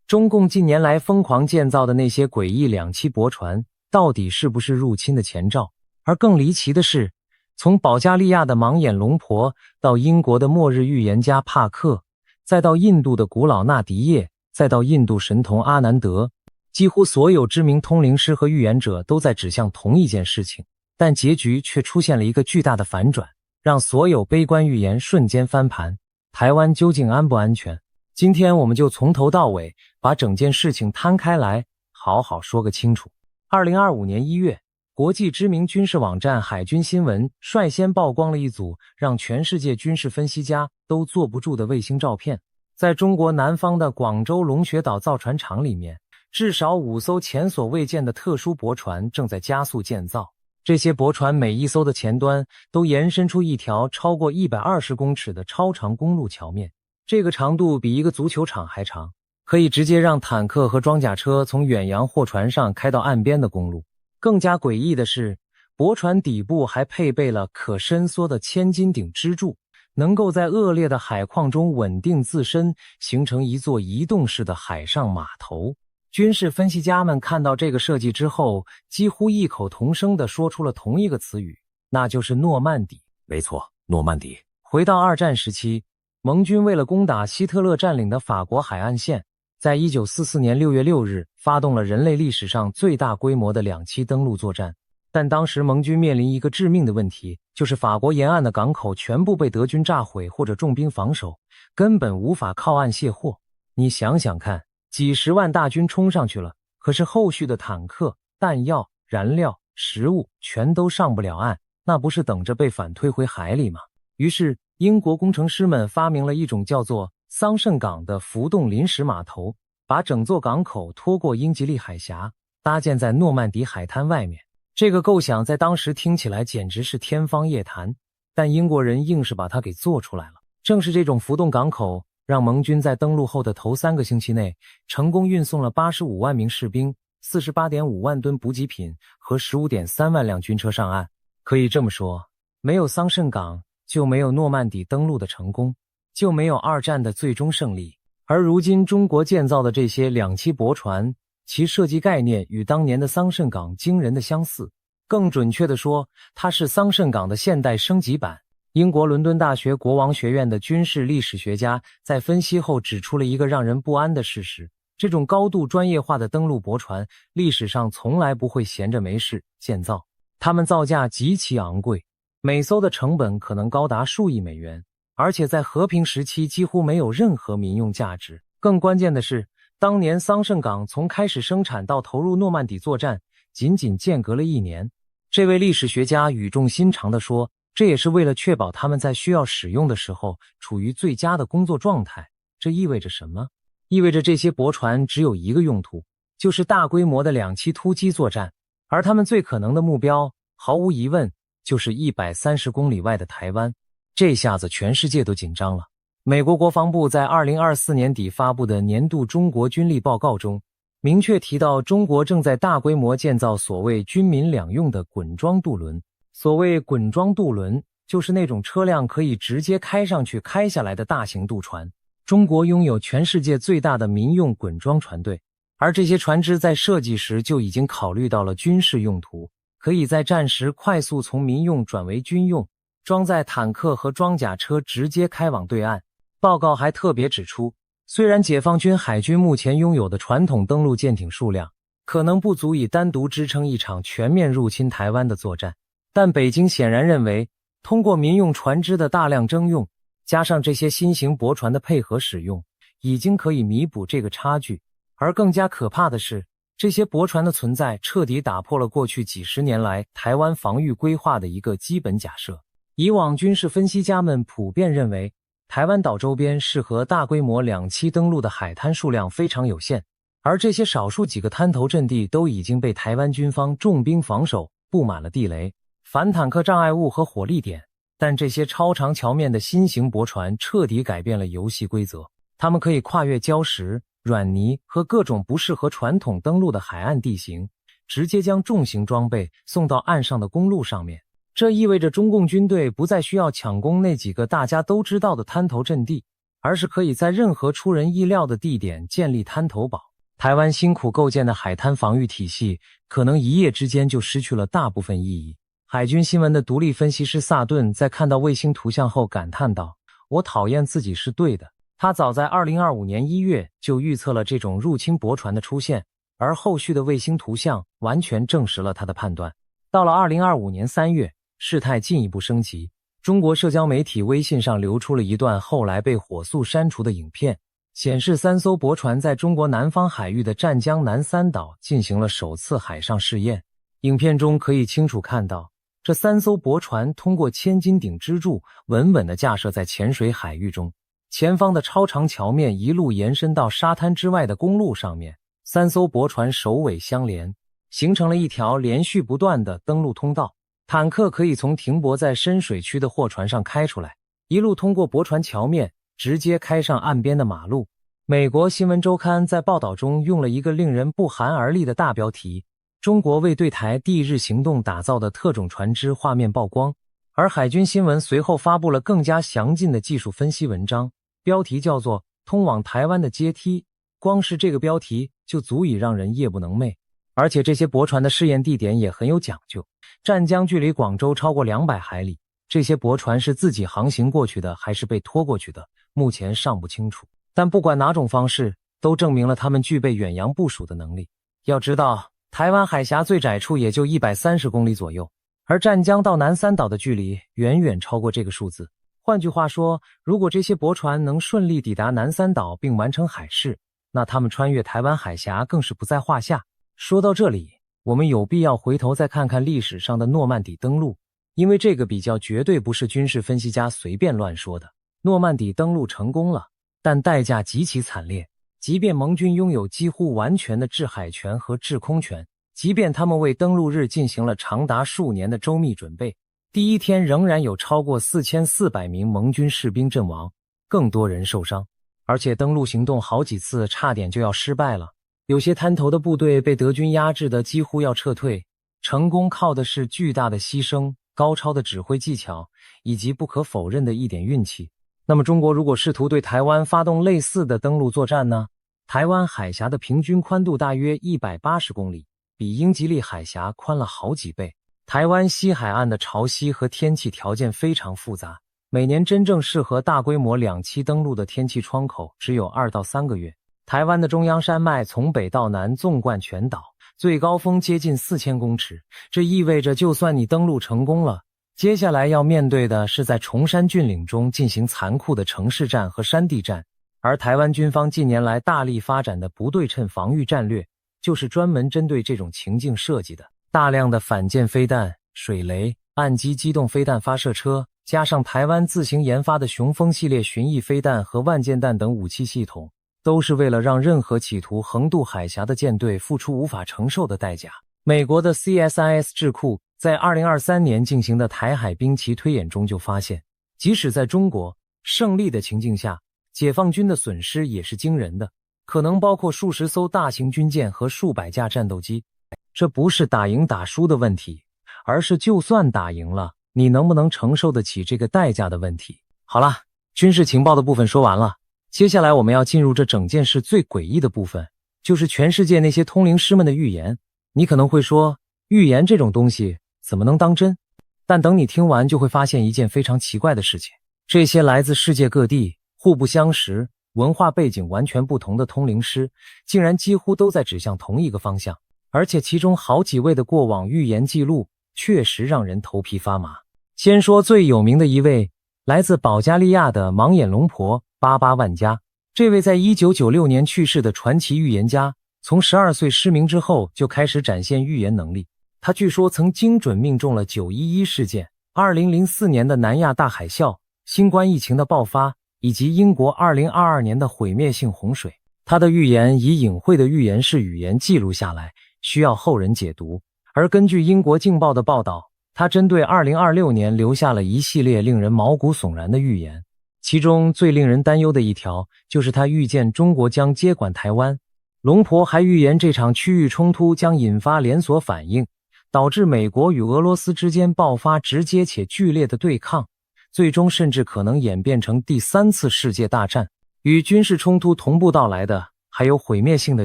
中共近年来疯狂建造的那些诡异两栖驳船，到底是不是入侵的前兆？而更离奇的是，从保加利亚的盲眼龙婆，到英国的末日预言家帕克，再到印度的古老纳迪叶，再到印度神童阿南德，几乎所有知名通灵师和预言者都在指向同一件事情，但结局却出现了一个巨大的反转，让所有悲观预言瞬间翻盘。台湾究竟安不安全？今天我们就从头到尾把整件事情摊开来，好好说个清楚。2025年1月，国际知名军事网站海军新闻率先曝光了一组让全世界军事分析家都坐不住的卫星照片。在中国南方的广州龙穴岛造船厂里面，至少5艘前所未见的特殊驳船正在加速建造。这些驳船每一艘的前端都延伸出一条超过120公尺的超长公路桥面，这个长度比一个足球场还长，可以直接让坦克和装甲车从远洋货船上开到岸边的公路。更加诡异的是，驳船底部还配备了可伸缩的千斤顶支柱，能够在恶劣的海况中稳定自身，形成一座移动式的海上码头。军事分析家们看到这个设计之后，几乎异口同声地说出了同一个词语，那就是诺曼底。没错，诺曼底。回到二战时期，盟军为了攻打希特勒占领的法国海岸线，在1944年6月6日发动了人类历史上最大规模的两栖登陆作战。但当时盟军面临一个致命的问题，就是法国沿岸的港口全部被德军炸毁或者重兵防守，根本无法靠岸卸货。你想想看，几十万大军冲上去了，可是后续的坦克、弹药、燃料、食物全都上不了岸，那不是等着被反推回海里吗？于是英国工程师们发明了一种叫做桑葚港的浮动临时码头，把整座港口拖过英吉利海峡，搭建在诺曼底海滩外面。这个构想在当时听起来简直是天方夜谭，但英国人硬是把它给做出来了。正是这种浮动港口，让盟军在登陆后的头3个星期内，成功运送了85万名士兵、48.5万吨补给品和15.3万辆军车上岸。可以这么说，没有桑葚港，就没有诺曼底登陆的成功，就没有二战的最终胜利。而如今中国建造的这些两栖驳船，其设计概念与当年的桑葚港惊人的相似，更准确地说，它是桑葚港的现代升级版。英国伦敦大学国王学院的军事历史学家在分析后指出了一个让人不安的事实，这种高度专业化的登陆驳船历史上从来不会闲着没事建造，它们造价极其昂贵，每艘的成本可能高达数亿美元，而且在和平时期几乎没有任何民用价值。更关键的是，当年桑葚港从开始生产到投入诺曼底作战，仅仅间隔了1年。这位历史学家语重心长地说，这也是为了确保他们在需要使用的时候处于最佳的工作状态。这意味着什么？意味着这些驳船只有一个用途，就是大规模的两栖突击作战，而他们最可能的目标，毫无疑问，就是130公里外的台湾。这下子全世界都紧张了。美国国防部在2024年底发布的年度中国军力报告中，明确提到中国正在大规模建造所谓军民两用的滚装渡轮。所谓滚装渡轮，就是那种车辆可以直接开上去开下来的大型渡船。中国拥有全世界最大的民用滚装船队，而这些船只在设计时就已经考虑到了军事用途，可以在战时快速从民用转为军用，装载坦克和装甲车直接开往对岸。报告还特别指出，虽然解放军海军目前拥有的传统登陆舰艇数量可能不足以单独支撑一场全面入侵台湾的作战，但北京显然认为，通过民用船只的大量征用，加上这些新型驳船的配合使用，已经可以弥补这个差距。而更加可怕的是，这些驳船的存在彻底打破了过去几十年来台湾防御规划的一个基本假设。以往军事分析家们普遍认为，台湾岛周边适合大规模两栖登陆的海滩数量非常有限，而这些少数几个滩头阵地都已经被台湾军方重兵防守，布满了地雷、反坦克障碍物和火力点。但这些超长桥面的新型驳船彻底改变了游戏规则，它们可以跨越礁石、软泥和各种不适合传统登陆的海岸地形，直接将重型装备送到岸上的公路上面。这意味着中共军队不再需要抢攻那几个大家都知道的滩头阵地，而是可以在任何出人意料的地点建立滩头堡。台湾辛苦构建的海滩防御体系可能一夜之间就失去了大部分意义。海军新闻的独立分析师萨顿在看到卫星图像后感叹道：“我讨厌自己是对的。”他早在2025年1月就预测了这种入侵驳船的出现，而后续的卫星图像完全证实了他的判断。到了2025年3月，事态进一步升级，中国社交媒体微信上流出了一段后来被火速删除的影片，显示3艘驳船在中国南方海域的湛江南三岛进行了首次海上试验。影片中可以清楚看到，这3艘驳船通过千斤顶支柱稳稳地架设在浅水海域中，前方的超长桥面一路延伸到沙滩之外的公路上面，3艘驳船首尾相连，形成了一条连续不断的登陆通道。坦克可以从停泊在深水区的货船上开出来，一路通过驳船桥面，直接开上岸边的马路。美国新闻周刊在报道中用了一个令人不寒而栗的大标题：中国为对台地日行动打造的特种船只画面曝光。而海军新闻随后发布了更加详尽的技术分析文章，标题叫做通往台湾的阶梯。光是这个标题就足以让人夜不能寐。而且这些驳船的试验地点也很有讲究，湛江距离广州超过200海里，这些驳船是自己航行过去的还是被拖过去的，目前尚不清楚。但不管哪种方式，都证明了他们具备远洋部署的能力。要知道，台湾海峡最窄处也就130公里左右，而湛江到南三岛的距离远远超过这个数字。换句话说，如果这些驳船能顺利抵达南三岛并完成海试，那他们穿越台湾海峡更是不在话下。说到这里，我们有必要回头再看看历史上的诺曼底登陆，因为这个比较绝对不是军事分析家随便乱说的。诺曼底登陆成功了，但代价极其惨烈。即便盟军拥有几乎完全的制海权和制空权，即便他们为登陆日进行了长达数年的周密准备，第一天仍然有超过4400名盟军士兵阵亡，更多人受伤。而且登陆行动好几次差点就要失败了。有些滩头的部队被德军压制得几乎要撤退，成功靠的是巨大的牺牲、高超的指挥技巧，以及不可否认的一点运气。那么中国如果试图对台湾发动类似的登陆作战呢？台湾海峡的平均宽度大约180公里，比英吉利海峡宽了好几倍。台湾西海岸的潮汐和天气条件非常复杂，每年真正适合大规模两栖登陆的天气窗口只有2到3个月。台湾的中央山脉从北到南纵贯全岛，最高峰接近4000公尺，这意味着就算你登陆成功了，接下来要面对的是在崇山峻岭中进行残酷的城市战和山地战。而台湾军方近年来大力发展的不对称防御战略，就是专门针对这种情境设计的。大量的反舰飞弹、水雷、岸基机动飞弹发射车，加上台湾自行研发的雄风系列巡弋飞弹和万箭弹等武器系统，都是为了让任何企图横渡海峡的舰队付出无法承受的代价。美国的 CSIS 智库在2023年进行的台海兵棋推演中就发现，即使在中国胜利的情境下，解放军的损失也是惊人的，可能包括数十艘大型军舰和数百架战斗机。这不是打赢打输的问题，而是就算打赢了，你能不能承受得起这个代价的问题。好了，军事情报的部分说完了，接下来我们要进入这整件事最诡异的部分，就是全世界那些通灵师们的预言。你可能会说，预言这种东西怎么能当真？但等你听完就会发现一件非常奇怪的事情，这些来自世界各地互不相识，文化背景完全不同的通灵师，竟然几乎都在指向同一个方向，而且其中好几位的过往预言记录确实让人头皮发麻。先说最有名的一位，来自保加利亚的盲眼龙婆巴巴万加。这位在1996年去世的传奇预言家，从12岁失明之后就开始展现预言能力。他据说曾精准命中了911事件、2004年的南亚大海啸、新冠疫情的爆发，以及英国2022年的毁灭性洪水。他的预言以隐晦的预言式语言记录下来，需要后人解读。而根据英国镜报的报道，他针对2026年留下了一系列令人毛骨悚然的预言。其中最令人担忧的一条，就是他预见中国将接管台湾。龙婆还预言这场区域冲突将引发连锁反应，导致美国与俄罗斯之间爆发直接且剧烈的对抗，最终甚至可能演变成第3次世界大战。与军事冲突同步到来的，还有毁灭性的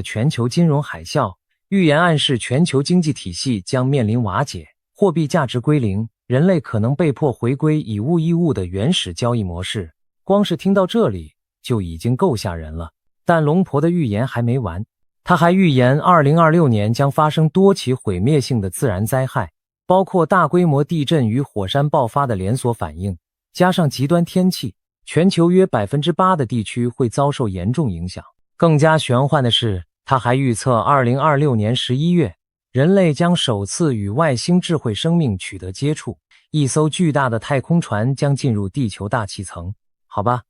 全球金融海啸。预言暗示全球经济体系将面临瓦解，货币价值归零，人类可能被迫回归以物易物的原始交易模式。光是听到这里就已经够吓人了。但龙婆的预言还没完，他还预言2026年将发生多起毁灭性的自然灾害，包括大规模地震与火山爆发的连锁反应，加上极端天气，全球约 8% 的地区会遭受严重影响。更加玄幻的是，他还预测2026年11月，人类将首次与外星智慧生命取得接触，一艘巨大的太空船将进入地球大气层。好吧，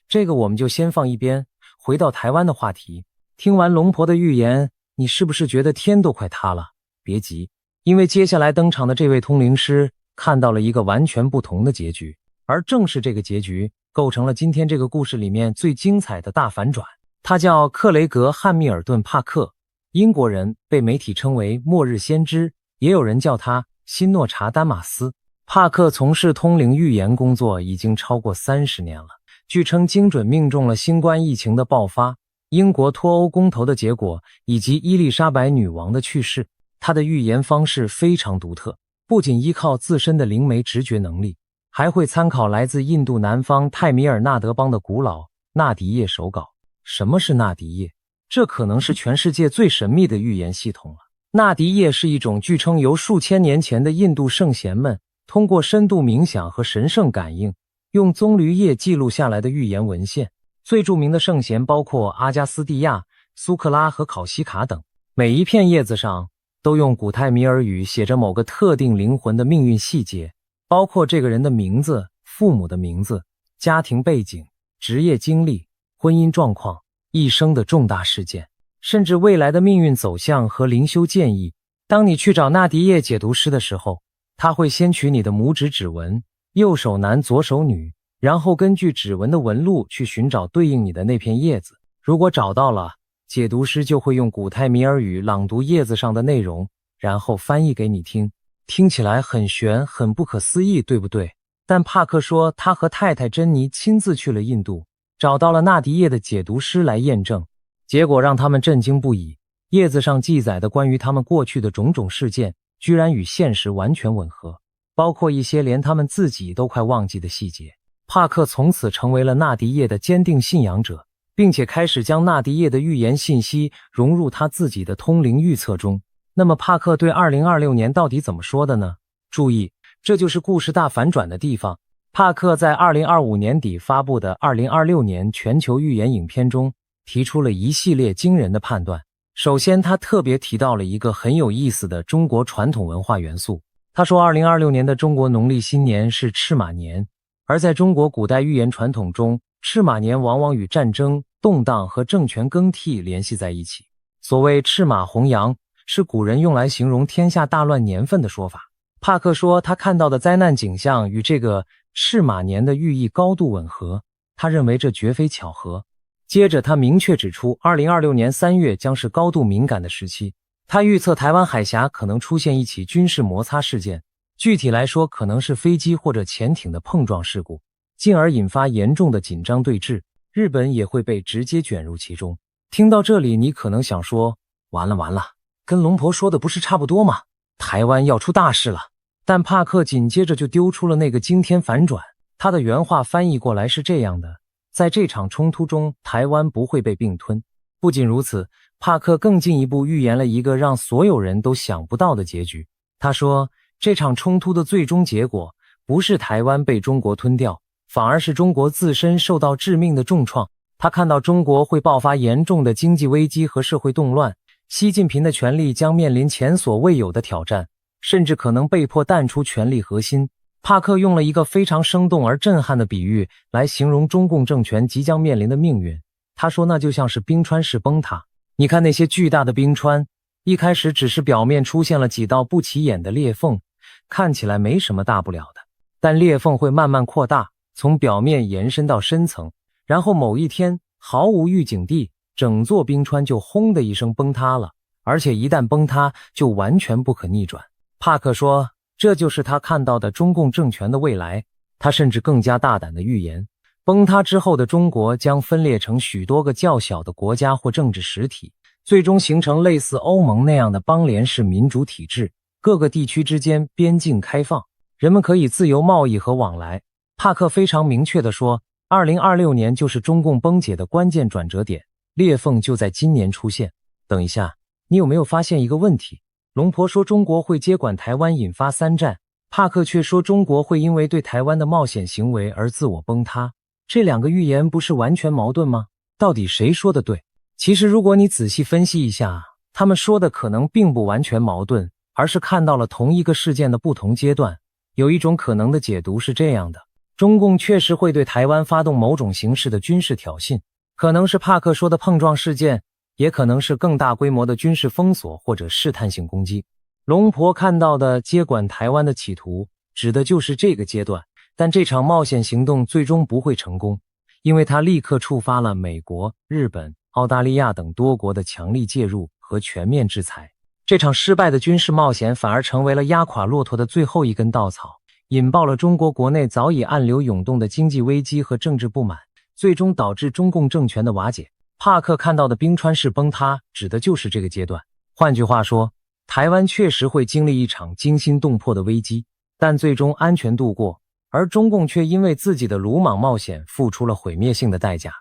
这个我们就先放一边，回到台湾的话题。听完龙婆的预言，你是不是觉得天都快塌了？别急，因为接下来登场的这位通灵师看到了一个完全不同的结局，而正是这个结局构成了今天这个故事里面最精彩的大反转。他叫克雷格·汉密尔顿·帕克，英国人，被媒体称为末日先知，也有人叫他新诺查丹马斯。帕克从事通灵预言工作已经超过30年了，据称精准命中了新冠疫情的爆发、英国脱欧公投的结果以及伊丽莎白女王的去世。他的预言方式非常独特，不仅依靠自身的灵媒直觉能力，还会参考来自印度南方泰米尔纳德邦的古老纳迪叶手稿。什么是纳迪叶？这可能是全世界最神秘的预言系统了。纳迪叶是一种据称由数千年前的印度圣贤们通过深度冥想和神圣感应，用棕榈叶记录下来的预言文献。最著名的圣贤包括阿加斯蒂亚、苏克拉和考西卡等。每一片叶子上都用古泰米尔语写着某个特定灵魂的命运细节，包括这个人的名字、父母的名字、家庭背景、职业经历、婚姻状况、一生的重大事件，甚至未来的命运走向和灵修建议。当你去找纳迪叶解读师的时候，他会先取你的拇指指纹，右手男左手女，然后根据指纹的纹路去寻找对应你的那片叶子。如果找到了，解读师就会用古泰米尔语朗读叶子上的内容，然后翻译给你听。听起来很玄，很不可思议，对不对？但帕克说他和太太珍妮亲自去了印度，找到了纳迪叶的解读师来验证，结果让他们震惊不已。叶子上记载的关于他们过去的种种事件居然与现实完全吻合，包括一些连他们自己都快忘记的细节。帕克从此成为了纳迪叶的坚定信仰者，并且开始将纳迪叶的预言信息融入他自己的通灵预测中。那么帕克对2026年到底怎么说的呢？注意，这就是故事大反转的地方。帕克在2025年底发布的2026年全球预言影片中提出了一系列惊人的判断。首先，他特别提到了一个很有意思的中国传统文化元素。他说2026年的中国农历新年是赤马年，而在中国古代预言传统中，赤马年往往与战争、动荡和政权更替联系在一起。所谓赤马红羊，是古人用来形容天下大乱年份的说法。帕克说他看到的灾难景象与这个赤马年的寓意高度吻合，他认为这绝非巧合。接着他明确指出2026年3月将是高度敏感的时期，他预测台湾海峡可能出现一起军事摩擦事件，具体来说可能是飞机或者潜艇的碰撞事故，进而引发严重的紧张对峙，日本也会被直接卷入其中。听到这里，你可能想说，完了，跟龙婆说的不是差不多吗？台湾要出大事了。但帕克紧接着就丢出了那个惊天反转，他的原话翻译过来是这样的：在这场冲突中，台湾不会被并吞。不仅如此，帕克更进一步预言了一个让所有人都想不到的结局。他说，这场冲突的最终结果不是台湾被中国吞掉，反而是中国自身受到致命的重创。他看到中国会爆发严重的经济危机和社会动乱，习近平的权力将面临前所未有的挑战，甚至可能被迫淡出权力核心。帕克用了一个非常生动而震撼的比喻来形容中共政权即将面临的命运。他说，那就像是冰川式崩塌。你看那些巨大的冰川，一开始只是表面出现了几道不起眼的裂缝，看起来没什么大不了的。但裂缝会慢慢扩大，从表面延伸到深层，然后某一天，毫无预警地，整座冰川就轰的一声崩塌了，而且一旦崩塌，就完全不可逆转。帕克说，这就是他看到的中共政权的未来。他甚至更加大胆地预言，崩塌之后的中国将分裂成许多个较小的国家或政治实体，最终形成类似欧盟那样的邦联式民主体制，各个地区之间边境开放，人们可以自由贸易和往来。帕克非常明确地说，2026年就是中共崩解的关键转折点，裂缝就在今年出现。等一下，你有没有发现一个问题？龙婆说中国会接管台湾引发三战，帕克却说中国会因为对台湾的冒险行为而自我崩塌。这两个预言不是完全矛盾吗？到底谁说的对？其实如果你仔细分析一下，他们说的可能并不完全矛盾，而是看到了同一个事件的不同阶段。有一种可能的解读是这样的，中共确实会对台湾发动某种形式的军事挑衅，可能是帕克说的碰撞事件，也可能是更大规模的军事封锁或者试探性攻击。龙婆看到的接管台湾的企图，指的就是这个阶段，但这场冒险行动最终不会成功，因为它立刻触发了美国、日本、澳大利亚等多国的强力介入和全面制裁。这场失败的军事冒险反而成为了压垮骆驼的最后一根稻草，引爆了中国国内早已暗流涌动的经济危机和政治不满，最终导致中共政权的瓦解。帕克看到的冰川式崩塌指的就是这个阶段。换句话说，台湾确实会经历一场惊心动魄的危机，但最终安全度过，而中共却因为自己的鲁莽冒险付出了毁灭性的代价。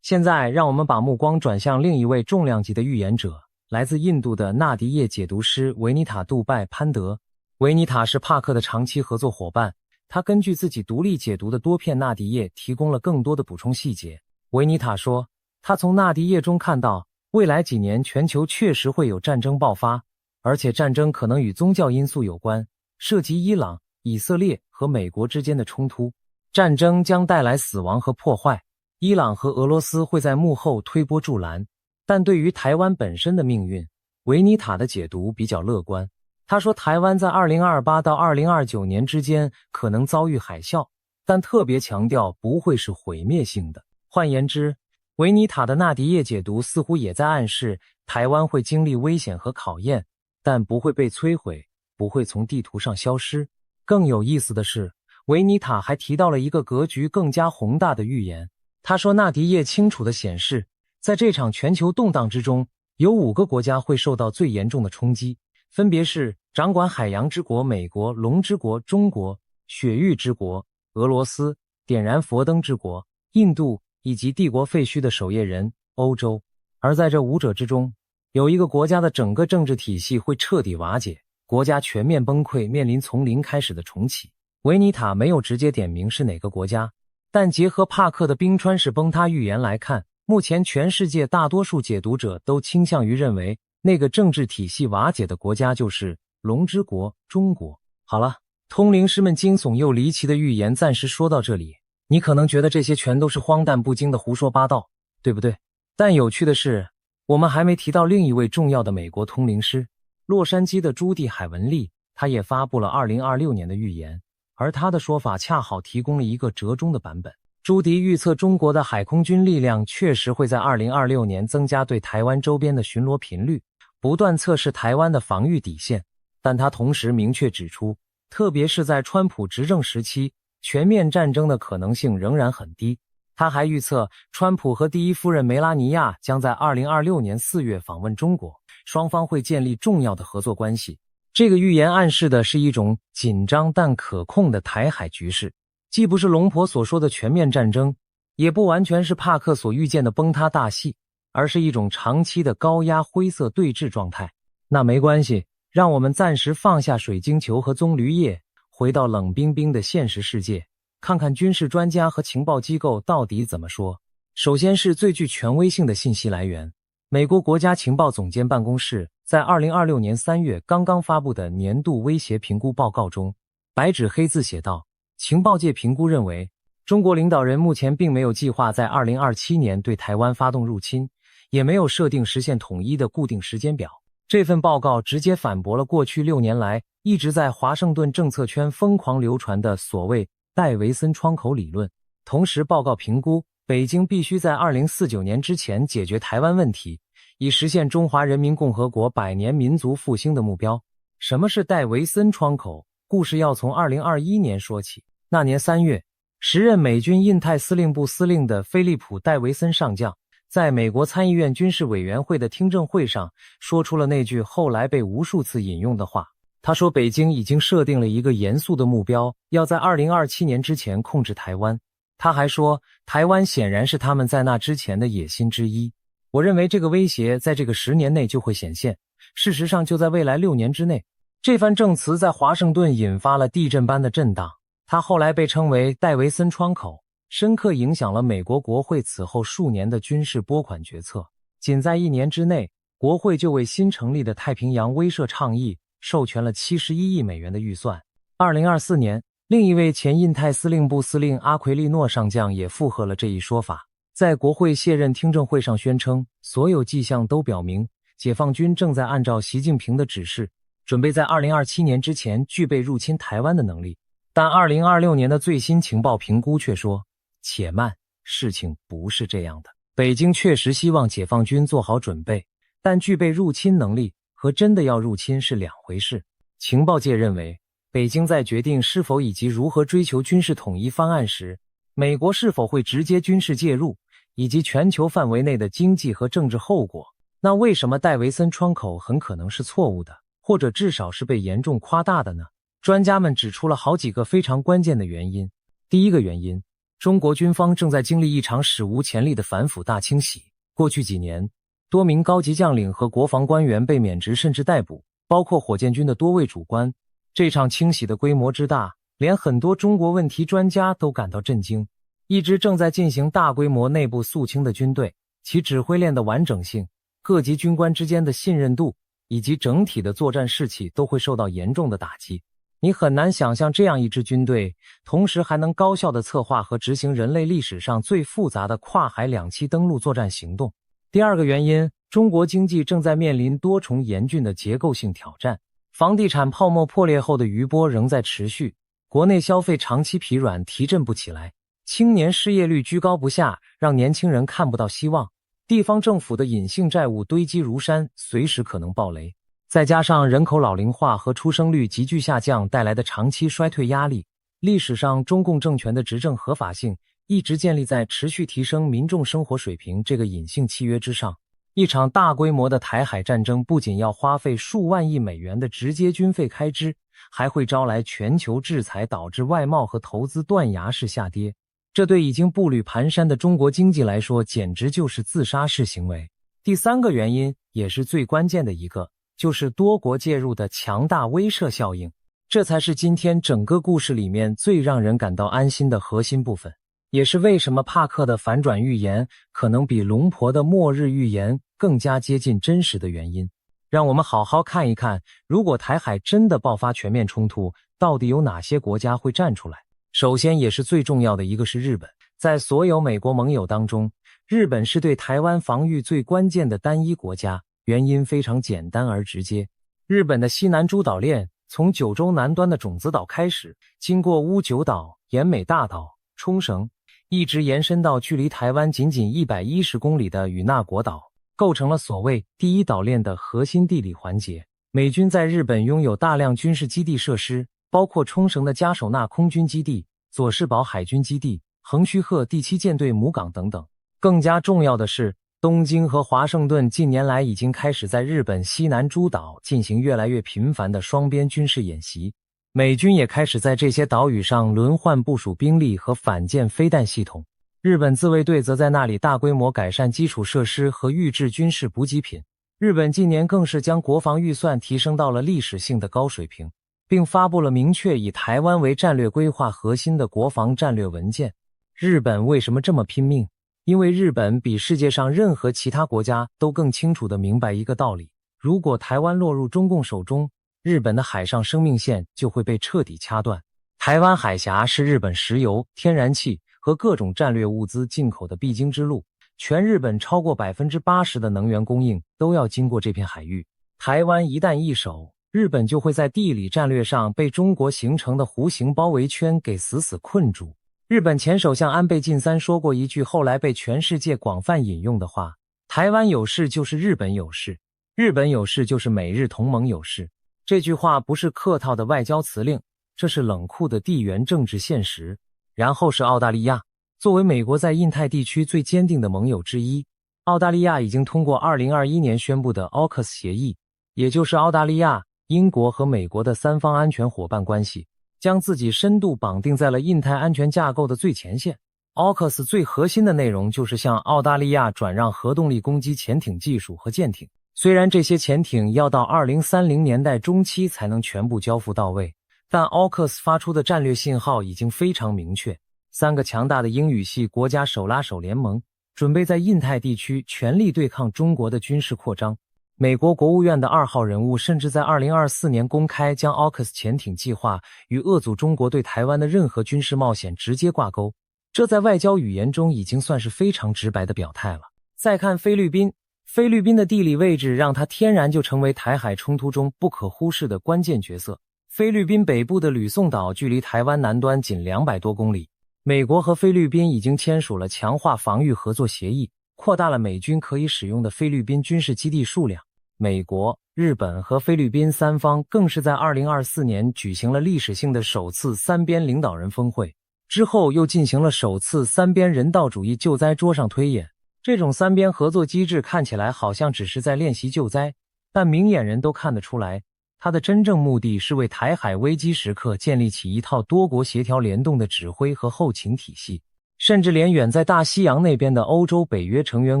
现在让我们把目光转向另一位重量级的预言者，来自印度的纳迪叶解读师维尼塔·杜拜潘德。维尼塔是帕克的长期合作伙伴，他根据自己独立解读的多片纳迪叶提供了更多的补充细节。维尼塔说，他从纳迪叶中看到，未来几年全球确实会有战争爆发，而且战争可能与宗教因素有关，涉及伊朗、以色列和美国之间的冲突。战争将带来死亡和破坏，伊朗和俄罗斯会在幕后推波助澜。但对于台湾本身的命运，维尼塔的解读比较乐观。他说，台湾在2028到2029年之间可能遭遇海啸，但特别强调不会是毁灭性的。换言之，维尼塔的纳迪叶解读似乎也在暗示台湾会经历危险和考验，但不会被摧毁，不会从地图上消失。更有意思的是，维尼塔还提到了一个格局更加宏大的预言。他说，纳迪叶清楚地显示，在这场全球动荡之中，有5个国家会受到最严重的冲击，分别是掌管海洋之国美国、龙之国中国、雪域之国俄罗斯、点燃佛灯之国印度以及帝国废墟的守夜人欧洲。而在这5者之中，有一个国家的整个政治体系会彻底瓦解，国家全面崩溃，面临从零开始的重启。维尼塔没有直接点名是哪个国家，但结合帕克的冰川式崩塌预言来看，目前全世界大多数解读者都倾向于认为，那个政治体系瓦解的国家就是龙之国中国。好了，通灵师们惊悚又离奇的预言暂时说到这里，你可能觉得这些全都是荒诞不经的胡说八道，对不对？但有趣的是，我们还没提到另一位重要的美国通灵师，洛杉矶的朱蒂·海文利，他也发布了2026年的预言，而他的说法恰好提供了一个折中的版本。朱迪预测中国的海空军力量确实会在2026年增加对台湾周边的巡逻频率，不断测试台湾的防御底线。但他同时明确指出，特别是在川普执政时期，全面战争的可能性仍然很低。他还预测，川普和第一夫人梅拉尼亚将在2026年4月访问中国，双方会建立重要的合作关系。这个预言暗示的是一种紧张但可控的台海局势，既不是龙婆所说的全面战争，也不完全是帕克所预见的崩塌大戏，而是一种长期的高压灰色对峙状态。那没关系，让我们暂时放下水晶球和棕榈叶，回到冷冰冰的现实世界，看看军事专家和情报机构到底怎么说。首先是最具权威性的信息来源，美国国家情报总监办公室在2026年3月刚刚发布的年度威胁评估报告中，白纸黑字写道，情报界评估认为，中国领导人目前并没有计划在2027年对台湾发动入侵，也没有设定实现统一的固定时间表。这份报告直接反驳了过去6年来一直在华盛顿政策圈疯狂流传的所谓戴维森窗口理论。同时，报告评估北京必须在2049年之前解决台湾问题，以实现中华人民共和国100年民族复兴的目标。什么是戴维森窗口？故事要从2021年说起。那年3月，时任美军印太司令部司令的菲利普·戴维森上将，在美国参议院军事委员会的听证会上说出了那句后来被无数次引用的话。他说，北京已经设定了一个严肃的目标，要在2027年之前控制台湾。他还说，台湾显然是他们在那之前的野心之一。我认为这个威胁在这个10年内就会显现，事实上就在未来6年之内。这番证词在华盛顿引发了地震般的震荡，他后来被称为戴维森窗口，深刻影响了美国国会此后数年的军事拨款决策。仅在1年之内，国会就为新成立的太平洋威慑倡议授权了71亿美元的预算。2024年，另一位前印太司令部司令阿奎利诺上将也附和了这一说法，在国会卸任听证会上宣称，所有迹象都表明，解放军正在按照习近平的指示，准备在2027年之前具备入侵台湾的能力。但2026年的最新情报评估却说，且慢，事情不是这样的。北京确实希望解放军做好准备，但具备入侵能力和真的要入侵是两回事。情报界认为，北京在决定是否以及如何追求军事统一方案时，美国是否会直接军事介入，以及全球范围内的经济和政治后果。那为什么戴维森窗口很可能是错误的，或者至少是被严重夸大的呢？专家们指出了好几个非常关键的原因。第一个原因，中国军方正在经历一场史无前例的反腐大清洗。过去几年，多名高级将领和国防官员被免职甚至逮捕，包括火箭军的多位主官。这场清洗的规模之大，连很多中国问题专家都感到震惊。一支正在进行大规模内部肃清的军队，其指挥链的完整性、各级军官之间的信任度以及整体的作战士气都会受到严重的打击。你很难想象这样一支军队，同时还能高效地策划和执行人类历史上最复杂的跨海2栖登陆作战行动。第二个原因，中国经济正在面临多重严峻的结构性挑战。房地产泡沫破裂后的余波仍在持续，国内消费长期疲软，提振不起来，青年失业率居高不下，让年轻人看不到希望。地方政府的隐性债务堆积如山，随时可能爆雷。再加上人口老龄化和出生率急剧下降带来的长期衰退压力，历史上中共政权的执政合法性一直建立在持续提升民众生活水平这个隐性契约之上。一场大规模的台海战争不仅要花费数万亿美元的直接军费开支，还会招来全球制裁，导致外贸和投资断崖式下跌。这对已经步履蹒跚的中国经济来说，简直就是自杀式行为。第三个原因，也是最关键的一个，就是多国介入的强大威慑效应。这才是今天整个故事里面最让人感到安心的核心部分，也是为什么帕克的反转预言可能比龙婆的末日预言更加接近真实的原因。让我们好好看一看，如果台海真的爆发全面冲突，到底有哪些国家会站出来。首先也是最重要的一个是日本。在所有美国盟友当中，日本是对台湾防御最关键的单一国家，原因非常简单而直接。日本的西南诸岛链从九州南端的种子岛开始，经过乌九岛、奄美大岛、冲绳，一直延伸到距离台湾仅仅110公里的与那国岛，构成了所谓第一岛链的核心地理环节。美军在日本拥有大量军事基地设施，包括冲绳的加手纳空军基地、佐世保海军基地、横须贺第7舰队母港等等。更加重要的是，东京和华盛顿近年来已经开始在日本西南诸岛进行越来越频繁的双边军事演习，美军也开始在这些岛屿上轮换部署兵力和反舰飞弹系统。日本自卫队则在那里大规模改善基础设施和预制军事补给品。日本近年更是将国防预算提升到了历史性的高水平，并发布了明确以台湾为战略规划核心的国防战略文件。日本为什么这么拼命？因为日本比世界上任何其他国家都更清楚地明白一个道理：如果台湾落入中共手中，日本的海上生命线就会被彻底掐断。台湾海峡是日本石油、天然气和各种战略物资进口的必经之路，全日本超过 80% 的能源供应都要经过这片海域。台湾一旦易手，日本就会在地理战略上被中国形成的弧形包围圈给死死困住。日本前首相安倍晋三说过一句后来被全世界广泛引用的话：台湾有事就是日本有事，日本有事就是美日同盟有事。这句话不是客套的外交辞令，这是冷酷的地缘政治现实。然后是澳大利亚，作为美国在印太地区最坚定的盟友之一，澳大利亚已经通过2021年宣布的 AUKUS 协议，也就是澳大利亚、英国和美国的三方安全伙伴关系，将自己深度绑定在了印太安全架构的最前线。AUKUS 最核心的内容就是向澳大利亚转让核动力攻击潜艇技术和舰艇，虽然这些潜艇要到2030年代中期才能全部交付到位，但 AUKUS 发出的战略信号已经非常明确。三个强大的英语系国家手拉手联盟，准备在印太地区全力对抗中国的军事扩张。美国国务院的2号人物甚至在2024年公开将 AUKUS 潜艇计划与遏阻中国对台湾的任何军事冒险直接挂钩，这在外交语言中已经算是非常直白的表态了。再看菲律宾，菲律宾的地理位置让它天然就成为台海冲突中不可忽视的关键角色。菲律宾北部的吕宋岛距离台湾南端仅200多公里，美国和菲律宾已经签署了强化防御合作协议，扩大了美军可以使用的菲律宾军事基地数量。美国、日本和菲律宾三方更是在2024年举行了历史性的首次三边领导人峰会，之后又进行了首次三边人道主义救灾桌上推演。这种三边合作机制看起来好像只是在练习救灾，但明眼人都看得出来，它的真正目的是为台海危机时刻建立起一套多国协调联动的指挥和后勤体系。甚至连远在大西洋那边的欧洲北约成员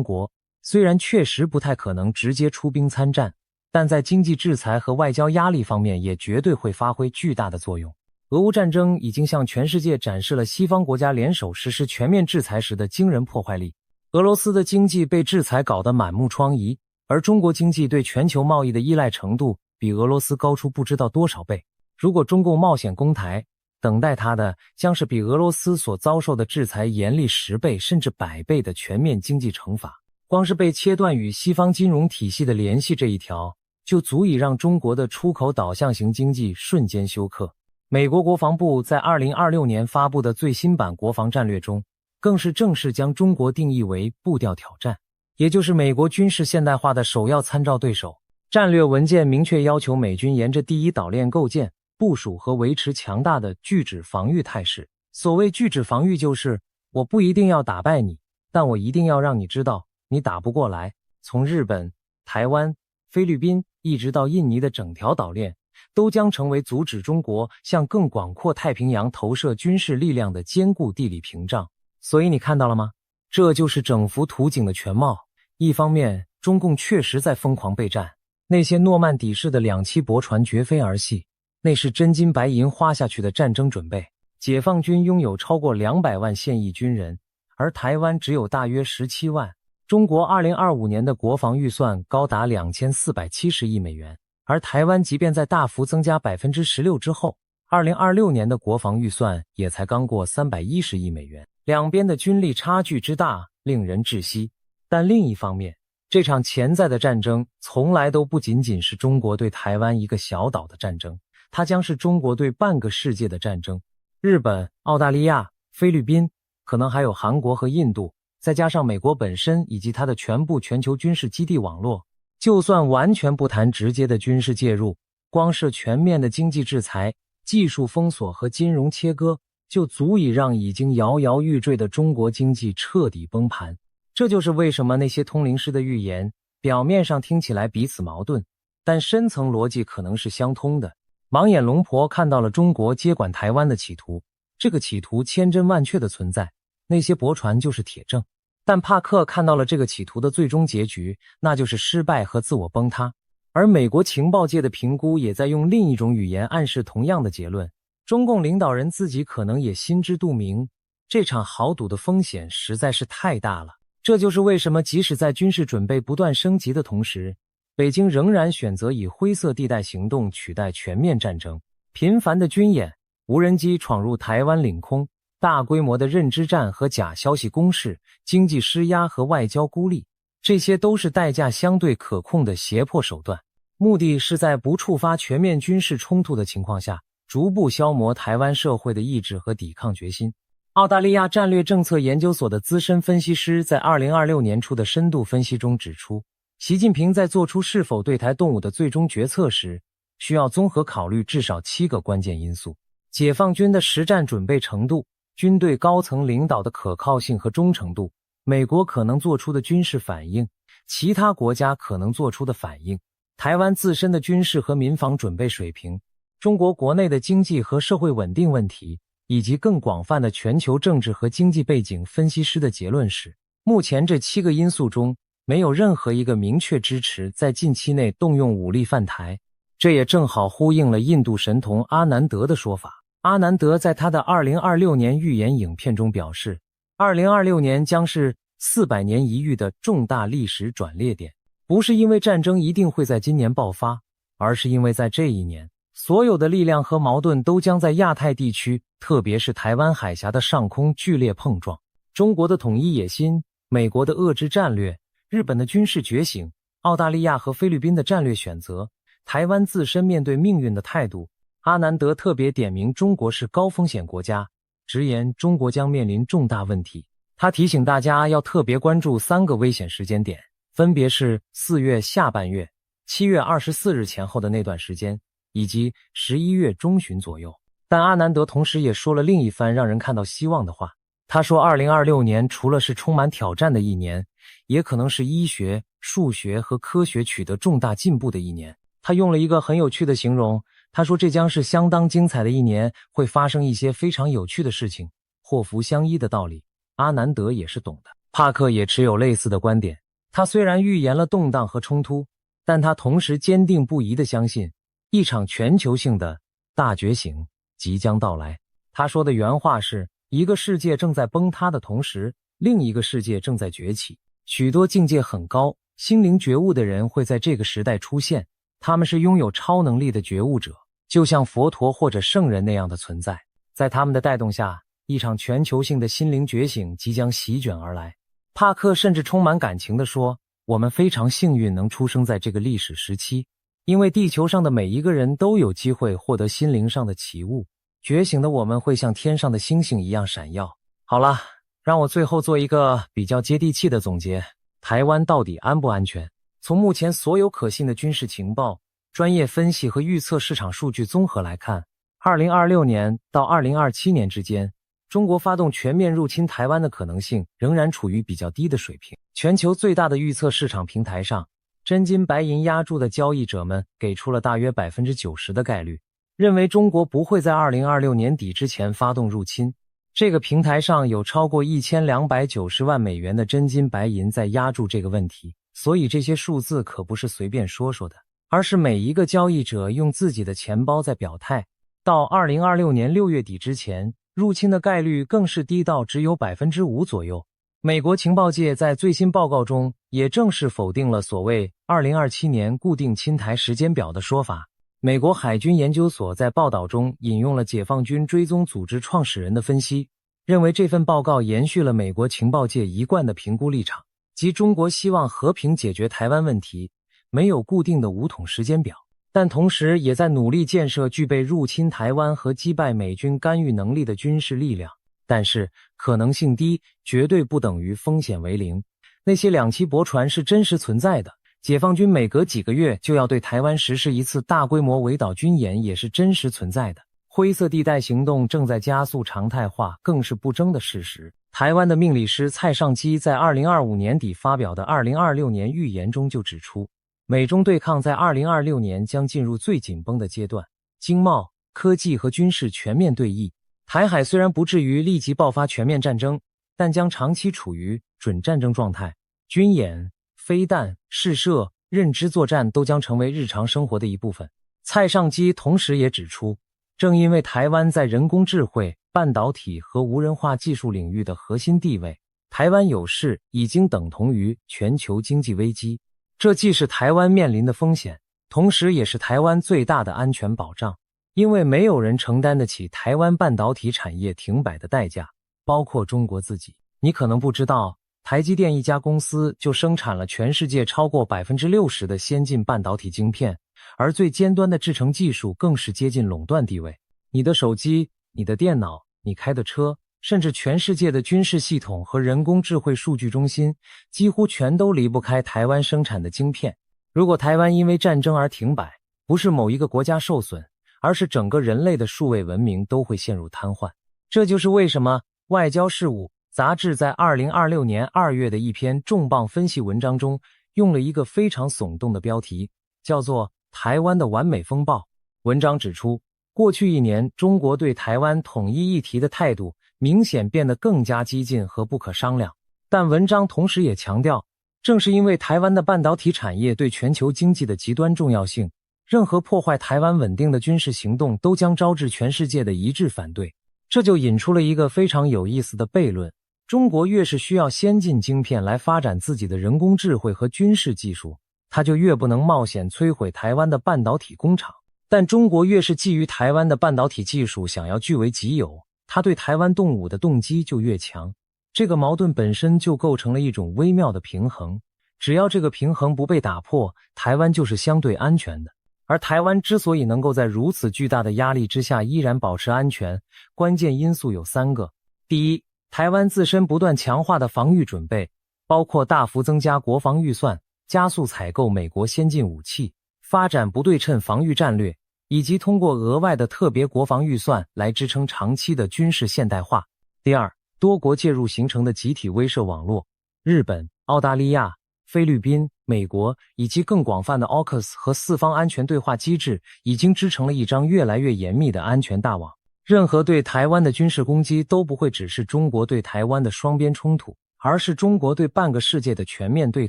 国，虽然确实不太可能直接出兵参战，但在经济制裁和外交压力方面也绝对会发挥巨大的作用。俄乌战争已经向全世界展示了西方国家联手实施全面制裁时的惊人破坏力。俄罗斯的经济被制裁搞得满目疮痍，而中国经济对全球贸易的依赖程度比俄罗斯高出不知道多少倍。如果中共冒险攻台，等待他的将是比俄罗斯所遭受的制裁严厉10倍甚至100倍的全面经济惩罚。光是被切断与西方金融体系的联系这一条，就足以让中国的出口导向型经济瞬间休克。美国国防部在2026年发布的最新版国防战略中，更是正式将中国定义为步调挑战，也就是美国军事现代化的首要参照对手。战略文件明确要求美军沿着第一岛链构建、部署和维持强大的拒止防御态势。所谓拒止防御就是，我不一定要打败你，但我一定要让你知道你打不过来。从日本、台湾、菲律宾一直到印尼的整条岛链，都将成为阻止中国向更广阔太平洋投射军事力量的坚固地理屏障。所以你看到了吗？这就是整幅图景的全貌。一方面，中共确实在疯狂备战，那些诺曼底式的2栖驳船绝非儿戏，那是真金白银花下去的战争准备。解放军拥有超过200万现役军人，而台湾只有大约17万。中国2025年的国防预算高达2470亿美元，而台湾即便在大幅增加 16% 之后，2026年的国防预算也才刚过310亿美元。两边的军力差距之大，令人窒息。但另一方面，这场潜在的战争从来都不仅仅是中国对台湾一个小岛的战争，它将是中国对半个世界的战争。日本、澳大利亚、菲律宾，可能还有韩国和印度，再加上美国本身以及它的全部全球军事基地网络，就算完全不谈直接的军事介入，光是全面的经济制裁、技术封锁和金融切割，就足以让已经摇摇欲坠的中国经济彻底崩盘。这就是为什么那些通灵师的预言表面上听起来彼此矛盾，但深层逻辑可能是相通的。盲眼龙婆看到了中国接管台湾的企图，这个企图千真万确的存在，那些驳船就是铁证。但帕克看到了这个企图的最终结局，那就是失败和自我崩塌。而美国情报界的评估也在用另一种语言暗示同样的结论。中共领导人自己可能也心知肚明，这场豪赌的风险实在是太大了。这就是为什么即使在军事准备不断升级的同时，北京仍然选择以灰色地带行动取代全面战争。频繁的军演、无人机闯入台湾领空、大规模的认知战和假消息攻势、经济施压和外交孤立，这些都是代价相对可控的胁迫手段，目的是在不触发全面军事冲突的情况下，逐步消磨台湾社会的意志和抵抗决心。澳大利亚战略政策研究所的资深分析师在2026年初的深度分析中指出，习近平在做出是否对台动武的最终决策时，需要综合考虑至少7个关键因素：解放军的实战准备程度、军队高层领导的可靠性和忠诚度、美国可能做出的军事反应、其他国家可能做出的反应、台湾自身的军事和民防准备水平、中国国内的经济和社会稳定问题，以及更广泛的全球政治和经济背景。分析师的结论是，目前这7个因素中，没有任何一个明确支持在近期内动用武力犯台。这也正好呼应了印度神童阿南德的说法。阿南德在他的2026年预言影片中表示，2026年将是400年一遇的重大历史转捩点，不是因为战争一定会在今年爆发，而是因为在这一年，所有的力量和矛盾都将在亚太地区，特别是台湾海峡的上空剧烈碰撞。中国的统一野心、美国的遏制战略、日本的军事觉醒、澳大利亚和菲律宾的战略选择、台湾自身面对命运的态度。阿南德特别点名中国是高风险国家，直言中国将面临重大问题。他提醒大家要特别关注3个危险时间点，分别是4月下半月、7月24日前后的那段时间，以及11月中旬左右。但阿南德同时也说了另一番让人看到希望的话。他说2026年除了是充满挑战的一年，也可能是医学、数学和科学取得重大进步的一年。他用了一个很有趣的形容，他说这将是相当精彩的一年，会发生一些非常有趣的事情。祸福相依的道理，阿南德也是懂的。帕克也持有类似的观点，他虽然预言了动荡和冲突，但他同时坚定不移地相信，一场全球性的大觉醒即将到来。他说的原话是，一个世界正在崩塌的同时，另一个世界正在崛起。许多境界很高、心灵觉悟的人会在这个时代出现，他们是拥有超能力的觉悟者，就像佛陀或者圣人那样的存在。在他们的带动下，一场全球性的心灵觉醒即将席卷而来。帕克甚至充满感情地说，我们非常幸运能出生在这个历史时期，因为地球上的每一个人都有机会获得心灵上的启悟，觉醒的我们会像天上的星星一样闪耀。好了，让我最后做一个比较接地气的总结。台湾到底安不安全？从目前所有可信的军事情报、专业分析和预测市场数据综合来看，2026年到2027年之间，中国发动全面入侵台湾的可能性仍然处于比较低的水平。全球最大的预测市场平台上，真金白银押注的交易者们给出了大约 90% 的概率，认为中国不会在2026年底之前发动入侵。这个平台上有超过1290万美元的真金白银在押注这个问题，所以这些数字可不是随便说说的，而是每一个交易者用自己的钱包在表态。到2026年6月底之前，入侵的概率更是低到只有 5% 左右。美国情报界在最新报告中也正式否定了所谓2027年固定侵台时间表的说法。美国海军研究所在报道中引用了解放军追踪组织创始人的分析，认为这份报告延续了美国情报界一贯的评估立场，即中国希望和平解决台湾问题，没有固定的武统时间表，但同时也在努力建设具备入侵台湾和击败美军干预能力的军事力量。但是可能性低，绝对不等于风险为零。那些2栖驳船是真实存在的，解放军每隔几个月就要对台湾实施一次大规模围岛军演也是真实存在的。灰色地带行动正在加速常态化，更是不争的事实。台湾的命理师蔡尚基在2025年底发表的2026年预言中就指出，美中对抗在2026年将进入最紧绷的阶段，经贸、科技和军事全面对弈。台海虽然不至于立即爆发全面战争，但将长期处于准战争状态，军演、飞弹、试射、认知作战都将成为日常生活的一部分。蔡尚基同时也指出，正因为台湾在人工智慧、半导体和无人化技术领域的核心地位，台湾有事已经等同于全球经济危机。这既是台湾面临的风险，同时也是台湾最大的安全保障，因为没有人承担得起台湾半导体产业停摆的代价，包括中国自己。你可能不知道，台积电一家公司就生产了全世界超过 60% 的先进半导体晶片，而最尖端的制程技术更是接近垄断地位。你的手机、你的电脑、你开的车，甚至全世界的军事系统和人工智慧数据中心，几乎全都离不开台湾生产的晶片。如果台湾因为战争而停摆，不是某一个国家受损，而是整个人类的数位文明都会陷入瘫痪。这就是为什么《外交事务》杂志在2026年2月的一篇重磅分析文章中，用了一个非常耸动的标题，叫做台湾的完美风暴。文章指出，过去1年，中国对台湾统一议题的态度明显变得更加激进和不可商量。但文章同时也强调，正是因为台湾的半导体产业对全球经济的极端重要性，任何破坏台湾稳定的军事行动都将招致全世界的一致反对。这就引出了一个非常有意思的悖论：中国越是需要先进晶片来发展自己的人工智慧和军事技术，它就越不能冒险摧毁台湾的半导体工厂。但中国越是觊觎台湾的半导体技术，想要据为己有，它对台湾动武的动机就越强。这个矛盾本身就构成了一种微妙的平衡，只要这个平衡不被打破，台湾就是相对安全的。而台湾之所以能够在如此巨大的压力之下依然保持安全，关键因素有3个。第一，台湾自身不断强化的防御准备，包括大幅增加国防预算、加速采购美国先进武器、发展不对称防御战略，以及通过额外的特别国防预算来支撑长期的军事现代化。第二，多国介入形成的集体威慑网络，日本、澳大利亚、菲律宾、美国以及更广泛的 AUKUS 和4方安全对话机制已经织成了一张越来越严密的安全大网。任何对台湾的军事攻击都不会只是中国对台湾的双边冲突，而是中国对半个世界的全面对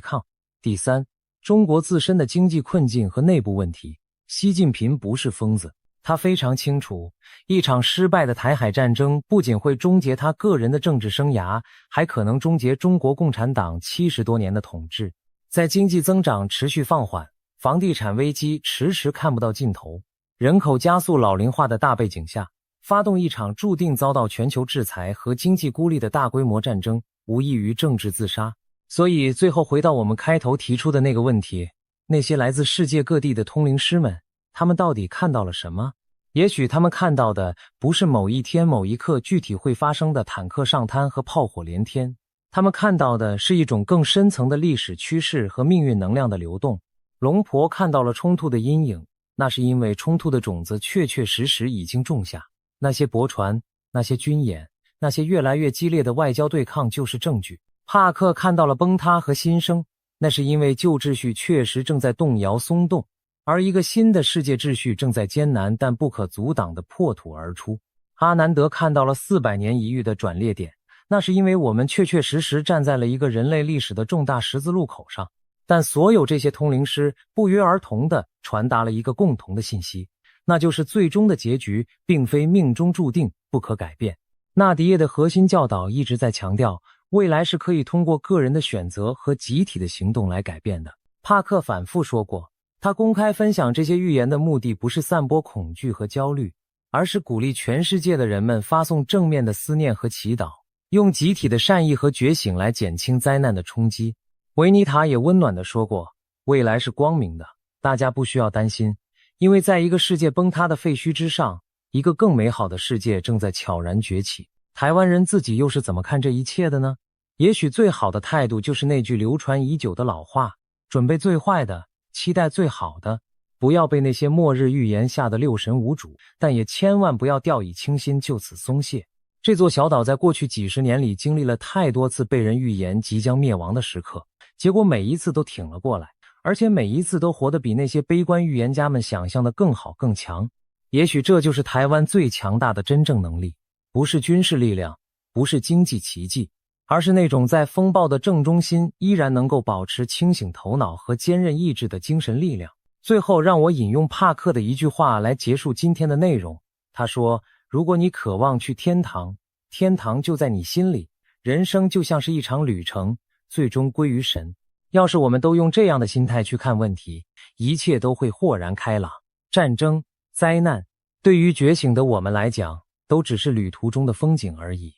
抗。第三，中国自身的经济困境和内部问题。习近平不是疯子，他非常清楚，一场失败的台海战争不仅会终结他个人的政治生涯，还可能终结中国共产党70多年的统治。在经济增长持续放缓、房地产危机迟迟看不到尽头、人口加速老龄化的大背景下，发动一场注定遭到全球制裁和经济孤立的大规模战争，无异于政治自杀。所以最后回到我们开头提出的那个问题，那些来自世界各地的通灵师们，他们到底看到了什么？也许他们看到的不是某一天某一刻具体会发生的坦克上滩和炮火连天，他们看到的是一种更深层的历史趋势和命运能量的流动。龙婆看到了冲突的阴影，那是因为冲突的种子确确实实已经种下。那些驳船，那些军演，那些越来越激烈的外交对抗就是证据。帕克看到了崩塌和新生，那是因为旧秩序确实正在动摇松动，而一个新的世界秩序正在艰难但不可阻挡地破土而出。阿南德看到了400年一遇的转捩点，那是因为我们确确实实站在了一个人类历史的重大十字路口上。但所有这些通灵师不约而同地传达了一个共同的信息，那就是最终的结局并非命中注定，不可改变。纳迪叶的核心教导一直在强调，未来是可以通过个人的选择和集体的行动来改变的。帕克反复说过，他公开分享这些预言的目的不是散播恐惧和焦虑，而是鼓励全世界的人们发送正面的思念和祈祷，用集体的善意和觉醒来减轻灾难的冲击。维尼塔也温暖地说过，未来是光明的，大家不需要担心，因为在一个世界崩塌的废墟之上，一个更美好的世界正在悄然崛起。台湾人自己又是怎么看这一切的呢？也许最好的态度就是那句流传已久的老话，准备最坏的，期待最好的。不要被那些末日预言吓得六神无主，但也千万不要掉以轻心，就此松懈。这座小岛在过去几十年里经历了太多次被人预言即将灭亡的时刻，结果每一次都挺了过来，而且每一次都活得比那些悲观预言家们想象的更好更强。也许这就是台湾最强大的真正能力，不是军事力量，不是经济奇迹，而是那种在风暴的正中心依然能够保持清醒头脑和坚韧意志的精神力量。最后，让我引用帕克的一句话来结束今天的内容。他说，如果你渴望去天堂，天堂就在你心里。人生就像是一场旅程，最终归于神。要是我们都用这样的心态去看问题，一切都会豁然开朗。战争、灾难，对于觉醒的我们来讲，都只是旅途中的风景而已。